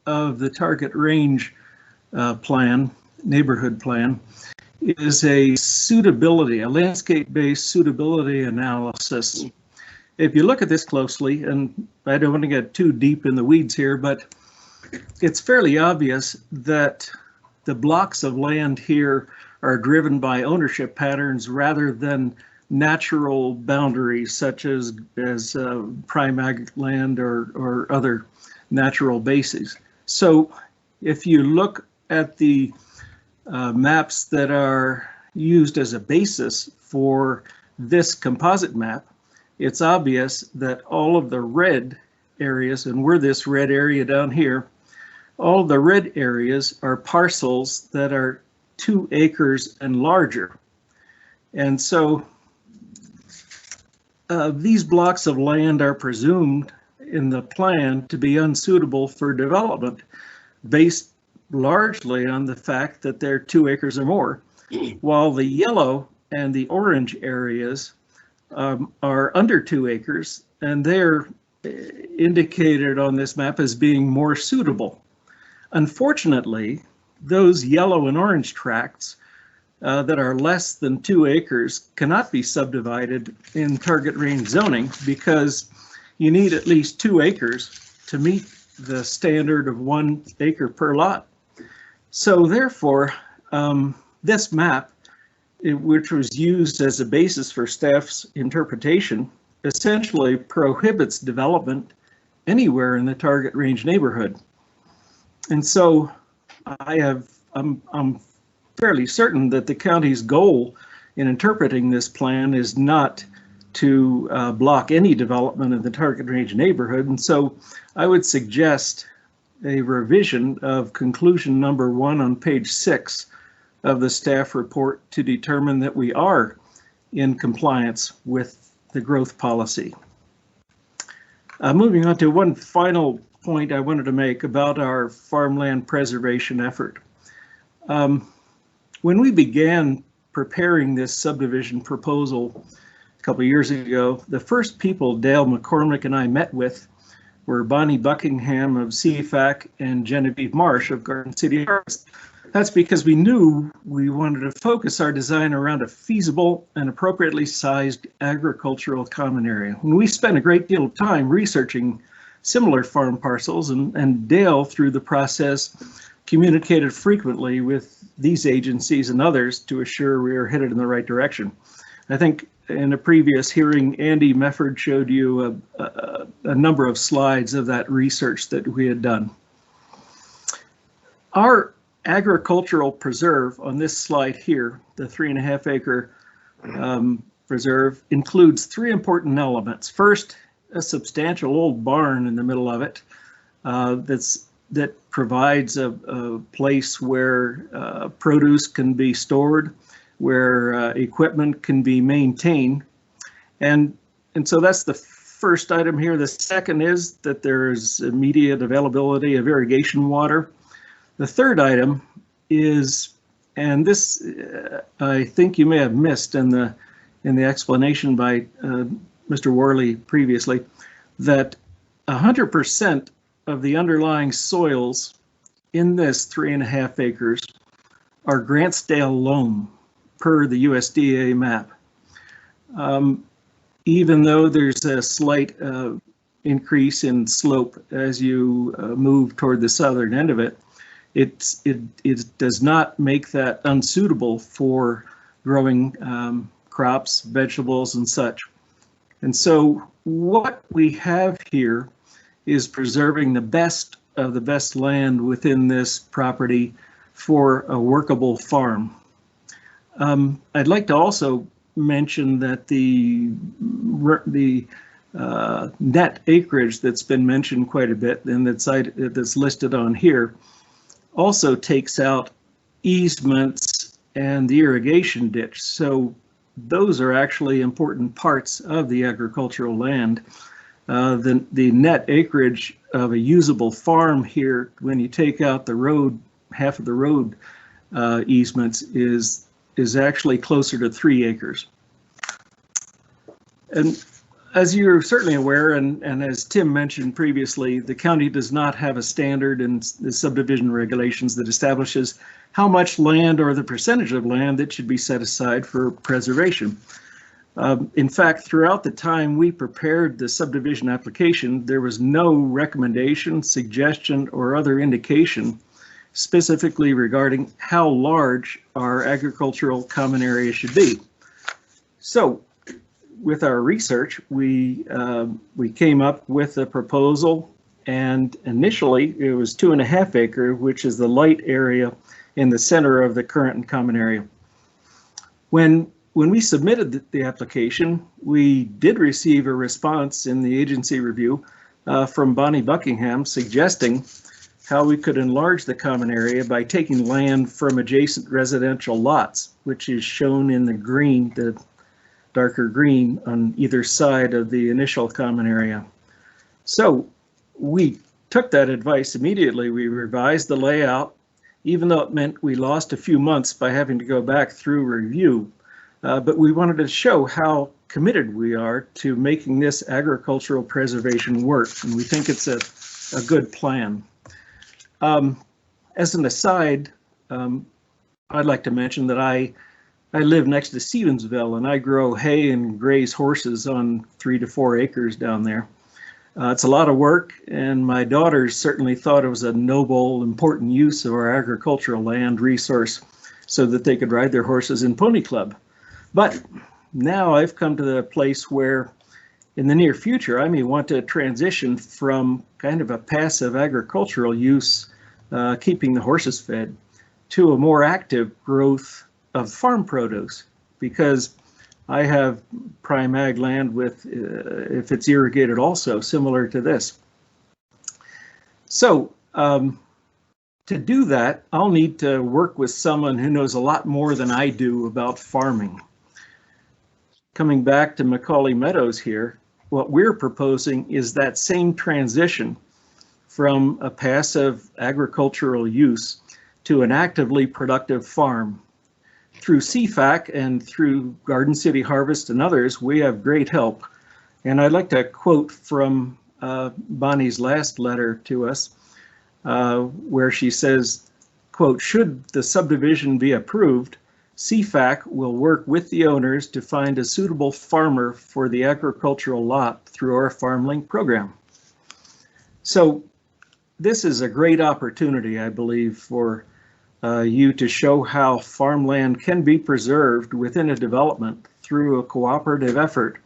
of the target range plan, neighborhood plan, is a suitability, a landscape-based suitability analysis. If you look at this closely, and I don't want to get too deep in the weeds here, but it's fairly obvious that the blocks of land here are driven by ownership patterns rather than natural boundaries such as prime ag land or other natural bases. So if you look at the maps that are used as a basis for this composite map, it's obvious that all of the red areas, and we're this red area down here, all the red areas are parcels that are 2 acres and larger. And so these blocks of land are presumed in the plan to be unsuitable for development. based largely on the fact that they're 2 acres or more, while the yellow and the orange areas are under 2 acres, and they're indicated on this map as being more suitable. Unfortunately, those yellow and orange tracts that are less than 2 acres cannot be subdivided in target range zoning because you need at least 2 acres to meet the standard of 1 acre per lot. So therefore, this map, which was used as a basis for staff's interpretation, essentially prohibits development anywhere in the target range neighborhood. And so I'm fairly certain that the county's goal in interpreting this plan is not to block any development in the target range neighborhood. And so I would suggest a revision of conclusion number 1 on page 6 of the staff report to determine that we are in compliance with the growth policy. Moving on to one final point I wanted to make about our farmland preservation effort. When we began preparing this subdivision proposal a couple of years ago, the first people Dale McCormick and I met with were Bonnie Buckingham of CFAC and Genevieve Marsh of Garden City Harvest. That's because we knew we wanted to focus our design around a feasible and appropriately sized agricultural common area. And we spent a great deal of time researching similar farm parcels, and Dale, through the process, communicated frequently with these agencies and others to assure we are headed in the right direction. I think in a previous hearing, Andy Mefford showed you a number of slides of that research that we had done. Our agricultural preserve on this slide here, the 3.5 acre preserve, includes 3 important elements. First, a substantial old barn in the middle of it that provides a place where produce can be stored, where equipment can be maintained. And so that's the first item here. The second is that there's immediate availability of irrigation water. The third item is, and this I think you may have missed in the explanation by Mr. Worley previously, that 100% of the underlying soils in this 3.5 acres are Grantsdale loam per the USDA map. Even though there's a slight increase in slope as you move toward the southern end of it, it does not make that unsuitable for growing crops, vegetables, and such. And so what we have here is preserving the best of the best land within this property for a workable farm. I'd like to also mention that the net acreage that's been mentioned quite a bit and that's listed on here also takes out easements and the irrigation ditch. So those are actually important parts of the agricultural land. The net acreage of a usable farm here, when you take out the road, half of the road easements, is actually closer to 3 acres. And as you're certainly aware, and as Tim mentioned previously, the county does not have a standard in the subdivision regulations that establishes how much land or the percentage of land that should be set aside for preservation. In fact, throughout the time we prepared the subdivision application, there was no recommendation, suggestion, or other indication specifically regarding how large our agricultural common area should be. So with our research, we came up with a proposal, and initially it was 2.5 acre, which is the light area in the center of the current and common area. When we submitted the application, we did receive a response in the agency review from Bonnie Buckingham suggesting how we could enlarge the common area by taking land from adjacent residential lots, which is shown in the green, the darker green on either side of the initial common area. So we took that advice immediately. We revised the layout, even though it meant we lost a few months by having to go back through review. But we wanted to show how committed we are to making this agricultural preservation work, and we think it's a good plan. As an aside, I'd like to mention that I live next to Stevensville, and I grow hay and graze horses on 3 to 4 acres down there. It's a lot of work, and my daughters certainly thought it was a noble, important use of our agricultural land resource so that they could ride their horses in Pony Club. But now I've come to the place where in the near future I may want to transition from kind of a passive agricultural use, keeping the horses fed, to a more active growth of farm produce, because I have prime ag land with, if it's irrigated also, similar to this. So to do that, I'll need to work with someone who knows a lot more than I do about farming. Coming back to Macaulay Meadows here, what we're proposing is that same transition from a passive agricultural use to an actively productive farm. Through CFAC and through Garden City Harvest and others, we have great help. And I'd like to quote from Bonnie's last letter to us, where she says, quote, "Should the subdivision be approved, CFAC will work with the owners to find a suitable farmer for the agricultural lot through our FarmLink program." So this is a great opportunity, I believe, for you to show how farmland can be preserved within a development through a cooperative effort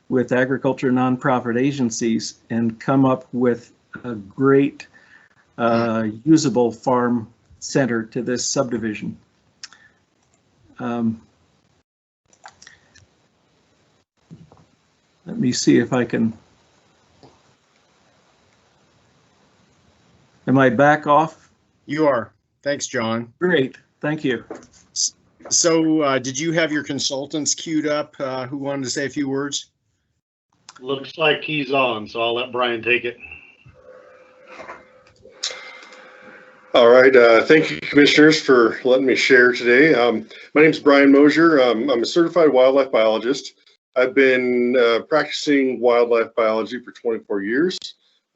with agriculture nonprofit agencies and come up with a great usable farm center to this subdivision. Let me see if I can. Am I back off? You are. Thanks, John. Great. Thank you. So did you have your consultants queued up who wanted to say a few words? Looks like he's on, so I'll let Brian take it. All right. Thank you, commissioners, for letting me share today. My name is Brian Mosier. I'm a certified wildlife biologist. I've been practicing wildlife biology for 24 years.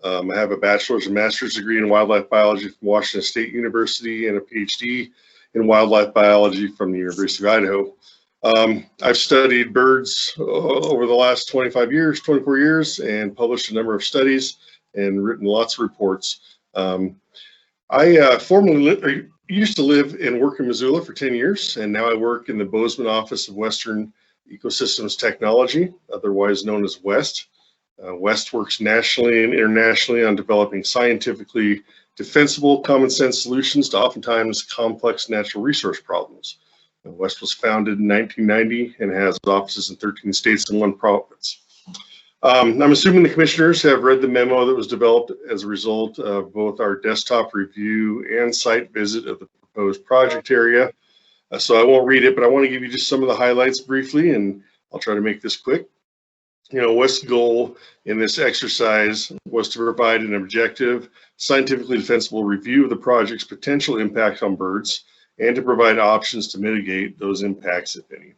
I have a bachelor's and master's degree in wildlife biology from Washington State University and a PhD in wildlife biology from the University of Idaho. I've studied birds over the last 24 years, and published a number of studies and written lots of reports. I used to live and work in Missoula for 10 years, and now I work in the Bozeman Office of Western Ecosystems Technology, otherwise known as WEST. WEST works nationally and internationally on developing scientifically defensible, common sense solutions to oftentimes complex natural resource problems. WEST was founded in 1990 and has offices in 13 states and 1 province. I'm assuming the commissioners have read the memo that was developed as a result of both our desktop review and site visit of the proposed project area. So I won't read it, but I want to give you just some of the highlights briefly, and I'll try to make this quick. You know, WEST's goal in this exercise was to provide an objective, scientifically defensible review of the project's potential impact on birds and to provide options to mitigate those impacts, if any.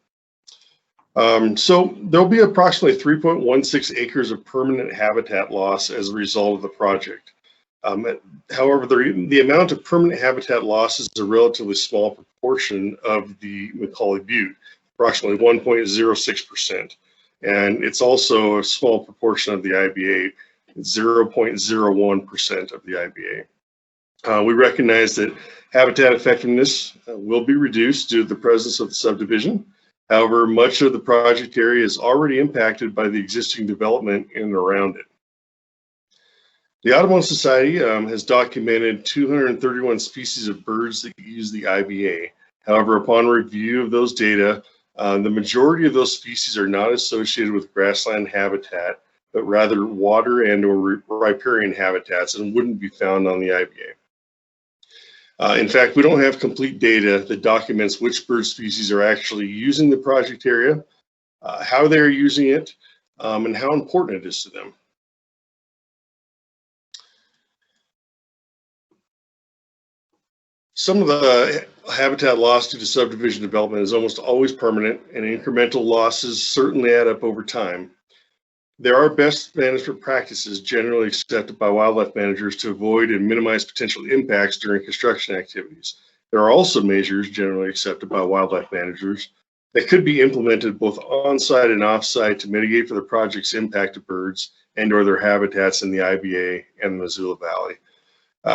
So there'll be approximately 3.16 acres of permanent habitat loss as a result of the project. However, the amount of permanent habitat loss is a relatively small proportion of the Macaulay Butte, approximately 1.06%. And it's also a small proportion of the IBA, 0.01% of the IBA. We recognize that habitat effectiveness will be reduced due to the presence of the subdivision. However, much of the project area is already impacted by the existing development in and around it. The Audubon Society has documented 231 species of birds that use the IBA. However, upon review of those data, the majority of those species are not associated with grassland habitat, but rather water and or riparian habitats and wouldn't be found on the IBA. In fact, we don't have complete data that documents which bird species are actually using the project area, how they're using it, and how important it is to them. Some of the habitat loss due to subdivision development is almost always permanent, and incremental losses certainly add up over time. There are best management practices generally accepted by wildlife managers to avoid and minimize potential impacts during construction activities. There are also measures generally accepted by wildlife managers that could be implemented both on-site and off-site to mitigate for the project's impact to birds and/or their habitats in the IBA and the Missoula Valley.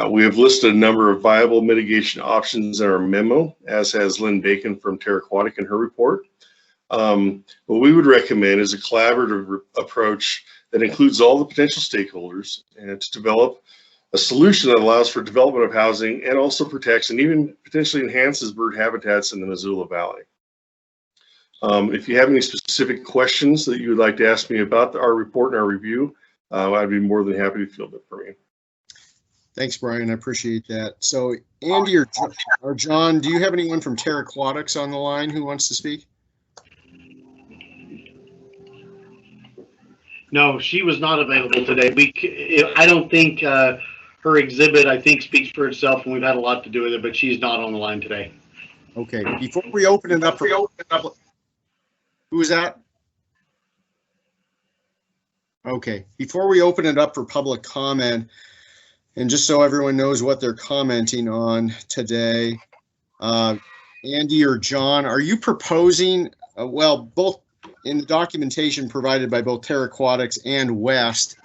We have listed a number of viable mitigation options in our memo, as has Lynn Bacon from Terra Aquatic in her report. What we would recommend is a collaborative approach that includes all the potential stakeholders and to develop a solution that allows for development of housing and also protects and even potentially enhances bird habitats in the Missoula Valley. If you have any specific questions that you would like to ask me about our report and our review, I'd be more than happy to field it for you. Thanks, Brian. I appreciate that. So Andy or John, do you have anyone from Terra Aquatics on the line who wants to speak? No, she was not available today. I don't think her exhibit, I think, speaks for itself, and we've had a lot to do with it, but she's not on the line today. Okay, before we open it up, who is that? Okay, before we open it up for public comment, and just so everyone knows what they're commenting on today, Andy or John, are you proposing, well, both in the documentation provided by both Terra Aquatics and West,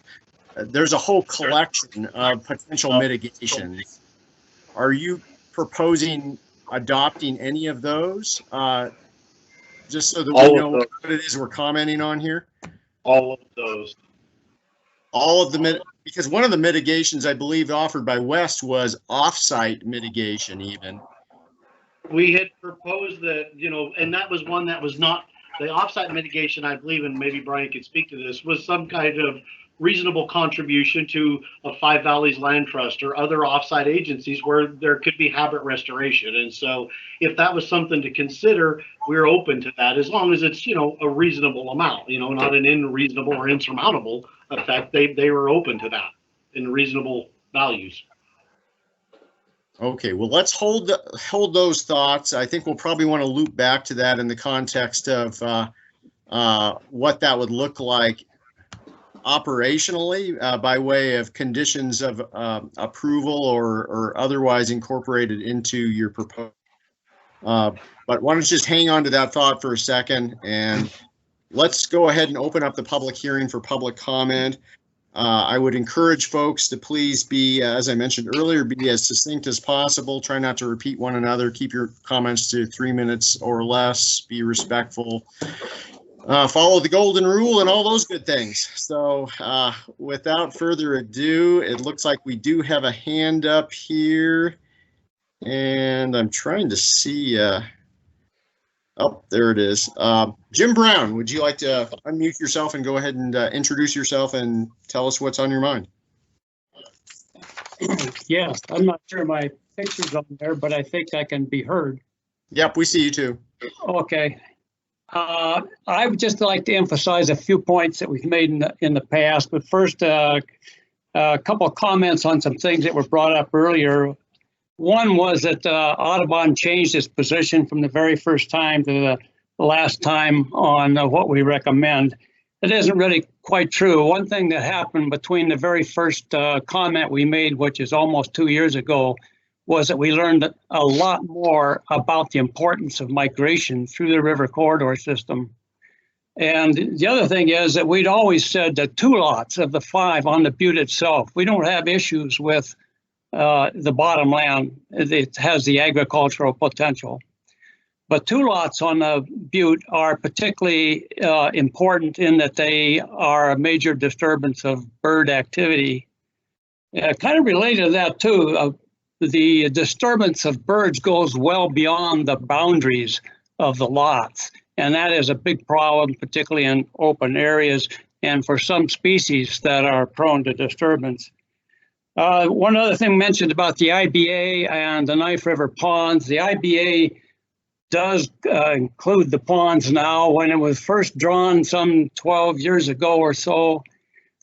there's a whole collection of potential mitigations. Are you proposing adopting any of those? Just so that we know what it is we're commenting on here? All of those. All of the, because one of the mitigations I believe offered by West was off-site mitigation even. We had proposed that, and that was one that was not, the off-site mitigation, I believe, and maybe Brian could speak to this, was some kind of reasonable contribution to a Five Valleys Land Trust or other off-site agencies where there could be habitat restoration. And so if that was something to consider, we're open to that as long as it's, a reasonable amount, not an unreasonable or insurmountable effect. They were open to that in reasonable values. Okay, well, let's hold those thoughts. I think we'll probably want to loop back to that in the context of what that would look like operationally by way of conditions of approval or otherwise incorporated into your proposal. But why don't you just hang on to that thought for a second, and let's go ahead and open up the public hearing for public comment. I would encourage folks to please be, as I mentioned earlier, be as succinct as possible. Try not to repeat one another. Keep your comments to 3 minutes or less. Be respectful. Follow the golden rule and all those good things. So without further ado, it looks like we do have a hand up here. And I'm trying to see. Oh, there it is. Jim Brown, would you like to unmute yourself and go ahead and introduce yourself and tell us what's on your mind? Yes, I'm not sure my picture's on there, but I think I can be heard. Yep, we see you too. Okay. I would just like to emphasize a few points that we've made in the past, but first, a couple of comments on some things that were brought up earlier. One was that Audubon changed its position from the very first time to the last time on what we recommend. It isn't really quite true. One thing that happened between the very first comment we made, which is almost 2 years ago, was that we learned a lot more about the importance of migration through the river corridor system. And the other thing is that we'd always said that 2 lots of the 5 on the butte itself, we don't have issues with the bottom land. It has the agricultural potential. But 2 lots on the butte are particularly important in that they are a major disturbance of bird activity. Kind of related to that too, the disturbance of birds goes well beyond the boundaries of the lots. And that is a big problem, particularly in open areas and for some species that are prone to disturbance. One other thing mentioned about the IBA and the Knife River ponds. The IBA does include the ponds now. When it was first drawn some 12 years ago or so,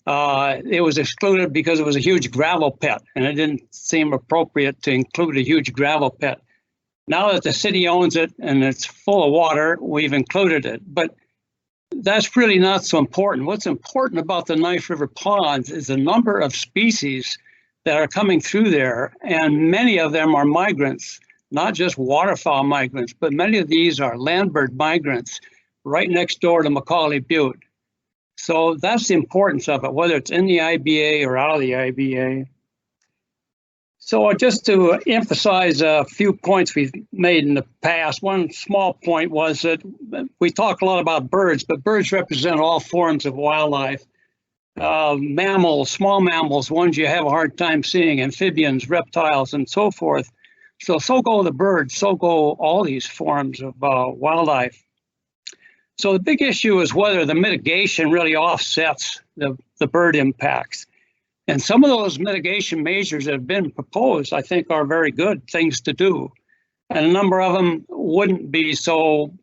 It was excluded because it was a huge gravel pit, and it didn't seem appropriate to include a huge gravel pit. Now that the city owns it and it's full of water, we've included it. But that's really not so important. What's important about the Knife River ponds is the number of species that are coming through there, and many of them are migrants, not just waterfowl migrants, but many of these are landbird migrants right next door to Macaulay Butte. So that's the importance of it, whether it's in the IBA or out of the IBA. So just to emphasize a few points we've made in the past, one small point was that we talk a lot about birds, but birds represent all forms of wildlife. Mammals, small mammals, ones you have a hard time seeing, amphibians, reptiles, and so forth. So go the birds, so go all these forms of wildlife. So the big issue is whether the mitigation really offsets the bird impacts. And some of those mitigation measures that have been proposed, I think, are very good things to do. And a number of them wouldn't be so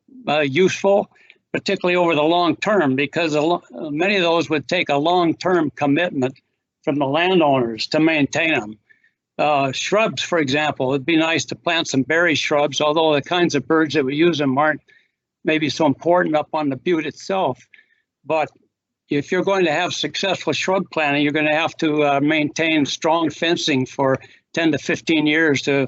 useful, particularly over the long term, because many of those would take a long-term commitment from the landowners to maintain them. Shrubs, for example, it'd be nice to plant some berry shrubs, although the kinds of birds that would use them aren't maybe so important up on the butte itself. But if you're going to have successful shrub planting, you're going to have to maintain strong fencing for 10 to 15 years to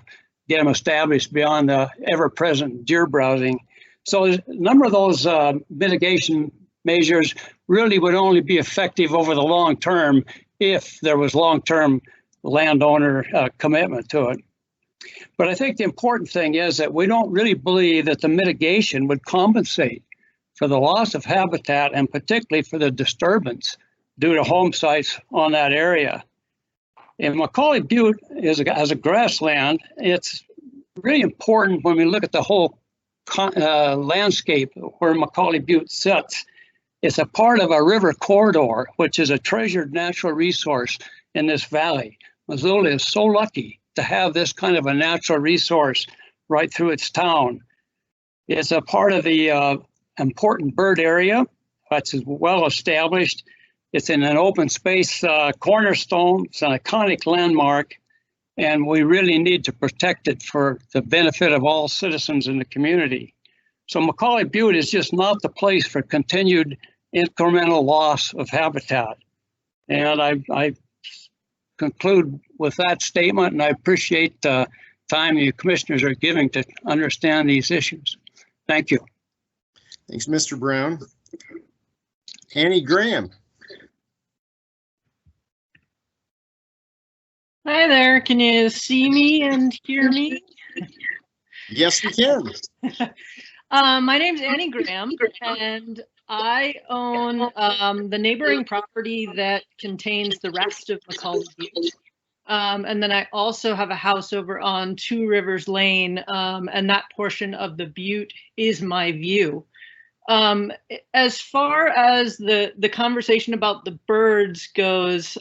get them established beyond the ever-present deer browsing. So a number of those mitigation measures really would only be effective over the long term if there was long-term landowner commitment to it. But I think the important thing is that we don't really believe that the mitigation would compensate for the loss of habitat and particularly for the disturbance due to home sites on that area. And Macaulay Butte as a grassland, it's really important when we look at the whole landscape where Macaulay Butte sits. It's a part of a river corridor, which is a treasured natural resource in this valley. Missoula is so lucky to have this kind of a natural resource right through its town. It's a part of the important bird area that's well established. It's in an open space cornerstone. It's an iconic landmark, and we really need to protect it for the benefit of all citizens in the community. So Macaulay Butte is just not the place for continued incremental loss of habitat. And I conclude with that statement, and I appreciate the time you commissioners are giving to understand these issues. Thank you. Thanks, Mr. Brown. Annie Graham. Hi there. Can you see me and hear me? Yes, we can. My name's Annie Graham, and I own the neighboring property that contains the rest of Macaulay Butte. And then I also have a house over on Two Rivers Lane, and that portion of the butte is my view. As far as the conversation about the birds goes,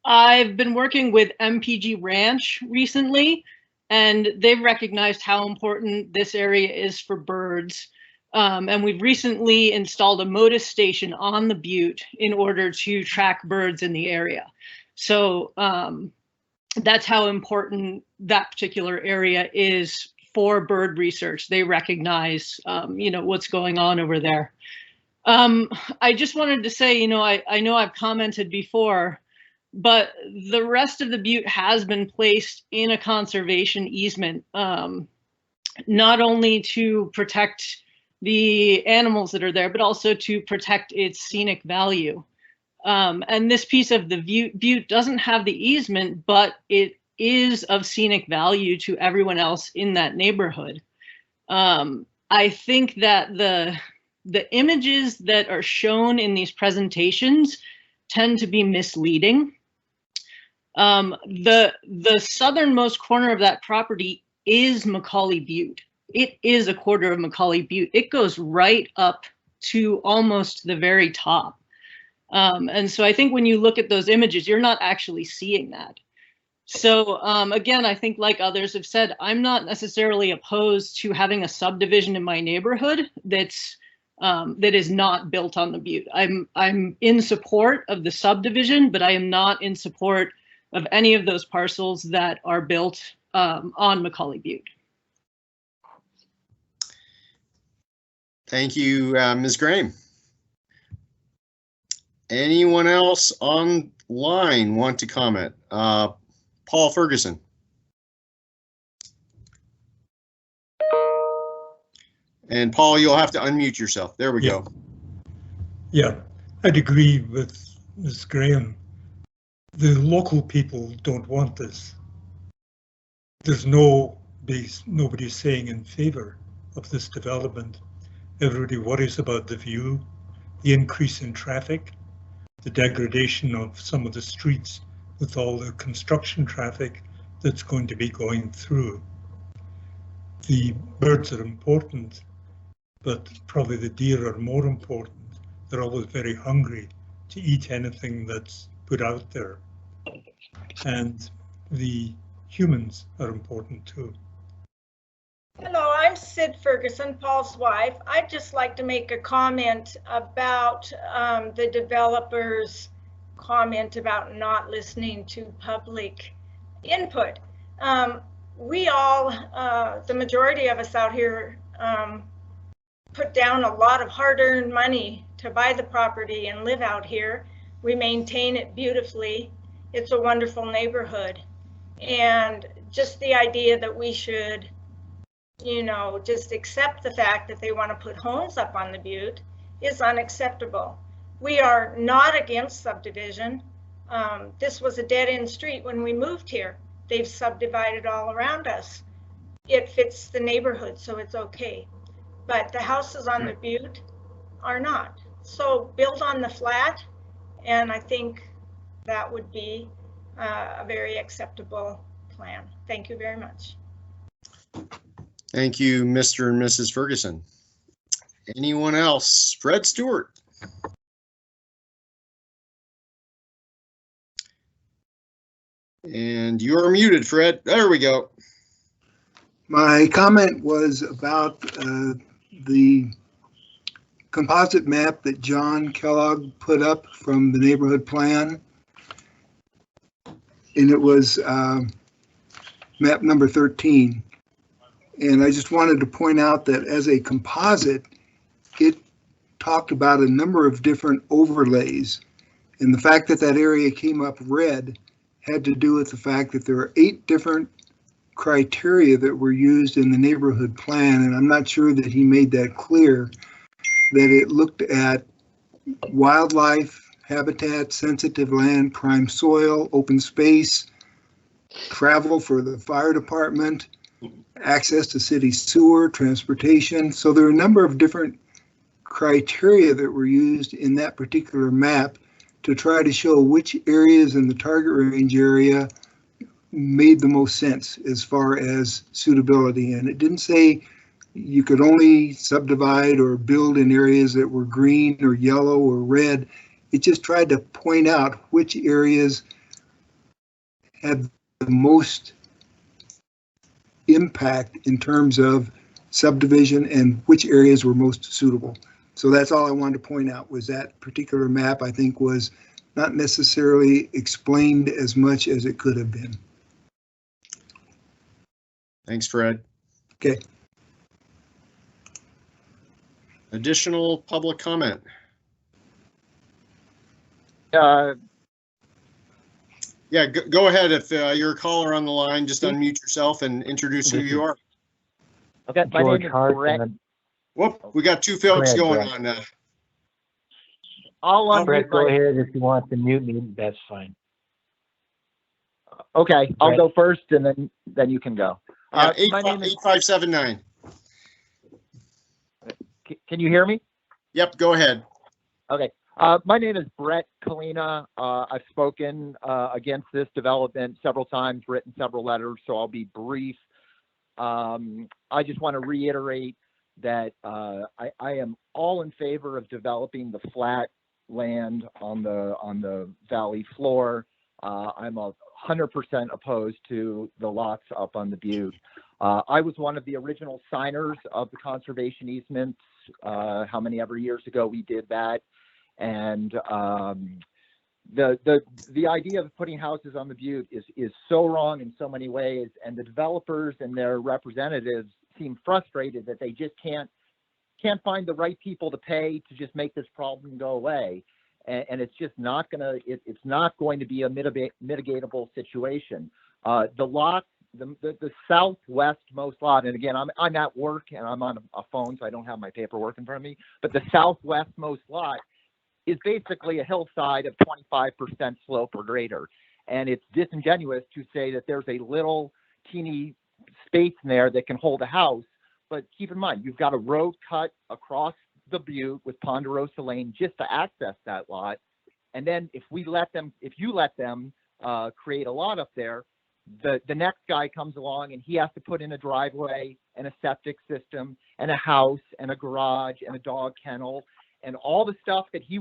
I've been working with MPG Ranch recently, and they've recognized how important this area is for birds. And we've recently installed a MODIS station on the butte in order to track birds in the area. So that's how important that particular area is for bird research. They recognize, what's going on over there. I just wanted to say, I know I've commented before, but the rest of the butte has been placed in a conservation easement, not only to protect the animals that are there, but also to protect its scenic value. And this piece of the butte doesn't have the easement, but it is of scenic value to everyone else in that neighborhood. I think that the images that are shown in these presentations tend to be misleading. The southernmost corner of that property is Macaulay Butte. It is a quarter of Macaulay Butte. It goes right up to almost the very top. And so I think when you look at those images, you're not actually seeing that. So again, I think like others have said, I'm not necessarily opposed to having a subdivision in my neighborhood that's that is not built on the butte. I'm in support of the subdivision, but I am not in support of any of those parcels that are built on Macaulay Butte. Thank you, Ms. Graham. Anyone else online want to comment? Paul Ferguson. And Paul, you'll have to unmute yourself. There we go. Yeah, I'd agree with Ms. Graham. The local people don't want this. There's nobody saying in favor of this development. Everybody worries about the view, the increase in traffic, the degradation of some of the streets with all the construction traffic that's going to be going through. The birds are important, but probably the deer are more important. They're always very hungry to eat anything that's put out there. And the humans are important too. Hello, I'm Sid Ferguson, Paul's wife. I'd just like to make a comment about the developer's comment about not listening to public input. We all, the majority of us out here, put down a lot of hard-earned money to buy the property and live out here. We maintain it beautifully. It's a wonderful neighborhood. And just the idea that we should, you know, just accept the fact that they want to put homes up on the butte is unacceptable. We are not against subdivision. This was a dead-end street when we moved here. They've subdivided all around us. It fits the neighborhood, so it's okay. But the houses on the butte are not. So build on the flat, and I think that would be a very acceptable plan. Thank you very much. Thank you, Mr. and Mrs. Ferguson. Anyone else? Fred Stewart. And you're muted, Fred. There we go. My comment was about the composite map that John Kellogg put up from the neighborhood plan. And it was map number 13. And I just wanted to point out that as a composite, it talked about a number of different overlays. And the fact that that area came up red had to do with the fact that there are 8 different criteria that were used in the neighborhood plan. And I'm not sure that he made that clear, that it looked at wildlife, habitat, sensitive land, prime soil, open space, travel for the fire department, access to city sewer, transportation. So there are a number of different criteria that were used in that particular map to try to show which areas in the target range area made the most sense as far as suitability. And it didn't say you could only subdivide or build in areas that were green or yellow or red. It just tried to point out which areas had the most impact in terms of subdivision and which areas were most suitable. So that's all I wanted to point out, was that particular map, I think, was not necessarily explained as much as it could have been. Thanks, Fred. Okay. Additional public comment? Yeah, go ahead. If you're a caller on the line, just unmute yourself and introduce who you are. Okay, my name is Brett. Whoop, we got 2 folks going on now. I'll unmute Brett, go ahead if you want to mute me, that's fine. Okay, I'll go first and then you can go. My name is 8579. Can you hear me? Yep, go ahead. Okay. My name is Brett Kalina. I've spoken against this development several times, written several letters, so I'll be brief. I just want to reiterate that I am all in favor of developing the flat land on the valley floor. I'm 100% opposed to the lots up on the butte. I was one of the original signers of the conservation easements. How many ever years ago we did that, and the idea of putting houses on the butte is so wrong in so many ways, and the developers and their representatives seem frustrated that they just can't find the right people to pay to just make this problem go away, and it's just not gonna it's not going to be a mitigatable situation. The lot, the southwestmost lot, and again I'm at work and I'm on a phone, so I don't have my paperwork in front of me, but the southwestmost lot is basically a hillside of 25% slope or greater. And it's disingenuous to say that there's a little teeny space in there that can hold a house. But keep in mind, you've got a road cut across the butte with Ponderosa Lane just to access that lot. And then if you let them create a lot up there, the next guy comes along and he has to put in a driveway and a septic system and a house and a garage and a dog kennel and all the stuff that he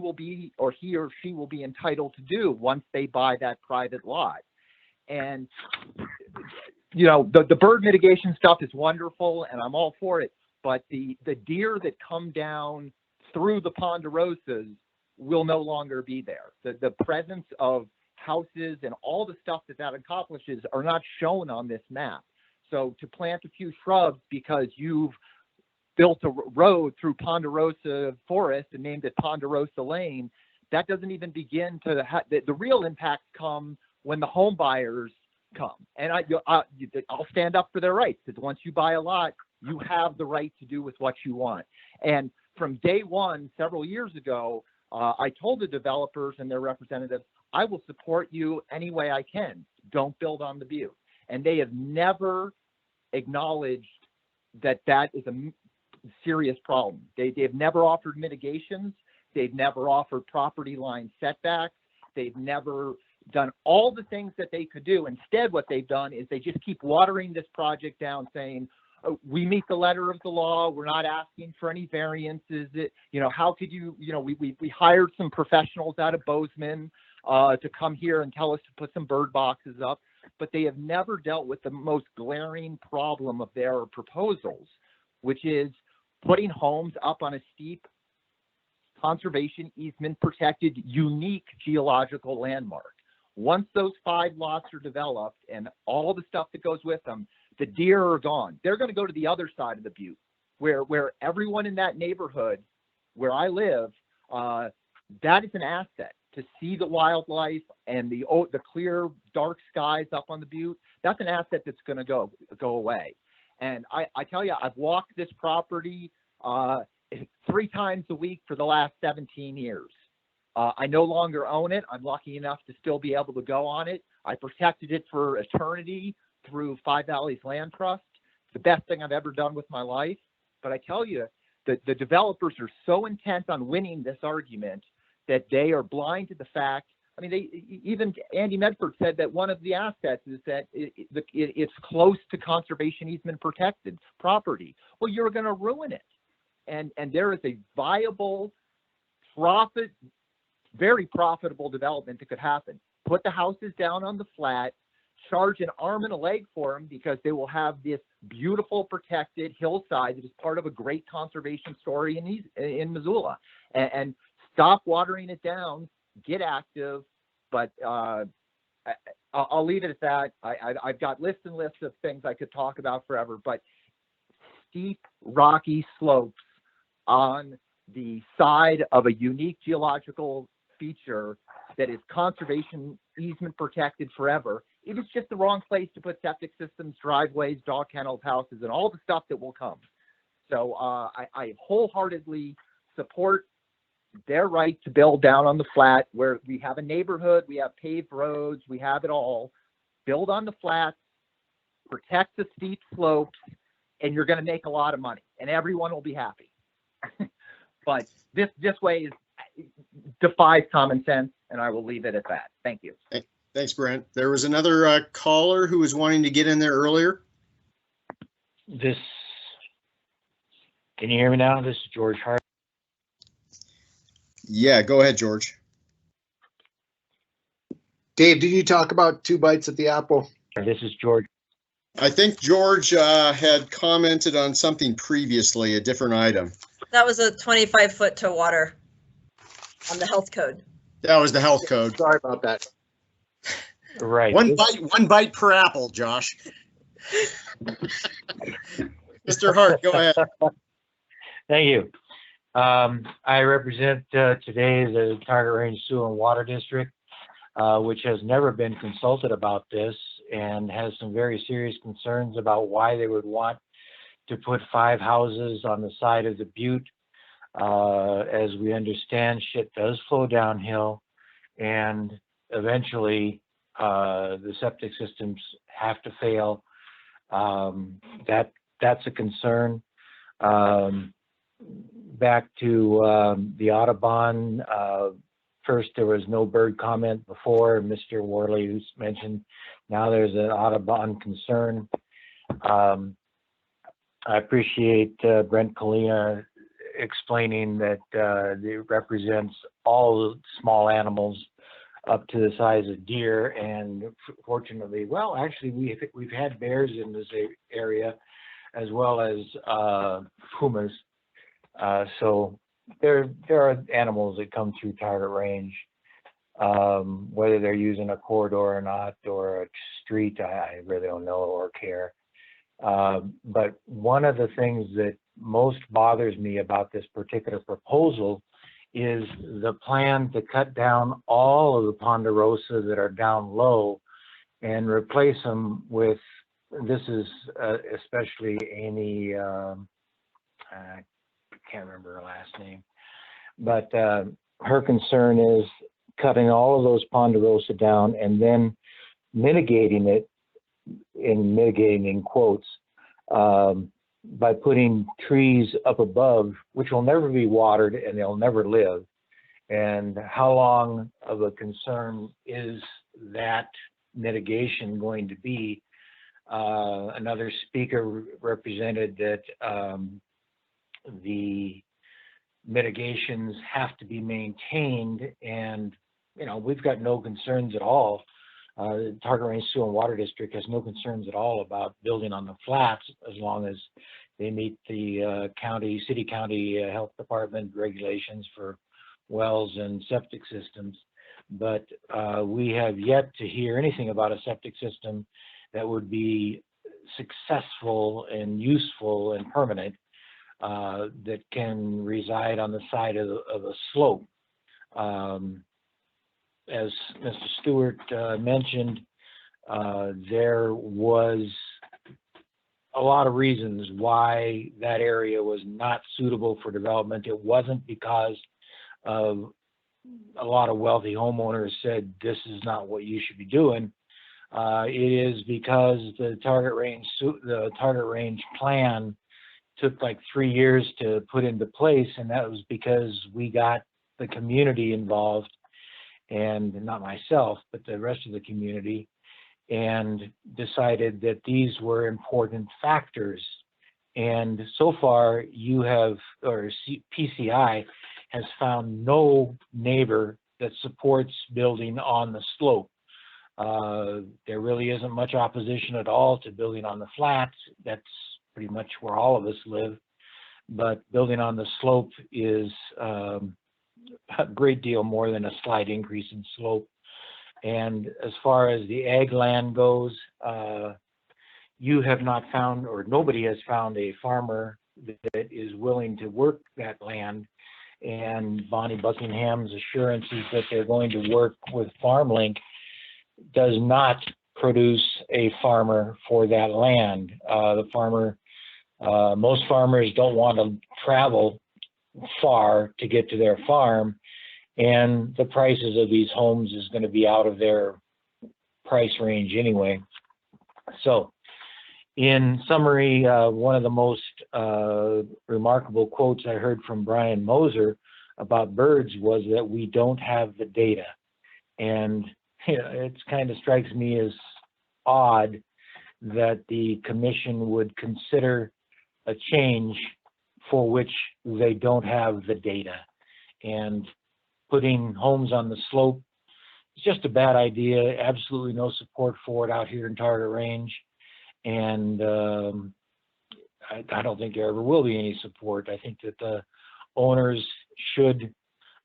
or she will be entitled to do once they buy that private lot. And, you know, the bird mitigation stuff is wonderful and I'm all for it, but the deer that come down through the ponderosas will no longer be there. The presence of houses and all the stuff that accomplishes are not shown on this map. So to plant a few shrubs because you've built a road through Ponderosa Forest and named it Ponderosa Lane, that doesn't even begin to the real impacts come when the home buyers come. And I'll stand up for their rights, because once you buy a lot, you have the right to do with what you want. And from day one, several years ago, I told the developers and their representatives, I will support you any way I can. Don't build on the butte. And they have never acknowledged that is a serious problem. They've never offered mitigations. They've never offered property line setbacks. They've never done all the things that they could do. Instead, what they've done is they just keep watering this project down, saying, oh, we meet the letter of the law. We're not asking for any variances. How could you, we hired some professionals out of Bozeman to come here and tell us to put some bird boxes up, but they have never dealt with the most glaring problem of their proposals, which is putting homes up on a steep conservation easement protected unique geological landmark. Once those 5 lots are developed and all the stuff that goes with them, the deer are gone. They're going to go to the other side of the butte where everyone in that neighborhood where I live, that is an asset. To see the wildlife and the clear dark skies up on the butte, that's an asset that's going to go away. And I tell you, I've walked this property 3 times a week for the last 17 years. I no longer own it. I'm lucky enough to still be able to go on it. I protected it for eternity through Five Valleys Land Trust. It's the best thing I've ever done with my life. But I tell you, the developers are so intent on winning this argument that they are blind to the fact. I mean, even Andy Medford said that one of the assets is that it's close to conservation easement protected property. Well, you're going to ruin it. And there is a viable, very profitable development that could happen. Put the houses down on the flat, charge an arm and a leg for them because they will have this beautiful protected hillside that is part of a great conservation story in Missoula. And stop watering it down, get active, but I'll leave it at that. I've got lists and lists of things I could talk about forever, but steep, rocky slopes on the side of a unique geological feature that is conservation easement protected forever, it is just the wrong place to put septic systems, driveways, dog kennels, houses, and all the stuff that will come. So I wholeheartedly support their right to build down on the flat where we have a neighborhood, we have paved roads, we have it all. Build on the flats, protect the steep slopes, and you're going to make a lot of money, and everyone will be happy. But this way defies common sense, and I will leave it at that. Thank you. Thanks, Brent. There was another caller who was wanting to get in there earlier. Can you hear me now? This is George Hart. Yeah, go ahead, George. Dave, did you talk about 2 bites at the apple? This is George. I think George had commented on something previously, a different item. That was a 25-foot to water on the health code. That was the health code. Sorry about that. Right. One bite per apple, Josh. Mr. Hart, go ahead. Thank you. I represent today the Target Range Sewer and Water District, which has never been consulted about this and has some very serious concerns about why they would want to put 5 houses on the side of the butte. As we understand, shit does flow downhill, and eventually the septic systems have to fail. That's a concern. Back to the Audubon, first there was no bird comment before, Mr. Worley who's mentioned, now there's an Audubon concern. I appreciate Brent Kalina explaining that it represents all small animals up to the size of deer, and fortunately, well, actually we've had bears in this area as well as pumas. So there are animals that come through Target Range, whether they're using a corridor or not, or a street, I really don't know or care. But one of the things that most bothers me about this particular proposal is the plan to cut down all of the ponderosa that are down low and replace them with, this is especially Amy, I can't remember her last name, but her concern is cutting all of those ponderosa down and then mitigating it, in quotes, by putting trees up above, which will never be watered and they'll never live. And how long of a concern is that mitigation going to be? Another speaker represented that the mitigations have to be maintained, and we've got no concerns at all. The Target Range Sewer and Water District has no concerns at all about building on the flats as long as they meet the city-county health department regulations for wells and septic systems. But we have yet to hear anything about a septic system that would be successful and useful and permanent that can reside on the side of a slope. As Mr. Stewart mentioned, there was a lot of reasons why that area was not suitable for development. It wasn't because of a lot of wealthy homeowners said this is not what you should be doing. It is because the Target Range plan took like 3 years to put into place, and that was because we got the community involved, and not myself, but the rest of the community, and decided that these were important factors. And so far you have, or PCI has found no neighbor that supports building on the slope. There really isn't much opposition at all to building on the flats. That's pretty much where all of us live. But building on the slope is a great deal more than a slight increase in slope. And as far as the ag land goes, you have not found, or nobody has found, a farmer that is willing to work that land. And Bonnie Buckingham's assurances that they're going to work with FarmLink does not produce a farmer for that land. Most farmers don't want to travel far to get to their farm, and the prices of these homes is going to be out of their price range anyway. So in summary, one of the most remarkable quotes I heard from Brian Moser about birds was that we don't have the data. And it kind of strikes me as odd that the commission would consider a change for which they don't have the data. And putting homes on the slope is just a bad idea. Absolutely no support for it out here in Target Range. And I don't think there ever will be any support. I think that the owners should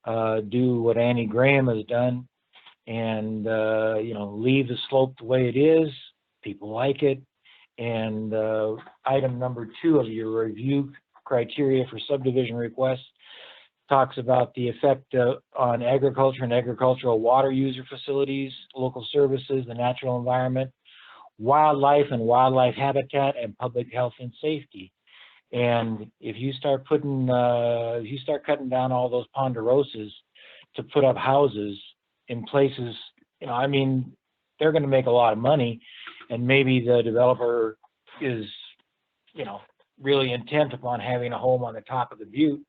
do what Andy Graham has done and, you know, leave the slope the way it is. People like it. And item number 2 of your review criteria for subdivision requests talks about the effect on agriculture and agricultural water user facilities, local services, the natural environment, wildlife and wildlife habitat, and public health and safety. And if you start putting, if you start cutting down all those ponderosas to put up houses in places, you know, I mean, they're going to make a lot of money, and maybe the developer is, you know, really intent upon having a home on the top of the butte.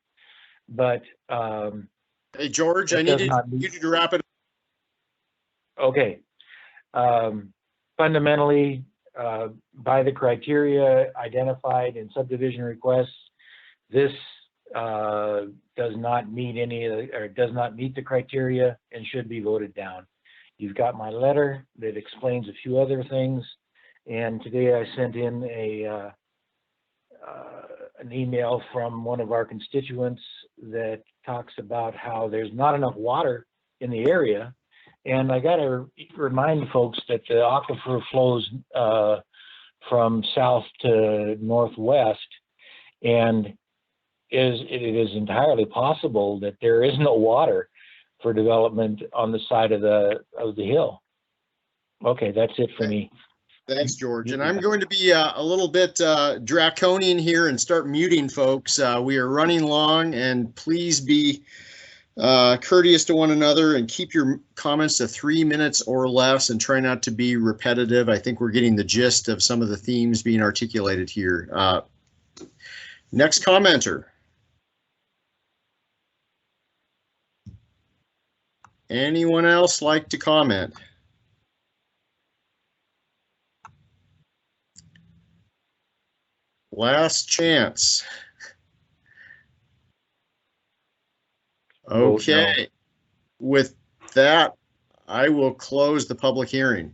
But hey, George, I need you to wrap it up. Okay. Fundamentally, by the criteria identified in subdivision requests, this does not meet any of the, or does not meet the criteria and should be voted down. You've got my letter that explains a few other things, and today I sent in an email from one of our constituents that talks about how there's not enough water in the area. And I got to remind folks that the aquifer flows from south to northwest, and it is entirely possible that there is no water for development on the side of the hill. Okay, that's it for me. Thanks, George. And I'm going to be a little bit draconian here and start muting folks. We are running long, and please be courteous to one another and keep your comments to 3 minutes or less, and try not to be repetitive. I think we're getting the gist of some of the themes being articulated here. Next commenter. Anyone else like to comment? Last chance. Okay. With that, I will close the public hearing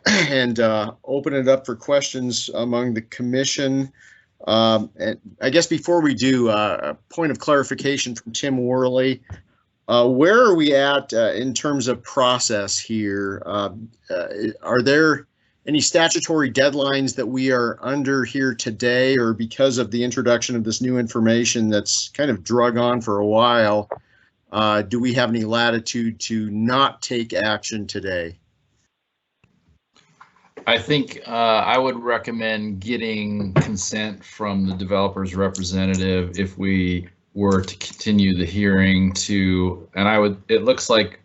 and open it up for questions among the commission. And I guess before we do, a point of clarification from Tim Worley. Where are we at in terms of process here? Are there any statutory deadlines that we are under here today, or because of the introduction of this new information that's kind of drug on for a while, do we have any latitude to not take action today? I think I would recommend getting consent from the developer's representative if we were to continue the hearing to, and it looks like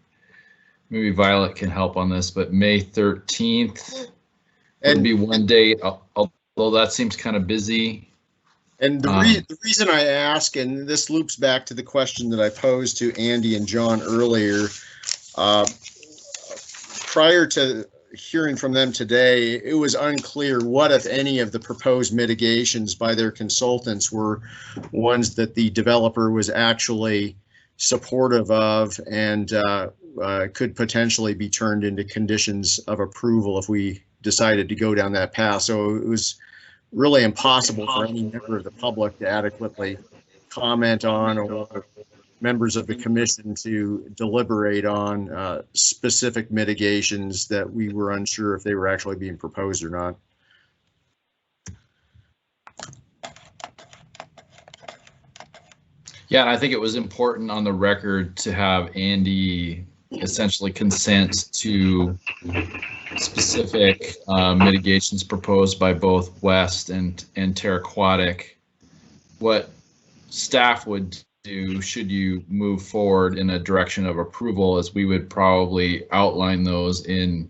maybe Violet can help on this, but May 13th would be one date, although that seems kind of busy. And the reason I ask, and this loops back to the question that I posed to Andy and John earlier, prior to hearing from them today, it was unclear what, if any, of the proposed mitigations by their consultants were ones that the developer was actually supportive of and could potentially be turned into conditions of approval if we decided to go down that path. So it was really impossible for any member of the public to adequately comment on, or members of the commission to deliberate on specific mitigations that we were unsure if they were actually being proposed or not. Yeah, and I think it was important on the record to have Andy essentially consent to specific mitigations proposed by both West and Terraquatic. What staff would do should you move forward in a direction of approval, as we would probably outline those in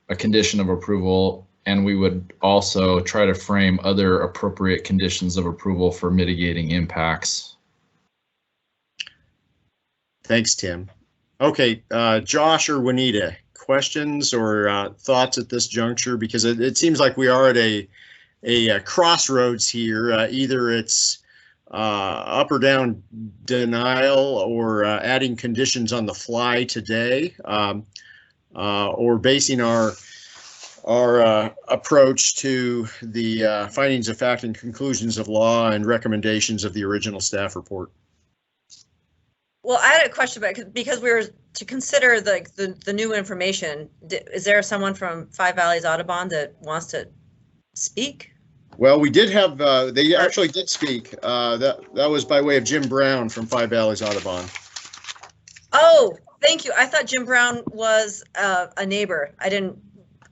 a condition of approval, and we would also try to frame other appropriate conditions of approval for mitigating impacts. Thanks, Tim. Okay, Josh or Juanita, questions or thoughts at this juncture? Because it seems like we are at a crossroads here. Either it's up or down denial, or adding conditions on the fly today, or basing our our approach to the findings of fact and conclusions of law and recommendations of the original staff report. Well, I had a question about because we were to consider the new information. Is there someone from Five Valleys Audubon that wants to speak? Well, we did have, they actually did speak. That was by way of Jim Brown from Five Valleys Audubon. Oh, thank you. I thought Jim Brown was a neighbor. I didn't.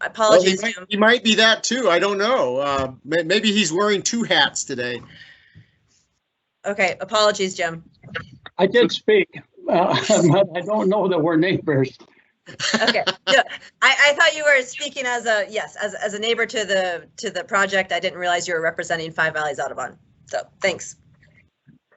Apologies. Well, he might be that too. I don't know. Maybe he's wearing two hats today. Okay, apologies, Jim. I did speak, but I don't know that we're neighbors. Okay, no, I thought you were speaking as a as a neighbor to the project. I didn't realize you were representing Five Valleys Audubon. So thanks.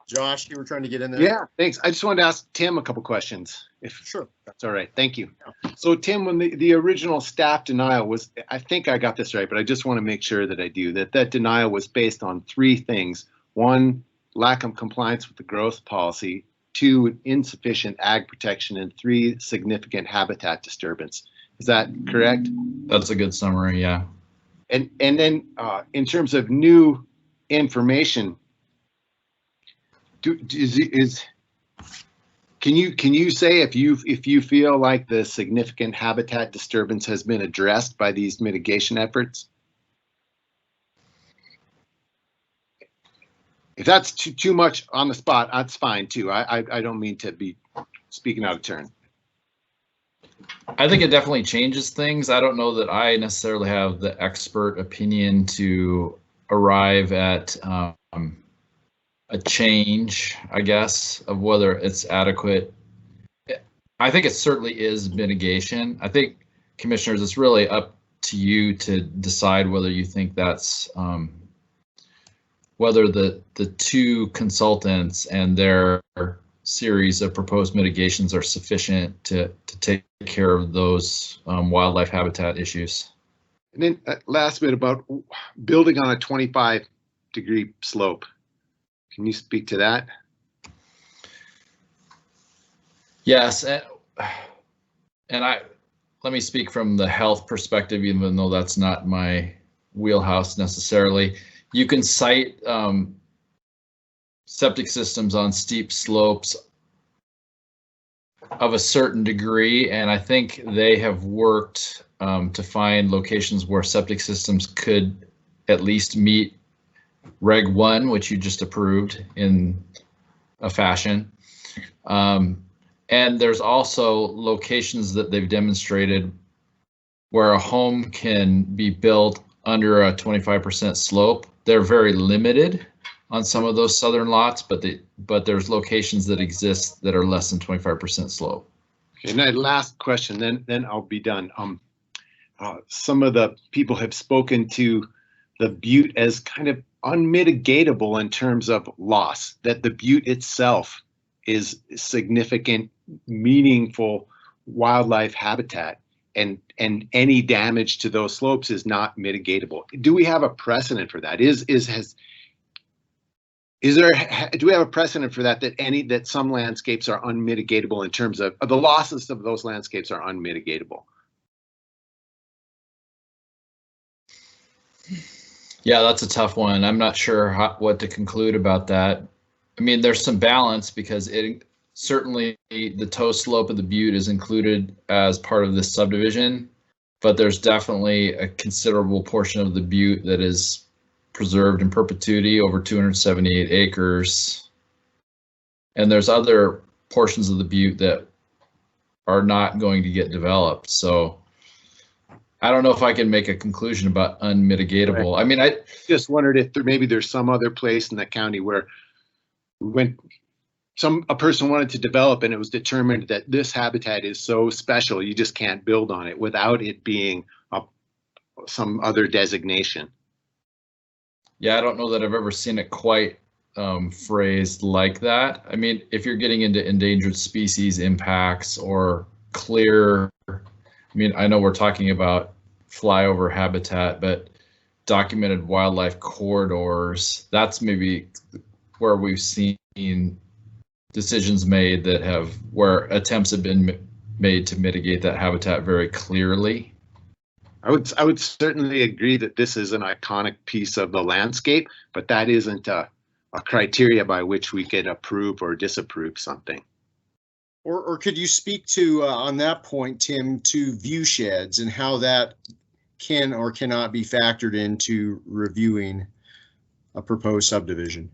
Josh, you were trying to get in there. Yeah, thanks. I just wanted to ask Tim a couple questions, if sure that's all right. Thank you. So Tim, when the original staff denial was, I think I got this right, but I just want to make sure that I do, that denial was based on three things. One, lack of compliance with the growth policy. Two, insufficient ag protection, and three, significant habitat disturbance. Is that correct? That's a good summary, yeah. And then in terms of new information, can you say if you feel like the significant habitat disturbance has been addressed by these mitigation efforts? If that's too much on the spot, that's fine too. I don't mean to be speaking out of turn. I think it definitely changes things. I don't know that I necessarily have the expert opinion to arrive at a change, I guess, of whether it's adequate. I think it certainly is mitigation. I think, commissioners, it's really up to you to decide whether you think that's whether the two consultants and their series of proposed mitigations are sufficient to take care of those wildlife habitat issues. And then last bit about building on a 25-degree slope. Can you speak to that? Yes, and let me speak from the health perspective, even though that's not my wheelhouse necessarily. You can cite septic systems on steep slopes of a certain degree, and I think they have worked to find locations where septic systems could at least meet Reg 1, which you just approved in a fashion. And there's also locations that they've demonstrated where a home can be built under a 25% slope. They're very limited on some of those southern lots, but there's locations that exist that are less than 25% slope. Okay, and then last question, then I'll be done. Some of the people have spoken to the butte as kind of unmitigatable in terms of loss, that the butte itself is significant, meaningful wildlife habitat, and any damage to those slopes is not mitigatable. Do we have a precedent for that? Do we have a precedent for that, that some landscapes are unmitigatable in terms of the losses of those landscapes are unmitigatable? Yeah, that's a tough one. I'm not sure what to conclude about that. I mean, there's some balance because certainly the toe slope of the butte is included as part of this subdivision, but there's definitely a considerable portion of the butte that is preserved in perpetuity, over 278 acres. And there's other portions of the butte that are not going to get developed. So I don't know if I can make a conclusion about unmitigatable. Right. I mean, I just wondered if maybe there's some other place in the county where a person wanted to develop and it was determined that this habitat is so special, you just can't build on it without it being some other designation. Yeah, I don't know that I've ever seen it quite phrased like that. I mean, if you're getting into endangered species impacts or clear, I mean, I know we're talking about flyover habitat, but documented wildlife corridors, that's maybe where we've seen decisions made where attempts have been made to mitigate that habitat very clearly. I would certainly agree that this is an iconic piece of the landscape, but that isn't a criteria by which we could approve or disapprove something. Or could you speak to, on that point, Tim, to view sheds and how that can or cannot be factored into reviewing a proposed subdivision?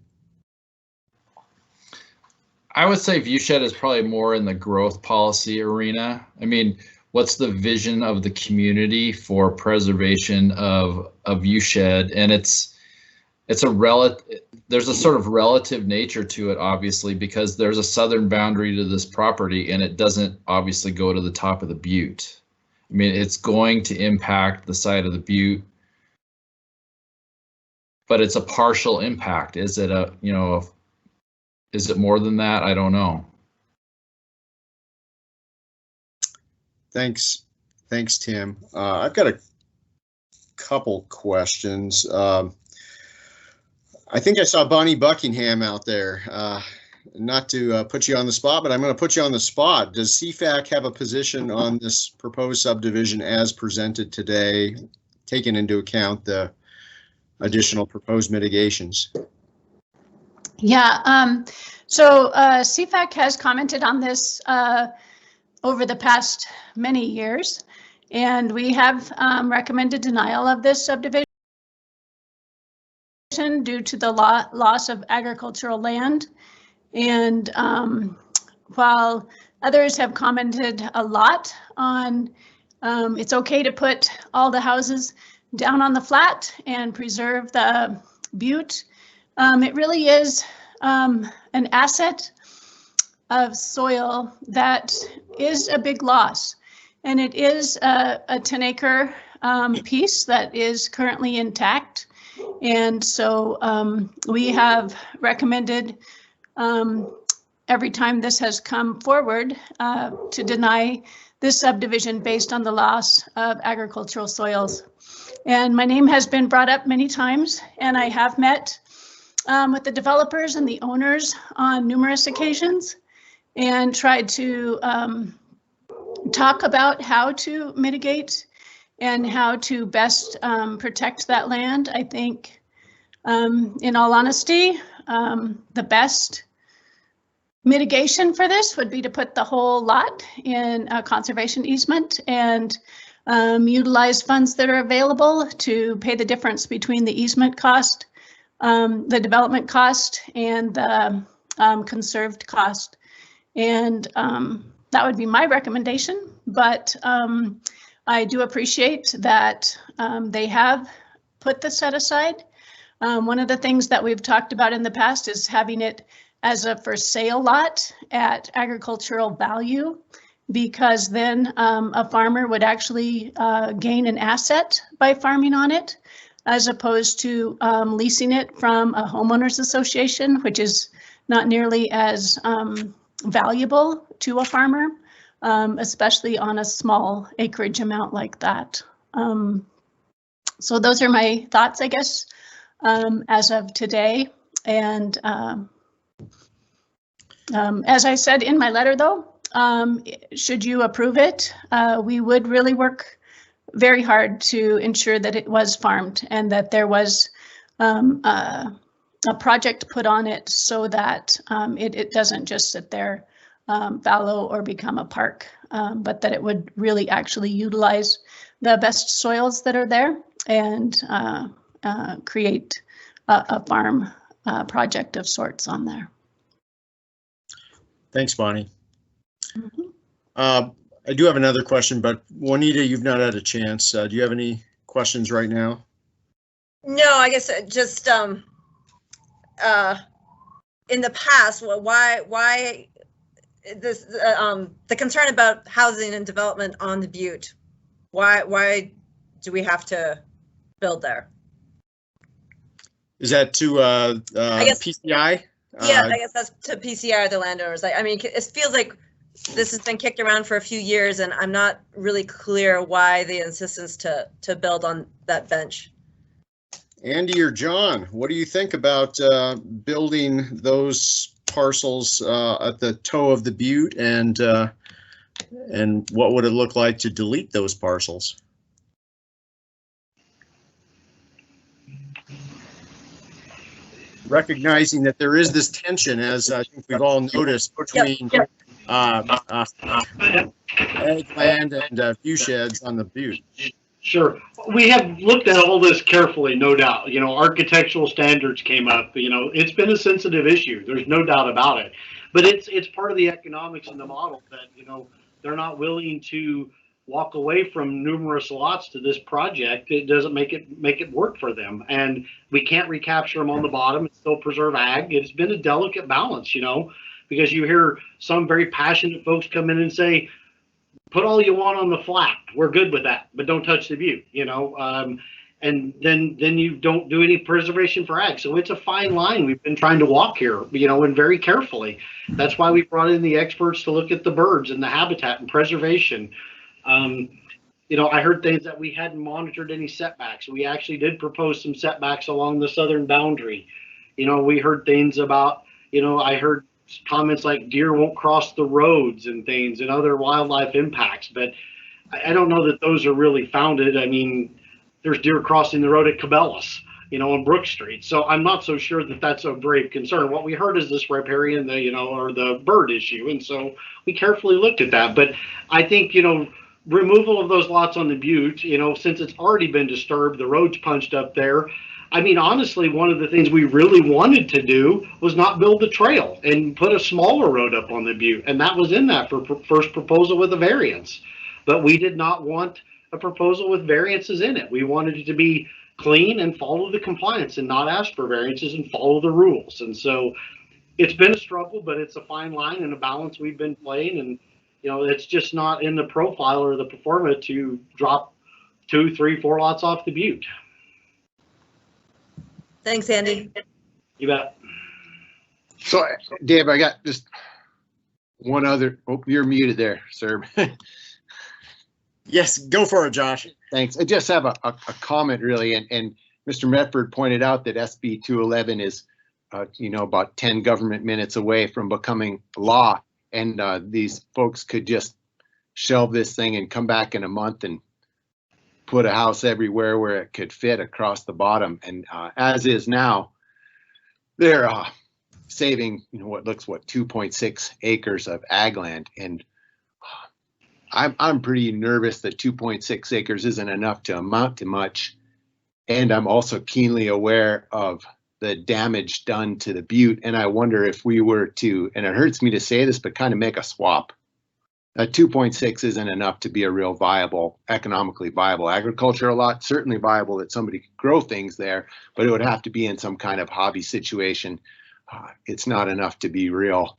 I would say viewshed is probably more in the growth policy arena. I mean, what's the vision of the community for preservation of a viewshed? And it's a there's a sort of relative nature to it, obviously, because there's a southern boundary to this property and it doesn't obviously go to the top of the butte. I mean, it's going to impact the side of the butte, but it's a partial impact. Is it is it more than that? I don't know. Thanks, Tim. I've got a couple questions. I think I saw Bonnie Buckingham out there. Not to put you on the spot, but I'm going to put you on the spot. Does CFAC have a position on this proposed subdivision as presented today, taking into account the additional proposed mitigations? Yeah, so CFAC has commented on this over the past many years, and we have recommended denial of this subdivision due to the loss of agricultural land. And while others have commented a lot on it's okay to put all the houses down on the flat and preserve the butte, it really is an asset of soil that is a big loss. And it is a 10-acre piece that is currently intact. And so we have recommended every time this has come forward to deny this subdivision based on the loss of agricultural soils. And my name has been brought up many times, and I have met with the developers and the owners on numerous occasions and tried to talk about how to mitigate and how to best protect that land. I think, in all honesty, the best mitigation for this would be to put the whole lot in a conservation easement and utilize funds that are available to pay the difference between the easement cost, the development cost, and the conserved cost. And that would be my recommendation, but I do appreciate that they have put the set aside. One of the things that we've talked about in the past is having it as a for sale lot at agricultural value, because then a farmer would actually gain an asset by farming on it, as opposed to leasing it from a homeowners association, which is not nearly as valuable to a farmer, especially on a small acreage amount like that. So those are my thoughts, I guess, as of today. And as I said in my letter, though, should you approve it, we would really work very hard to ensure that it was farmed and that there was a project put on it so that it doesn't just sit there fallow or become a park, but that it would really actually utilize the best soils that are there and create a farm project of sorts on there. Thanks, Bonnie. I do have another question, but Juanita, you've not had a chance. Do you have any questions right now? No, I guess just in the past, why this the concern about housing and development on the butte? Why do we have to build there? Is that to I guess, PCI? Yeah, I guess that's to PCI, the landowners. I mean, it feels like this has been kicked around for a few years, and I'm not really clear why the insistence to build on that bench. Andy or John, what do you think about building those parcels at the toe of the butte, and what would it look like to delete those parcels? recognizing that there is this tension, as I think we've all noticed, between ag land and view sheds on the butte. Sure. We have looked at all this carefully, no doubt. You know, architectural standards came up. You know, it's been a sensitive issue. There's no doubt about it. But it's part of the economics in the model that, you know, they're not willing to walk away from numerous lots to this project. It doesn't make it work for them. And we can't recapture them on the bottom and still preserve ag. It's been a delicate balance, you know, because you hear some very passionate folks come in and say, put all you want on the flat. We're good with that, but don't touch the view, you know. And then you don't do any preservation for ag. So it's a fine line we've been trying to walk here, you know, and very carefully. That's why we brought in the experts to look at the birds and the habitat and preservation. You know, I heard things that we hadn't monitored any setbacks. We actually did propose some setbacks along the southern boundary. You know, we heard things about, you know, I heard comments like deer won't cross the roads and things and other wildlife impacts, but I don't know that those are really founded. I mean, there's deer crossing the road at Cabela's, you know, on Brook Street. So I'm not so sure that that's a grave concern. What we heard is this riparian, the, you know, or the bird issue. And so we carefully looked at that. But I think, you know, removal of those lots on the butte, you know, since it's already been disturbed, the road's punched up there. I mean, honestly, one of the things we really wanted to do was not build the trail and put a smaller road up on the butte. And that was in that first proposal with a variance. But we did not want a proposal with variances in it. We wanted it to be clean and follow the compliance and not ask for variances and follow the rules. And so it's been a struggle, but it's a fine line and a balance we've been playing. And, you know, it's just not in the profile or the performa to drop 2, 3, 4 lots off the butte. Thanks, Andy. You bet. So, Dave, I got just one other. Oh, you're muted there, sir. Yes, go for it, Josh. Thanks. I just have a comment, really, and Mr. Medford pointed out that SB 211 is, you know, about 10 government minutes away from becoming law, and these folks could just shelve this thing and come back in a month and put a house everywhere where it could fit across the bottom. And as is now, they're saving, you know, what 2.6 acres of ag land. And I'm pretty nervous that 2.6 acres isn't enough to amount to much. And I'm also keenly aware of the damage done to the butte. And I wonder if we were to, and it hurts me to say this, but kind of make a swap. 2.6 isn't enough to be a real viable, economically viable agricultural lot. Certainly viable that somebody could grow things there, but it would have to be in some kind of hobby situation. It's not enough to be real.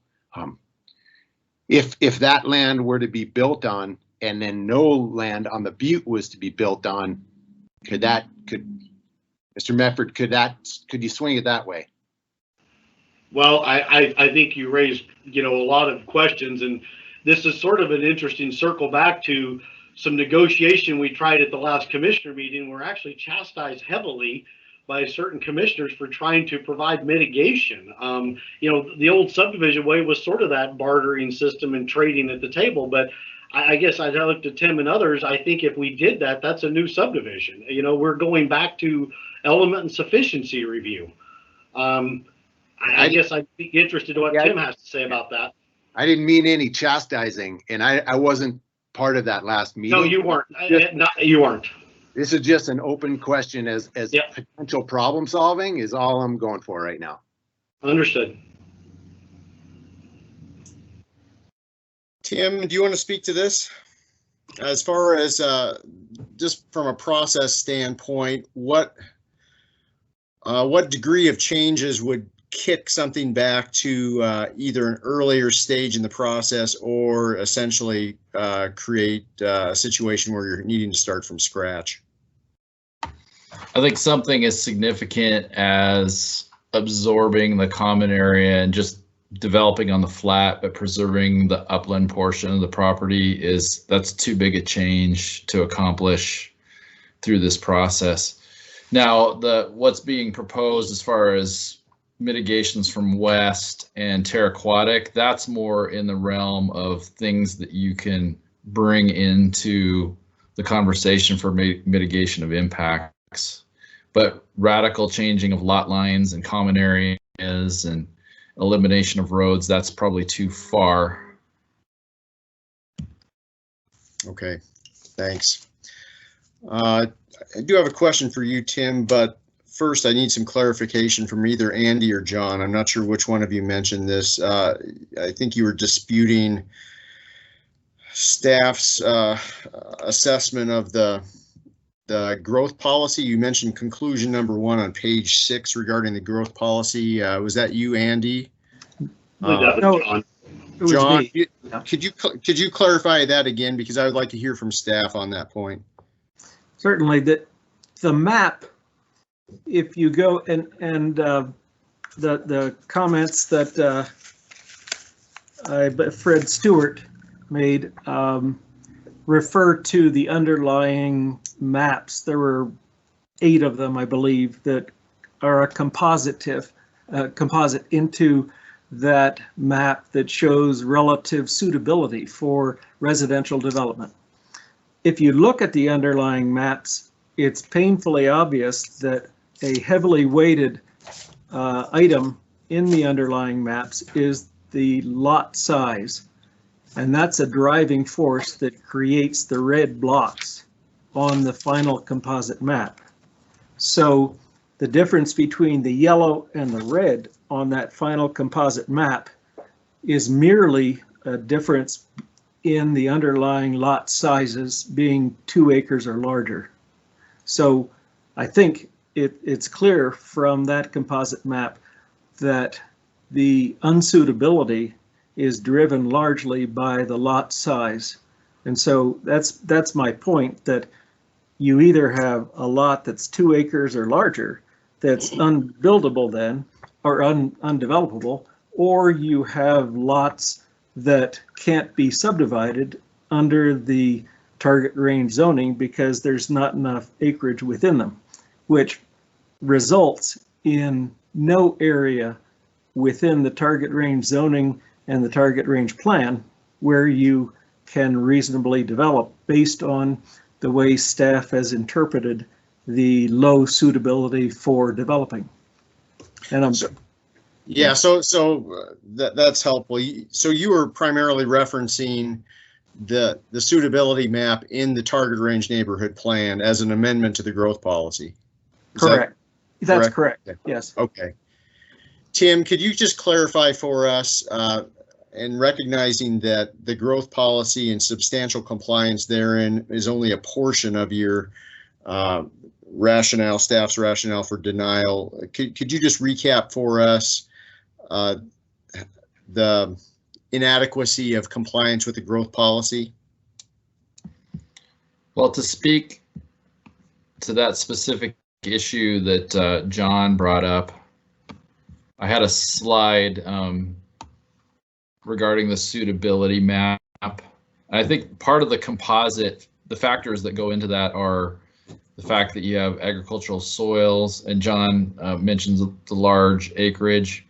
If that land were to be built on, and then no land on the butte was to be built on, could Mr. Medford, could you swing it that way? Well, I think you raised, you know, a lot of questions, and this is sort of an interesting circle back to some negotiation we tried at the last commissioner meeting. We're actually chastised heavily by certain commissioners for trying to provide mitigation. You know, the old subdivision way was sort of that bartering system and trading at the table, but I guess I looked at Tim and others. I think if we did that, that's a new subdivision. You know, we're going back to element and sufficiency review. I guess I'd be interested in what Tim has to say about that. I didn't mean any chastising, and I wasn't part of that last meeting. No, you weren't. You weren't. This is just an open question as potential problem solving is all I'm going for right now. Understood. Tim, do you want to speak to this? As far as just from a process standpoint, what degree of changes would kick something back to either an earlier stage in the process or essentially create a situation where you're needing to start from scratch? I think something as significant as absorbing the common area and just developing on the flat but preserving the upland portion of the property that's too big a change to accomplish through this process. Now, what's being proposed as far as mitigations from west and terra aquatic, that's more in the realm of things that you can bring into the conversation for mitigation of impacts. but radical changing of lot lines and common areas and elimination of roads, that's probably too far. Okay, thanks. I do have a question for you, Tim, but first I need some clarification from either Andy or John. I'm not sure which one of you mentioned this. I think you were disputing staff's assessment of the growth policy. You mentioned conclusion number 1 on page 6 regarding the growth policy. Was that you, Andy? No, John. John, could you clarify that again, because I would like to hear from staff on that point. Certainly, the map, if you go and the comments that Fred Stewart made refer to the underlying maps. There were 8 of them, I believe, that are a composite into that map that shows relative suitability for residential development. If you look at the underlying maps, it's painfully obvious that a heavily weighted item in the underlying maps is the lot size. And that's a driving force that creates the red blocks on the final composite map. So the difference between the yellow and the red on that final composite map is merely a difference in the underlying lot sizes being 2 acres or larger. So I think it's clear from that composite map that the unsuitability is driven largely by the lot size. And so that's my point, that you either have a lot that's 2 acres or larger that's unbuildable then, or undevelopable, or you have lots that can't be subdivided under the target range zoning because there's not enough acreage within them, which results in no area within the target range zoning and the target range plan where you can reasonably develop based on the way staff has interpreted the low suitability for developing. And I'm yeah, so that's helpful. So you were primarily referencing the suitability map in the target range neighborhood plan as an amendment to the growth policy. Correct. That's correct. Yes. Okay. Tim, could you just clarify for us, and recognizing that the growth policy and substantial compliance therein is only a portion of your rationale, staff's rationale for denial, could you just recap for us the inadequacy of compliance with the growth policy? Well, to speak to that specific issue that John brought up, I had a slide regarding the suitability map. I think part of the composite, the factors that go into that are the fact that you have agricultural soils, and John mentions the large acreage,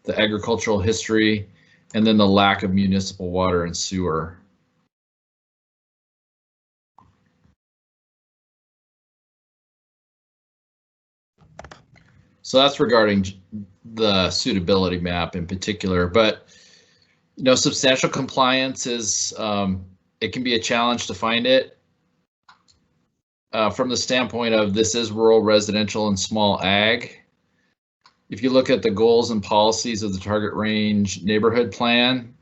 the agricultural history, and then the lack of municipal water and sewer. So that's regarding the suitability map in particular, but you know, substantial compliance is, it can be a challenge to find it from the standpoint of this is rural residential and small ag. If you look at the goals and policies of the target range neighborhood plan,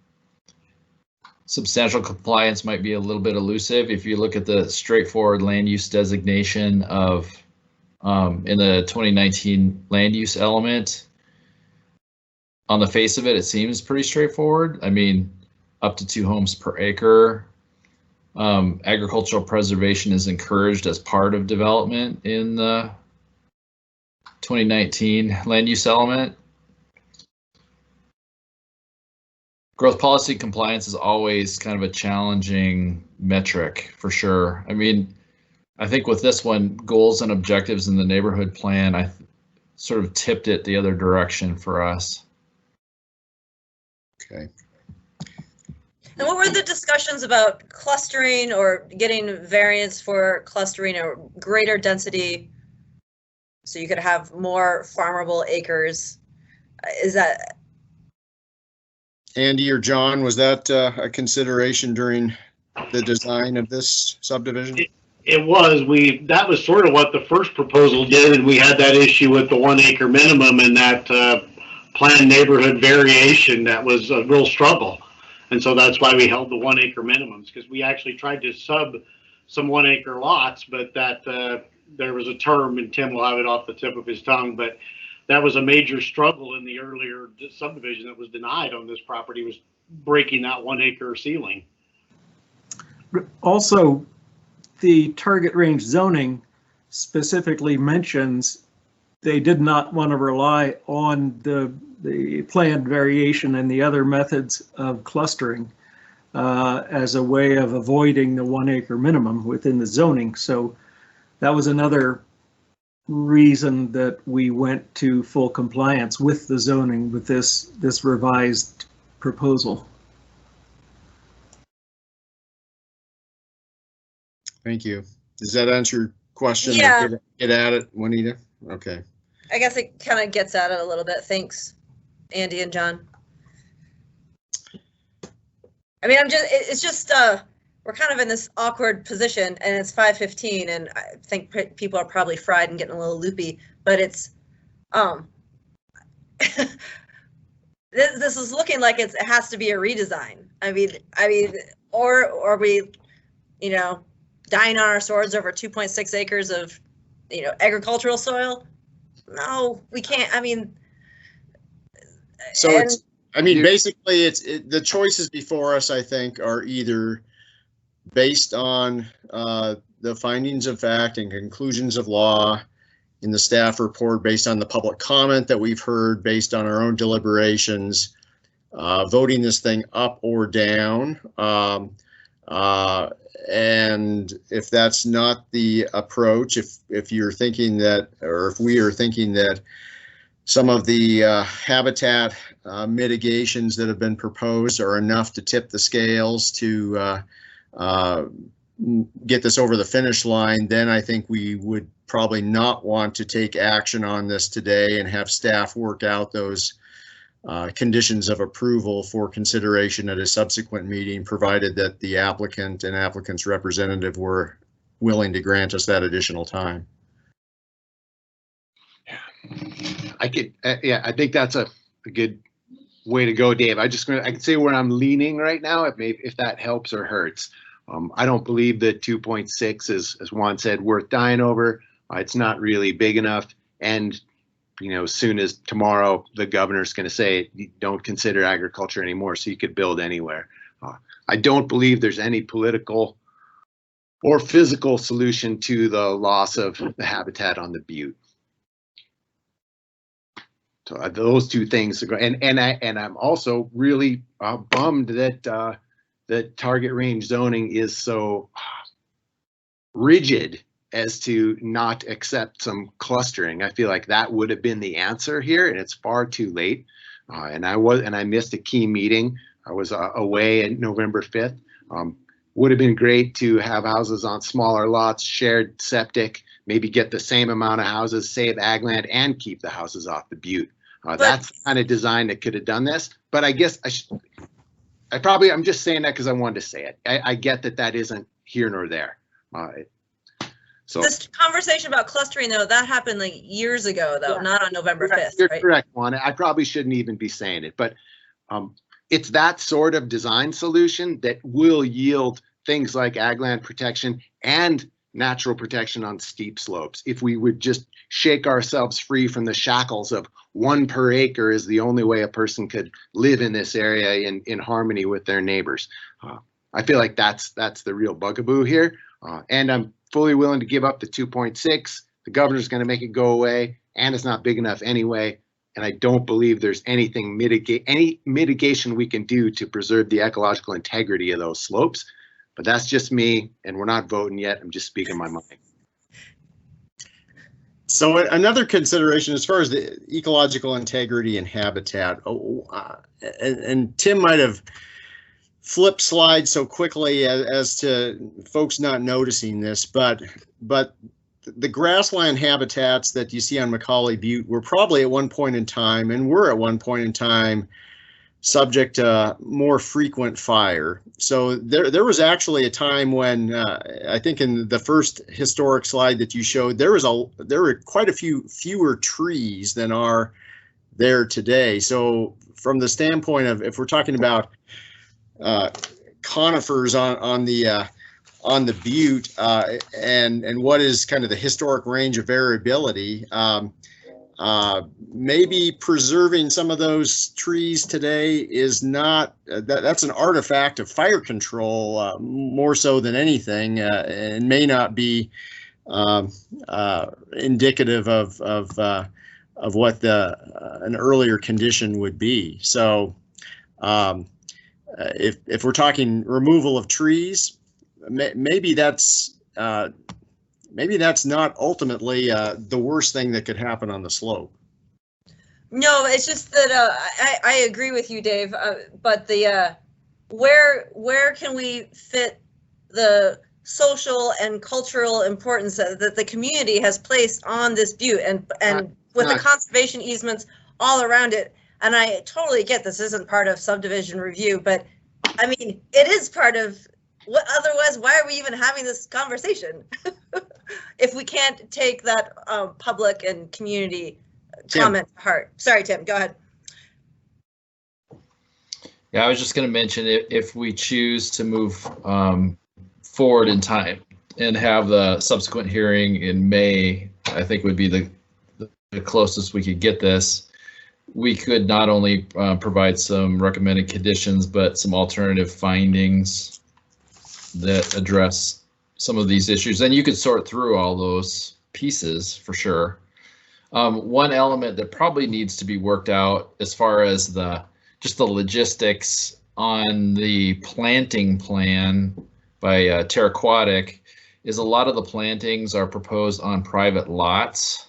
substantial compliance might be a little bit elusive. If you look at the straightforward land use designation of in the 2019 land use element, on the face of it, it seems pretty straightforward. I mean, up to 2 homes per acre. Agricultural preservation is encouraged as part of development in the 2019 land use element. Growth policy compliance is always kind of a challenging metric for sure. I mean, I think with this one, goals and objectives in the neighborhood plan, I sort of tipped it the other direction for us. Okay. And what were the discussions about clustering or getting variance for clustering or greater density So you could have more farmable acres. Is that? Andy or John, was that a consideration during the design of this subdivision? It was. That was sort of what the first proposal did, and we had that issue with the 1 acre minimum and that planned neighborhood variation that was a real struggle. And so that's why we held the 1 acre minimums, because we actually tried to sub some 1 acre lots, but that there was a term, and Tim will have it off the tip of his tongue, but that was a major struggle in the earlier subdivision that was denied on this property, was breaking that 1 acre ceiling. Also, the target range zoning specifically mentions they did not want to rely on the planned variation and the other methods of clustering as a way of avoiding the 1 acre minimum within the zoning. So that was another reason that we went to full compliance with the zoning with this revised proposal. Thank you. Does that answer your question? Yeah. Get at it, Juanita? Okay. I guess it kind of gets at it a little bit. Thanks, Andy and John. I mean, it's just, we're kind of in this awkward position, and it's 5:15, and I think people are probably fried and getting a little loopy, but it's, this is looking like it has to be a redesign. I mean, or we, you know, dying on our swords over 2.6 acres of, you know, agricultural soil. No, we can't. I mean, so it's, I mean, basically the choices before us, I think, are either based on the findings of fact and conclusions of law in the staff report, based on the public comment that we've heard, based on our own deliberations, voting this thing up or down. And if that's not the approach, if you're thinking that, or if we are thinking that some of the habitat mitigations that have been proposed are enough to tip the scales to get this over the finish line, then I think we would probably not want to take action on this today and have staff work out those conditions of approval for consideration at a subsequent meeting, provided that the applicant and applicant's representative were willing to grant us that additional time. I think that's a good way to go, Dave. I can say where I'm leaning right now, if that helps or hurts. I don't believe that 2.6 is, as Juan said, worth dying over. It's not really big enough, and you know, as soon as tomorrow the governor's going to say you don't consider agriculture anymore, so you could build anywhere. I don't believe there's any political or physical solution to the loss of the habitat on the butte. So those two things are going, and I'm also really bummed that that target range zoning is so rigid as to not accept some clustering. I feel like that would have been the answer here, and it's far too late. And I missed a key meeting. I was away on November 5th. Would have been great to have houses on smaller lots, shared septic, maybe get the same amount of houses, save ag land, and keep the houses off the butte. That's the kind of design that could have done this. But I guess I'm just saying that because I wanted to say it. I get that isn't here nor there. So this conversation about clustering, though, that happened like years ago, though, not on November 5th. You're right? correct, Juan. I probably shouldn't even be saying it, but it's that sort of design solution that will yield things like ag land protection and natural protection on steep slopes. If we would just shake ourselves free from the shackles of 1 per acre is the only way a person could live in this area in harmony with their neighbors. I feel like that's the real bugaboo here. And I'm fully willing to give up the 2.6. The governor's going to make it go away, and it's not big enough anyway. And I don't believe there's any mitigation we can do to preserve the ecological integrity of those slopes. But that's just me, and we're not voting yet. I'm just speaking my mind. So another consideration as far as the ecological integrity and habitat, and Tim might have flip slide so quickly as to folks not noticing this, but the grassland habitats that you see on Macaulay Butte were probably at one point in time, and were at one point in time, subject to more frequent fire. So there was actually a time when I think in the first historic slide that you showed, there were quite a few fewer trees than are there today. So from the standpoint of, if we're talking about conifers on the Butte and what is kind of the historic range of variability, maybe preserving some of those trees today is not, that's an artifact of fire control more so than anything, and may not be indicative of what an earlier condition would be. So if we're talking removal of trees, maybe that's not ultimately the worst thing that could happen on the slope. No, it's just that I agree with you, Dave. But the where can we fit the social and cultural importance that the community has placed on this butte, and with the conservation easements all around it? And I totally get this isn't part of subdivision review, but I mean, it is part of. What, otherwise, why are we even having this conversation if we can't take that public and community comment to heart? Sorry, Tim, go ahead. Yeah, I was just going to mention if we choose to move forward in time and have the subsequent hearing in May, I think would be the closest we could get this. We could not only provide some recommended conditions, but some alternative findings that address some of these issues. And you could sort through all those pieces for sure. One element that probably needs to be worked out as far as just the logistics on the planting plan by Terraquatic is a lot of the plantings are proposed on private lots.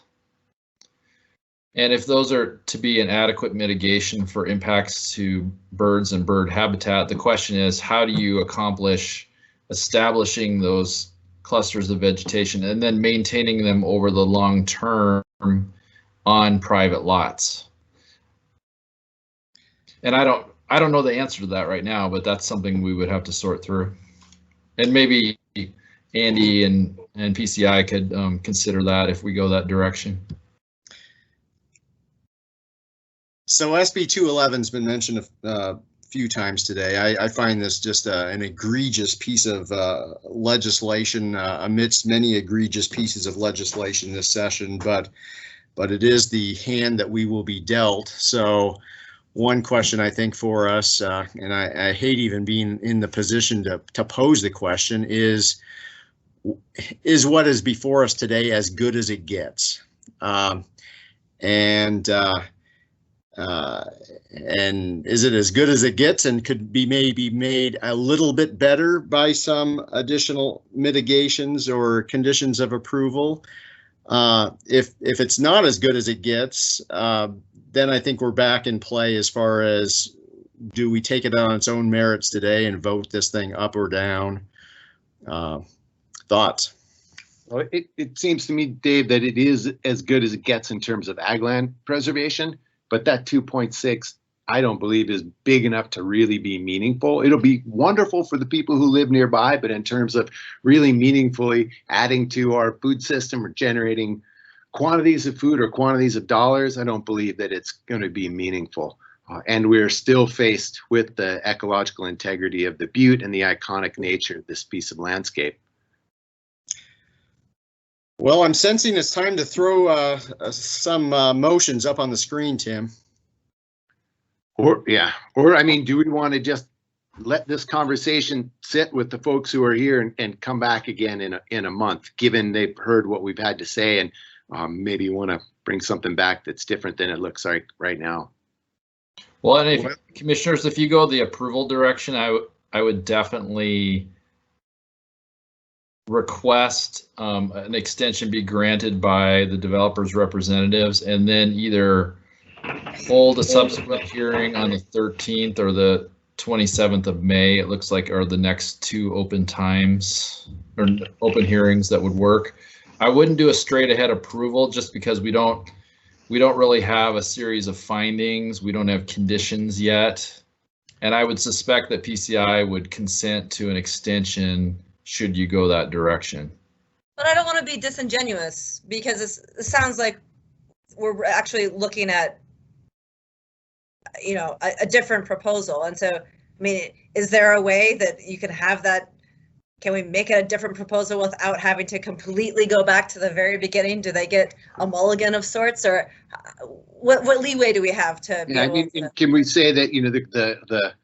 And if those are to be an adequate mitigation for impacts to birds and bird habitat, the question is, how do you accomplish establishing those clusters of vegetation and then maintaining them over the long term on private lots? And I don't know the answer to that right now, but that's something we would have to sort through. And maybe Andy and PCI could consider that if we go that direction. So SB 211's been mentioned a few times today. I find this just an egregious piece of legislation amidst many egregious pieces of legislation this session, but it is the hand that we will be dealt. So one question I think for us, and I hate even being in the position to pose the question, is what is before us today as good as it gets? And is it as good as it gets, and could be maybe made a little bit better by some additional mitigations or conditions of approval? If it's not as good as it gets, then I think we're back in play as far as, do we take it on its own merits today and vote this thing up or down? Thoughts? Well, it seems to me, Dave, that it is as good as it gets in terms of ag land preservation, but that 2.6, I don't believe is big enough to really be meaningful. It'll be wonderful for the people who live nearby, but in terms of really meaningfully adding to our food system or generating quantities of food or quantities of dollars, I don't believe that it's going to be meaningful. And we're still faced with the ecological integrity of the Butte and the iconic nature of this piece of landscape. Well, I'm sensing it's time to throw some motions up on the screen, Tim. Or I mean, do we want to just let this conversation sit with the folks who are here and come back again in a month, given they've heard what we've had to say, and maybe want to bring something back that's different than it looks like right now? Well, and if, commissioners, if you go the approval direction, I would definitely request an extension be granted by the developer's representatives, and then either hold a subsequent hearing on the 13th or the 27th of May, it looks like, are the next two open times or open hearings that would work. I wouldn't do a straight ahead approval just because we don't really have a series of findings. We don't have conditions yet. And I would suspect that PCI would consent to an extension should you go that direction. But I don't want to be disingenuous because it sounds like we're actually looking at, you know, a different proposal. And so, I mean, is there a way that you can have that? Can we make it a different proposal without having to completely go back to the very beginning? Do they get a mulligan of sorts, or what leeway do we have to? Yeah, I mean, can we say that, you know, the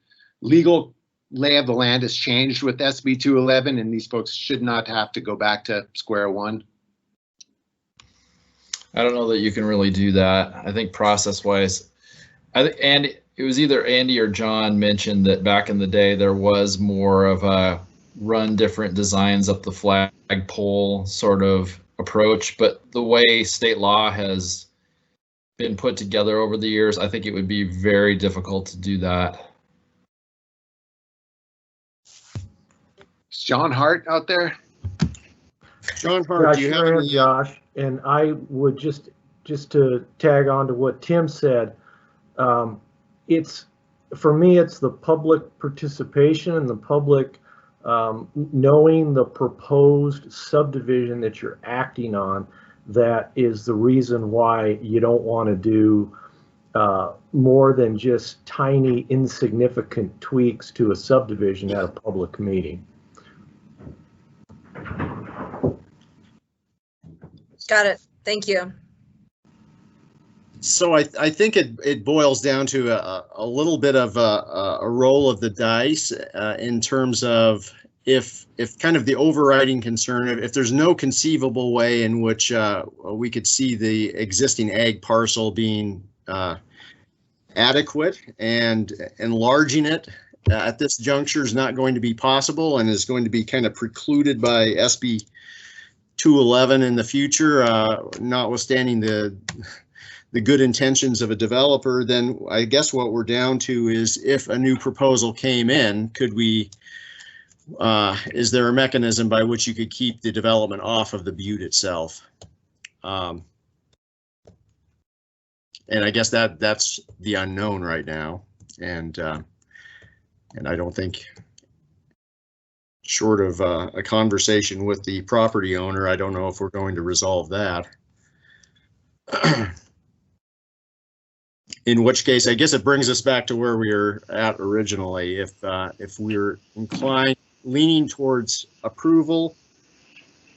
legal lay of the land has changed with SB 211, and these folks should not have to go back to square one? I don't know that you can really do that. I think process-wise, and it was either Andy or John mentioned that back in the day there was more of a run different designs up the flagpole sort of approach, but the way state law has been put together over the years, I think it would be very difficult to do that. Is John Hart out there? John Hart, do you have any? Josh, and I would just to tag on to what Tim said, it's, for me, it's the public participation and the public knowing the proposed subdivision that you're acting on that is the reason why you don't want to do more than just tiny insignificant tweaks to a subdivision at a public meeting. Got it. Thank you. So I think it boils down to a little bit of a roll of the dice in terms of if kind of the overriding concern, if there's no conceivable way in which we could see the existing ag parcel being adequate, and enlarging it at this juncture is not going to be possible and is going to be kind of precluded by SB 211 in the future, notwithstanding the good intentions of a developer, then I guess what we're down to is if a new proposal came in, could we, is there a mechanism by which you could keep the development off of the butte itself? And I guess that's the unknown right now. And I don't think, short of a conversation with the property owner, I don't know if we're going to resolve that. In which case, I guess it brings us back to where we were at originally. If we're leaning towards approval,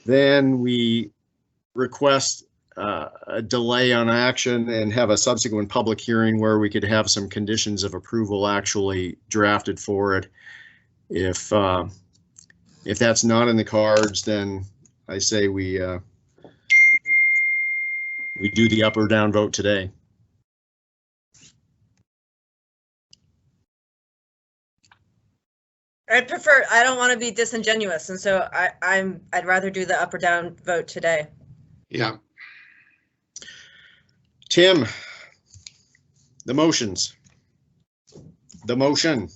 then we request a delay on action and have a subsequent public hearing where we could have some conditions of approval actually drafted for it. If that's not in the cards, then I say we do the up or down vote today. I don't want to be disingenuous, and so I'd rather do the up or down vote today. Yeah. Tim, the motions. The motion.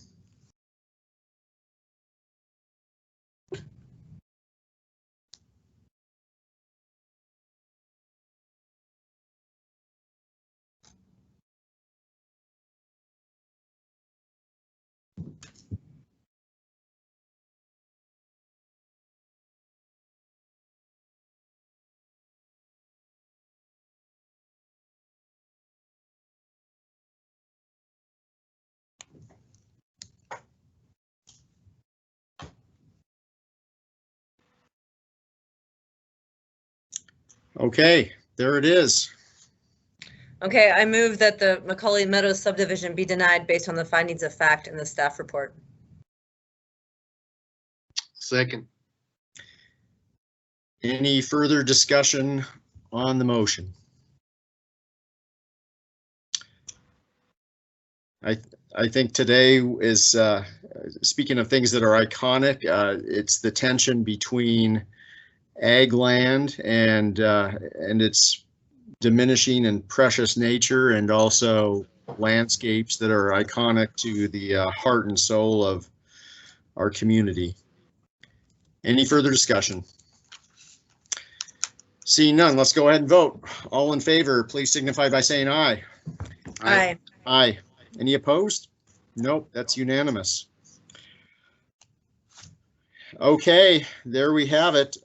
Okay, there it is. Okay, I move that the Macaulay Meadows subdivision be denied based on the findings of fact in the staff report. Second. Any further discussion on the motion? I think today is, speaking of things that are iconic, it's the tension between ag land and its diminishing and precious nature, and also landscapes that are iconic to the heart and soul of our community. Any further discussion? Seeing none, let's go ahead and vote. All in favor, please signify by saying aye. Aye. Aye. Any opposed? Nope, that's unanimous. Okay, there we have it.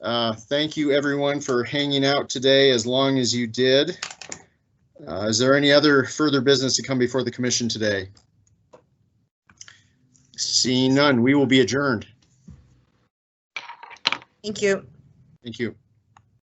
Thank you everyone for hanging out today as long as you did. Is there any other further business to come before the commission today? Seeing none, we will be adjourned. Thank you. Thank you.